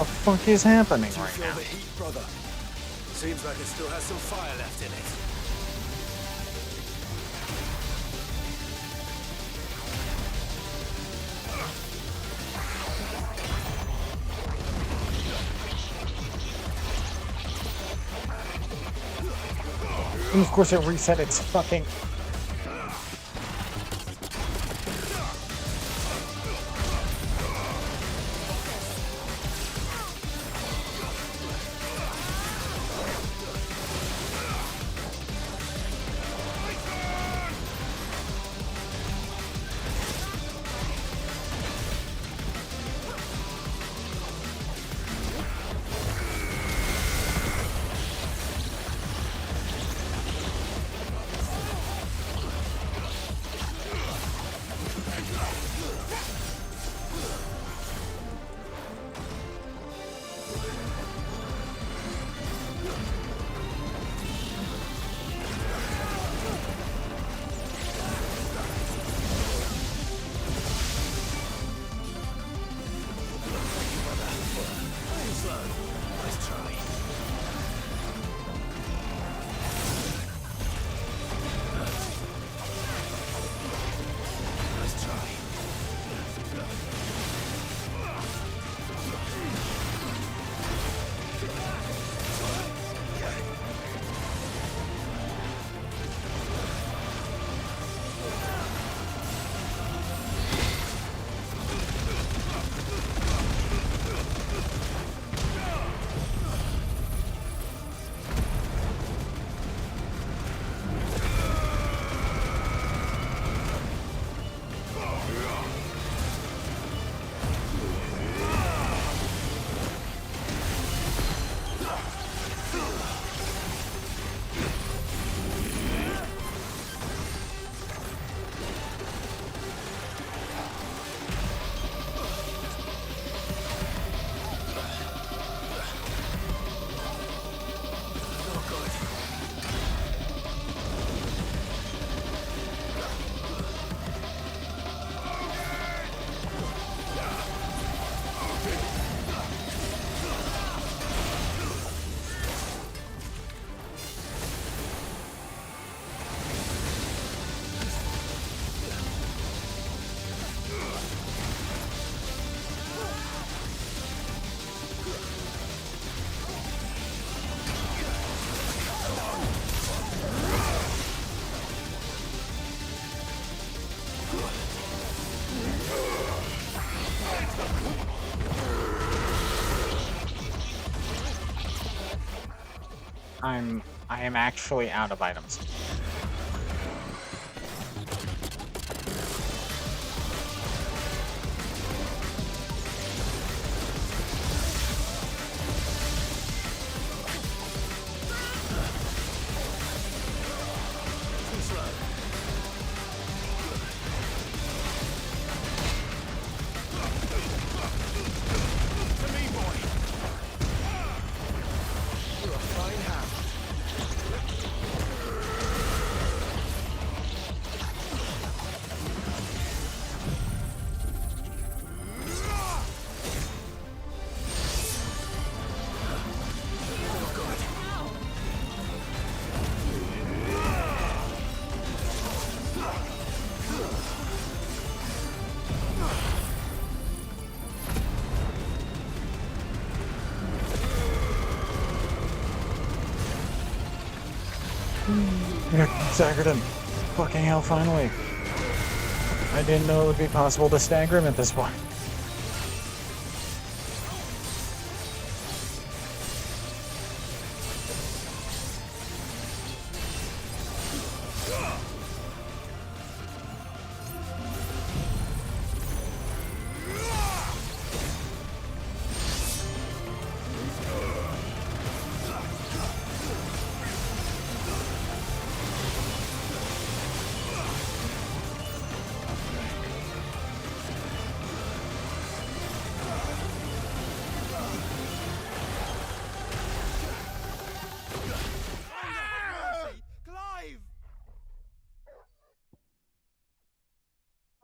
What the fuck is happening right Feel now? the heat, brother. Seems like it still has some fire left in it. And of course it reset its fucking... I am actually out of items. Staggered him. Fucking hell, finally. I didn't know it would be possible to stagger him at this point.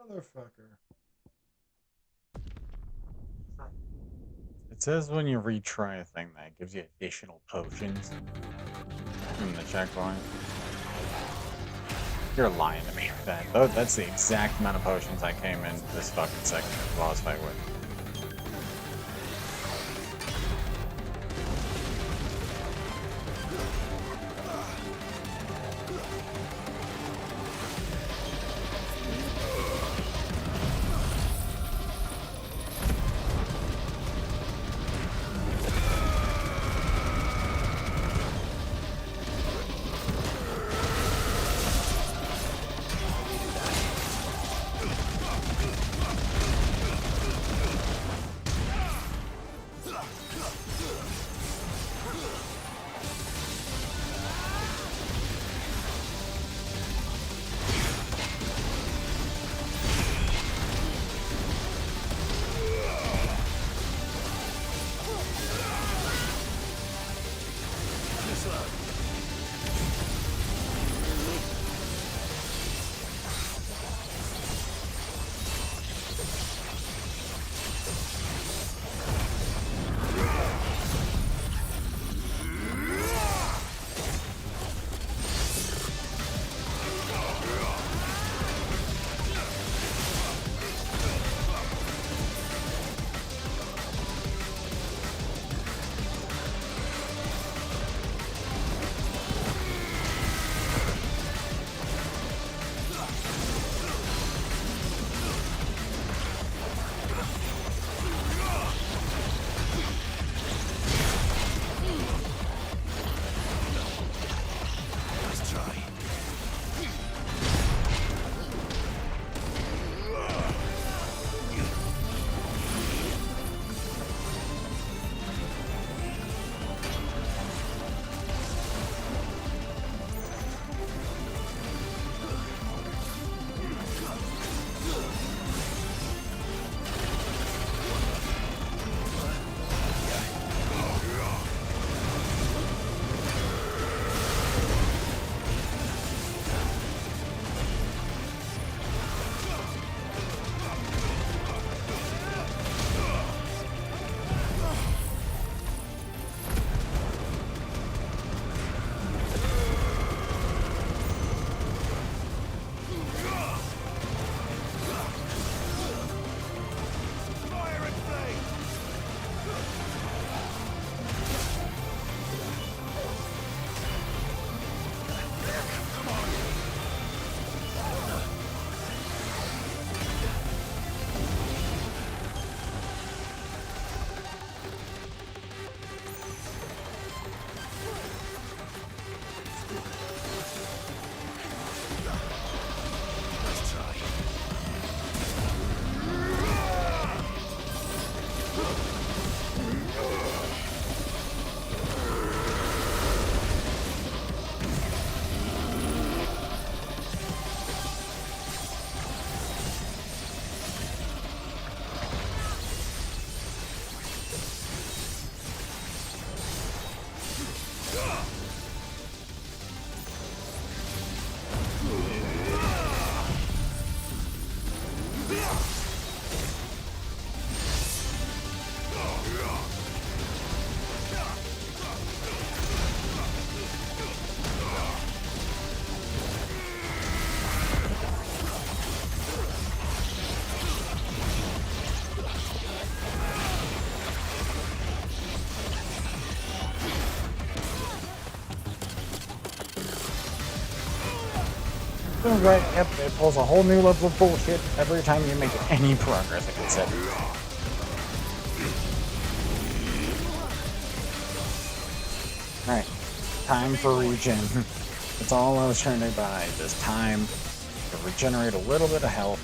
Motherfucker. It says when you retry a thing that gives you additional potions in the checkpoint. You're lying to me. That's the exact amount of potions I came in this fucking second boss fight with. Right, yep, it pulls a whole new level of bullshit every time you make any progress against it. Alright, time for regen. That's all I was trying to buy, this time to regenerate a little bit of health.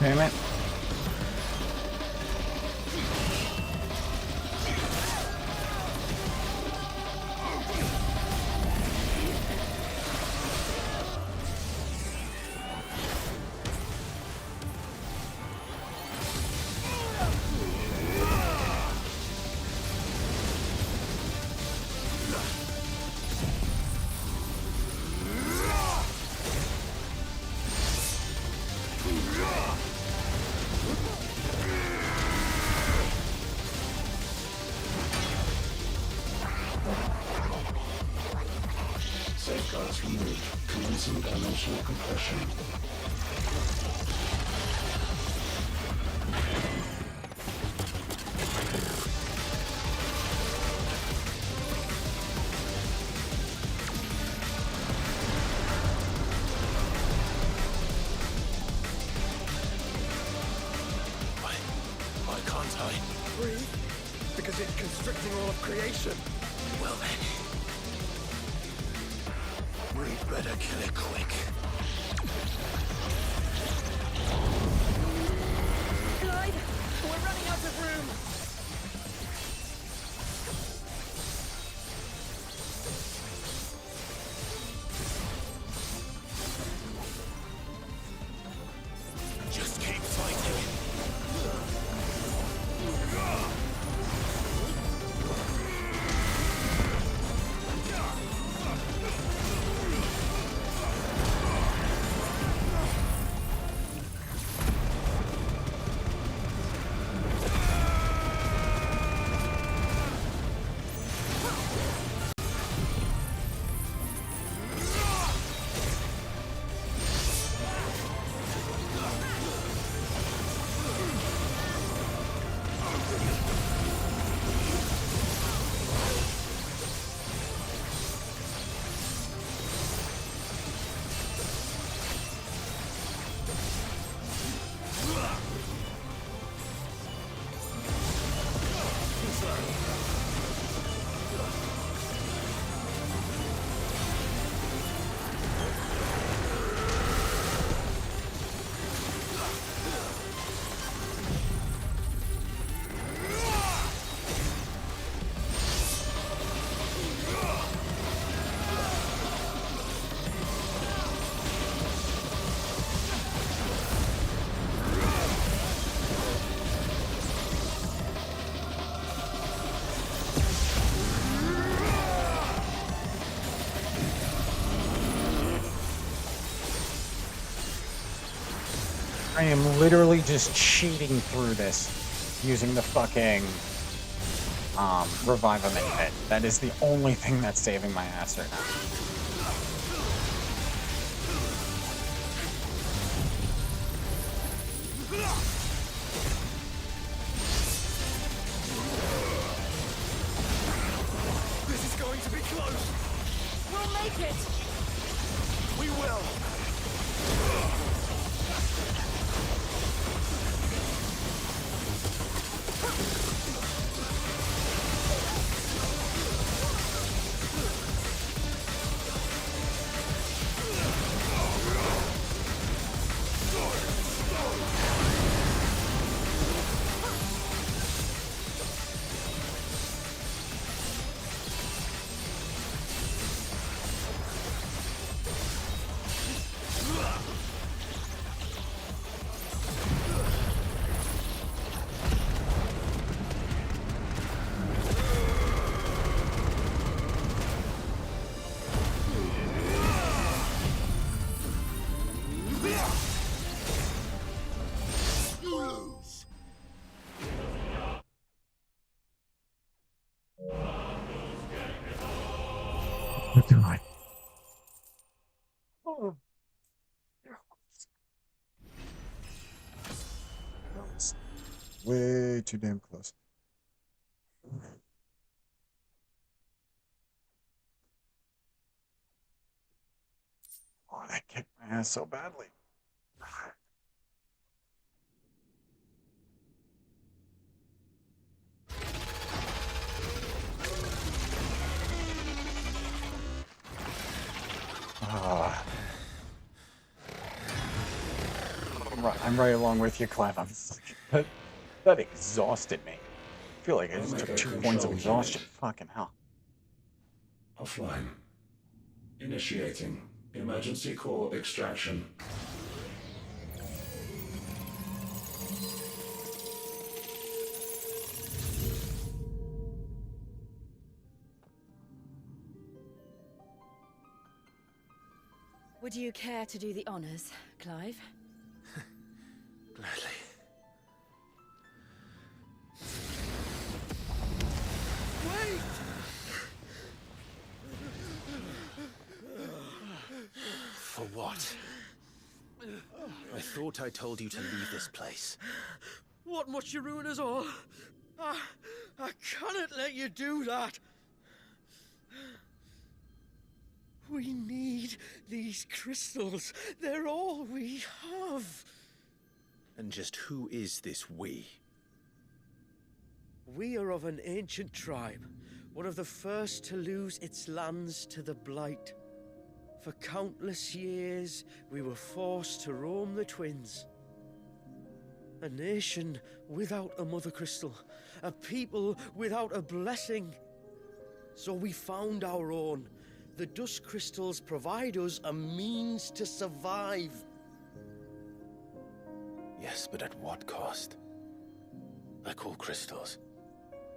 Damn it. Safeguards removed. Commencing dimensional compression. Why can't I? Breathe? Because it's constricting all of creation. Well then. We'd better kill it quick. Clyde, we're running out of room. Just keep fighting. I am literally just cheating through this using the fucking revive him in bed. That is the only thing that's saving my ass right now. This is going to be close. We'll make it. We will. God. Oh. That was way too damn close. Oh, that kicked my ass so badly. I'm right along with you, Clem. That exhausted me. I feel like I just took 2 points of exhaustion. Fucking hell. Offline. Initiating emergency core extraction. Would you care to do the honors, Clive? Gladly. Wait! For what? I thought I told you to leave this place. What must you ruin us all? I cannot let you do that. We need these crystals. They're all we have. And just who is this we? We are of an ancient tribe, one of the first to lose its lands to the Blight. For countless years, we were forced to roam the Twins. A nation without a mother crystal, a people without a blessing. So we found our own. The dust crystals provide us a means to survive. Yes, but at what cost? Like all crystals,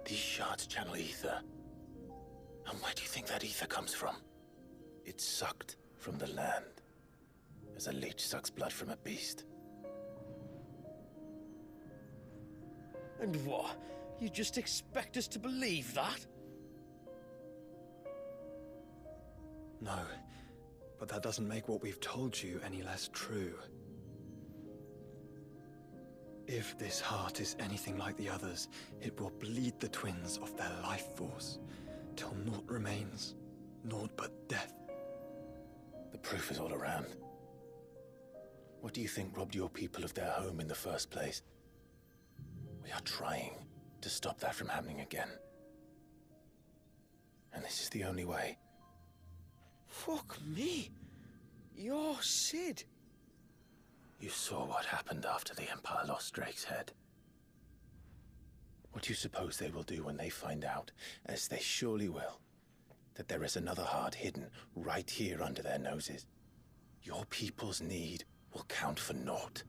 these shards channel ether. And where do you think that ether comes from? It's sucked from the land, as a leech sucks blood from a beast. And what? You just expect us to believe that? No, but that doesn't make what we've told you any less true. If this heart is anything like the others, it will bleed the twins of their life force, till naught remains, naught but death. The proof is all around. What do you think robbed your people of their home in the first place? We are trying to stop that from happening again. And this is the only way. Fuck me. You're Sid. You saw what happened after the Empire lost Drake's head. What do you suppose they will do when they find out, as they surely will, that there is another heart hidden right here under their noses? Your people's need will count for naught.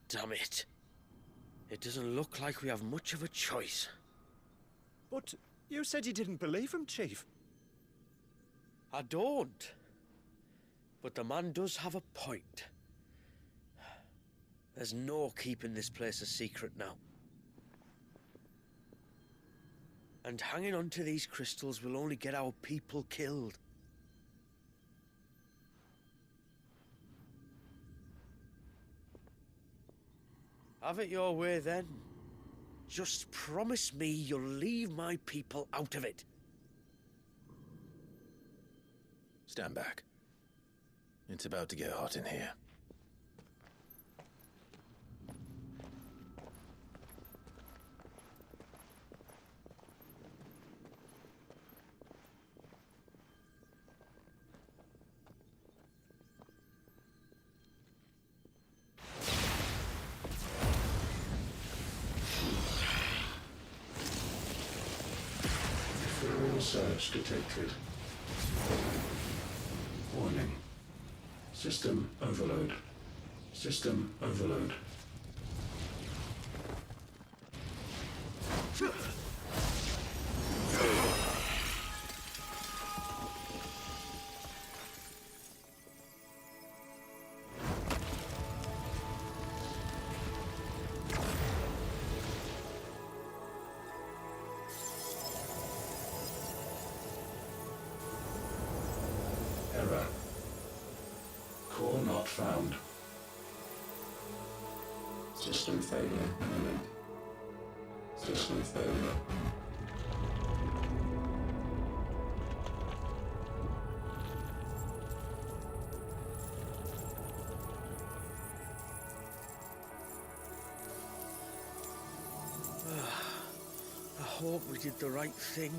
Damn it. It doesn't look like we have much of a choice. But you said you didn't believe him, Chief. I don't. But the man does have a point. There's no keeping this place a secret now. And hanging on to these crystals will only get our people killed. Have it your way then. Just promise me you'll leave my people out of it. Stand back. It's about to get hot in here. Federal surge detected. Warning. System overload. System overload. Error. Core not found. System failure imminent. System failure. I hope we did the right thing.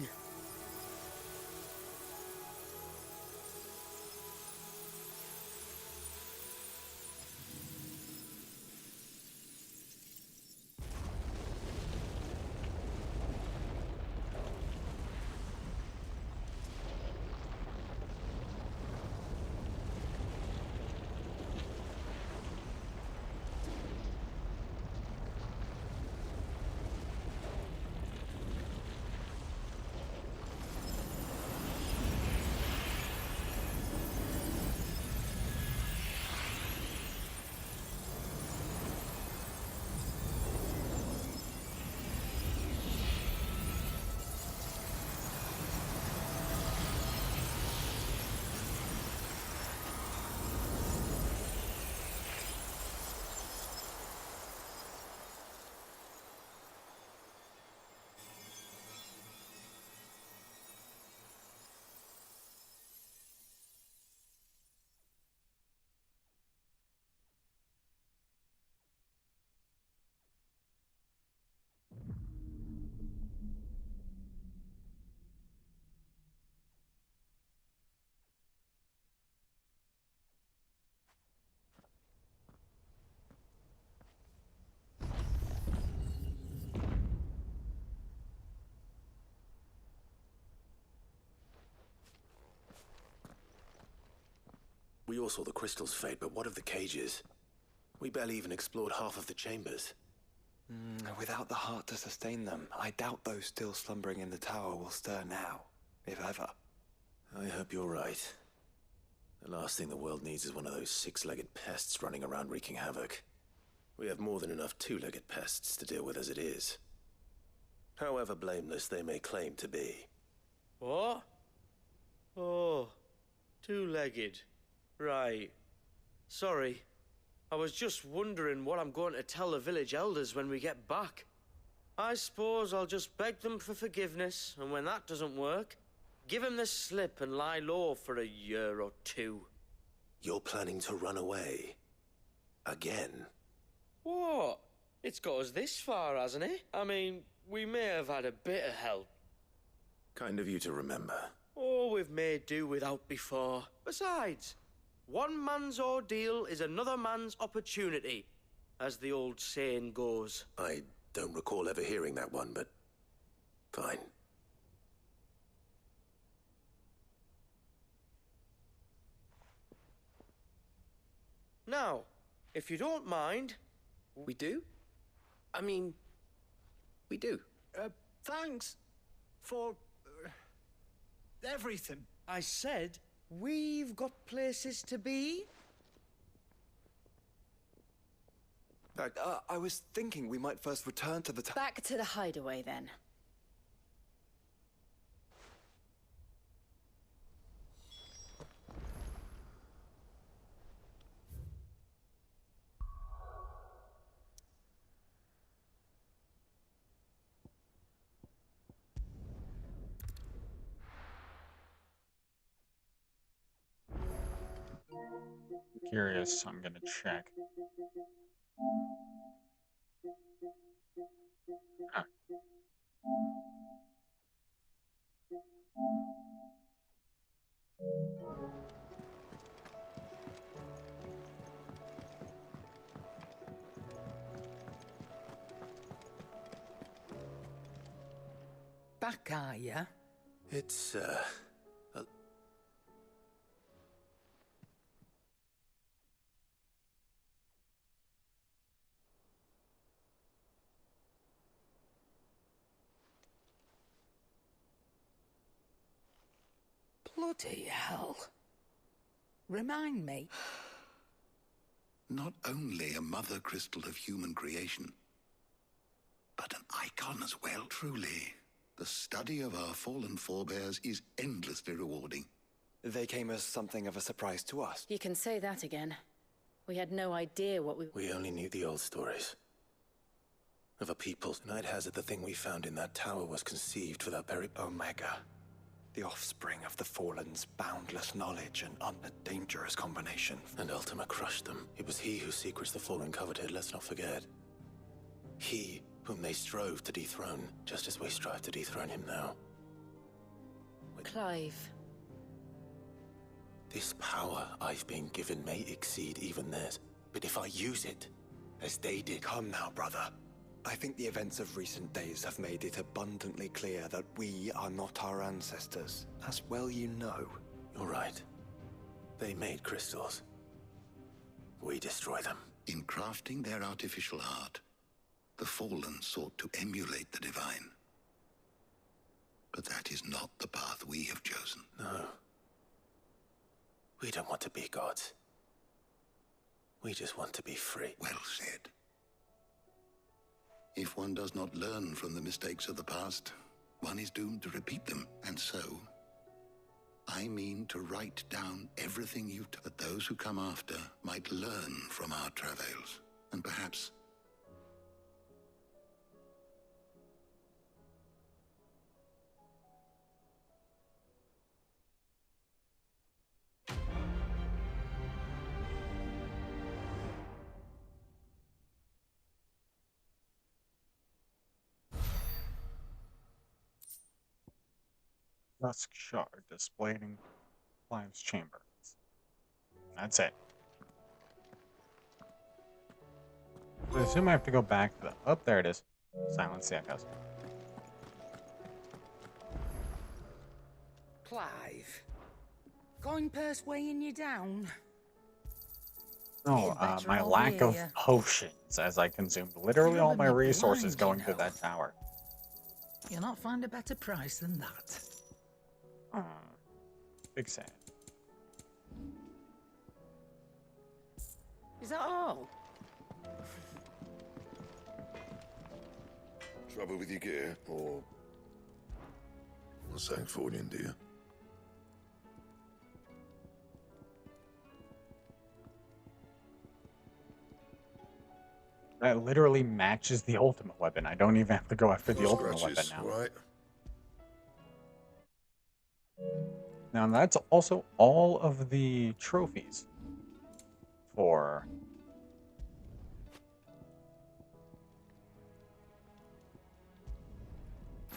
We all saw the crystals fade, but what of the cages? We barely even explored half of the chambers. Without the heart to sustain them, I doubt those still slumbering in the tower will stir now, if ever. I hope you're right. The last thing the world needs is one of those six-legged pests running around wreaking havoc. We have more than enough two-legged pests to deal with as it is. However blameless they may claim to be. What? Oh, two-legged. Right. Sorry. I was just wondering what I'm going to tell the village elders when we get back. I suppose I'll just beg them for forgiveness, and when that doesn't work, give them the slip and lie low for a year or two. You're planning to run away? Again? What? It's got us this far, hasn't it? I mean, we may have had a bit of help. Kind of you to remember. Oh, we've made do without before. Besides, one man's ordeal is another man's opportunity, as the old saying goes. I don't recall ever hearing that one, but fine. Now, If you don't mind. We do? I mean, we do. Thanks for everything. I said we've got places to be. I was thinking we might first return to the Back to the hideaway, then. Curious, I'm gonna check. Huh. Back, are ya? It's, Bloody hell. Remind me. Not only a mother crystal of human creation, but an icon as well, truly. The study of our fallen forebears is endlessly rewarding. They came as something of a surprise to us. You can say that again. We had no idea what we... We only knew the old stories. Of a people. Night has it the thing we found in that tower was conceived for that very... Omega. The offspring of the Fallen's boundless knowledge and a dangerous combination. And Ultima crushed them. It was he whose secrets the Fallen coveted, let's not forget. He whom they strove to dethrone, just as we strive to dethrone him now. Clive. This power I've been given may exceed even theirs, but if I use it, as they did... Come now, brother. I think the events of recent days have made it abundantly clear that we are not our ancestors, as well you know. You're right. They made crystals. We destroy them. In crafting their artificial art, the Fallen sought to emulate the divine. But that is not the path we have chosen. No. We don't want to be gods. We just want to be free. Well said. If one does not learn from the mistakes of the past, one is doomed to repeat them. And so, I mean to write down everything you that those who come after might learn from our travails, and perhaps Dusk shard displaying Clive's chamber. That's it. I assume I have to go back to the... Oh, there it is. Silence the echoes. Clive. Coin purse weighing you down? No, my lack of potions, as I consumed literally all my resources going to that tower. You'll not find a better price than that. Big sad. Is that all? Trouble with your gear, or... something for you, do you? That literally matches the ultimate weapon. I don't even have to go after the ultimate weapon now. Right. Now that's also all of the trophies for...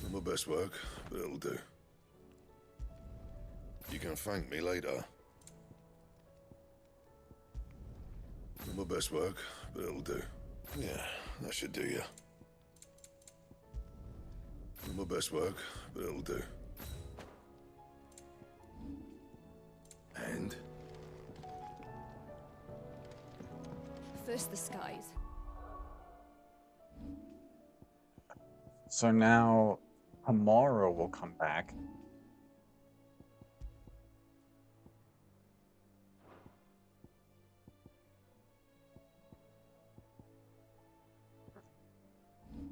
Not my best work, but it'll do. You can thank me later. Not my best work, but it'll do. Yeah, that should do you. Not my best work, but it'll do. And? curse the skies. So now tomorrow will come back.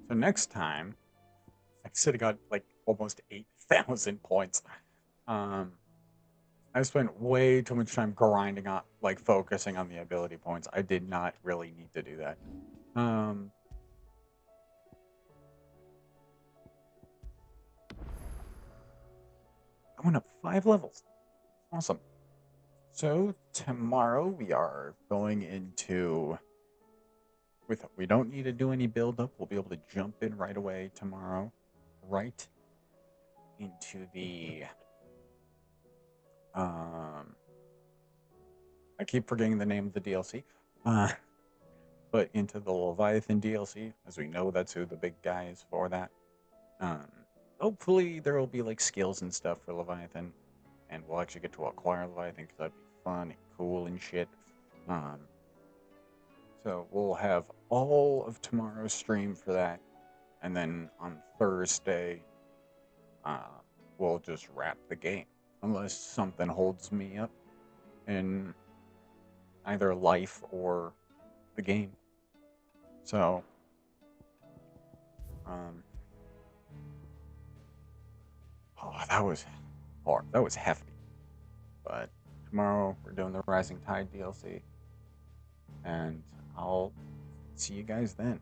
So next time, I said I got like almost 8,000 points. I spent way too much time grinding on, like focusing on the ability points. I did not really need to do that. I went up 5 levels. Awesome. So tomorrow we are going into, we don't need to do any build up. We'll be able to jump in right away tomorrow, right into the, I keep forgetting the name of the DLC, but into the Leviathan DLC, as we know that's who the big guy is for that. Hopefully there will be like skills and stuff for Leviathan, and we'll actually get to acquire Leviathan because that'd be fun and cool and shit. So we'll have all of tomorrow's stream for that, and then on Thursday, we'll just wrap the game, unless something holds me up in either life or the game. So, oh, that was hard. That was hefty. But tomorrow we're doing the Rising Tide DLC, and I'll see you guys then.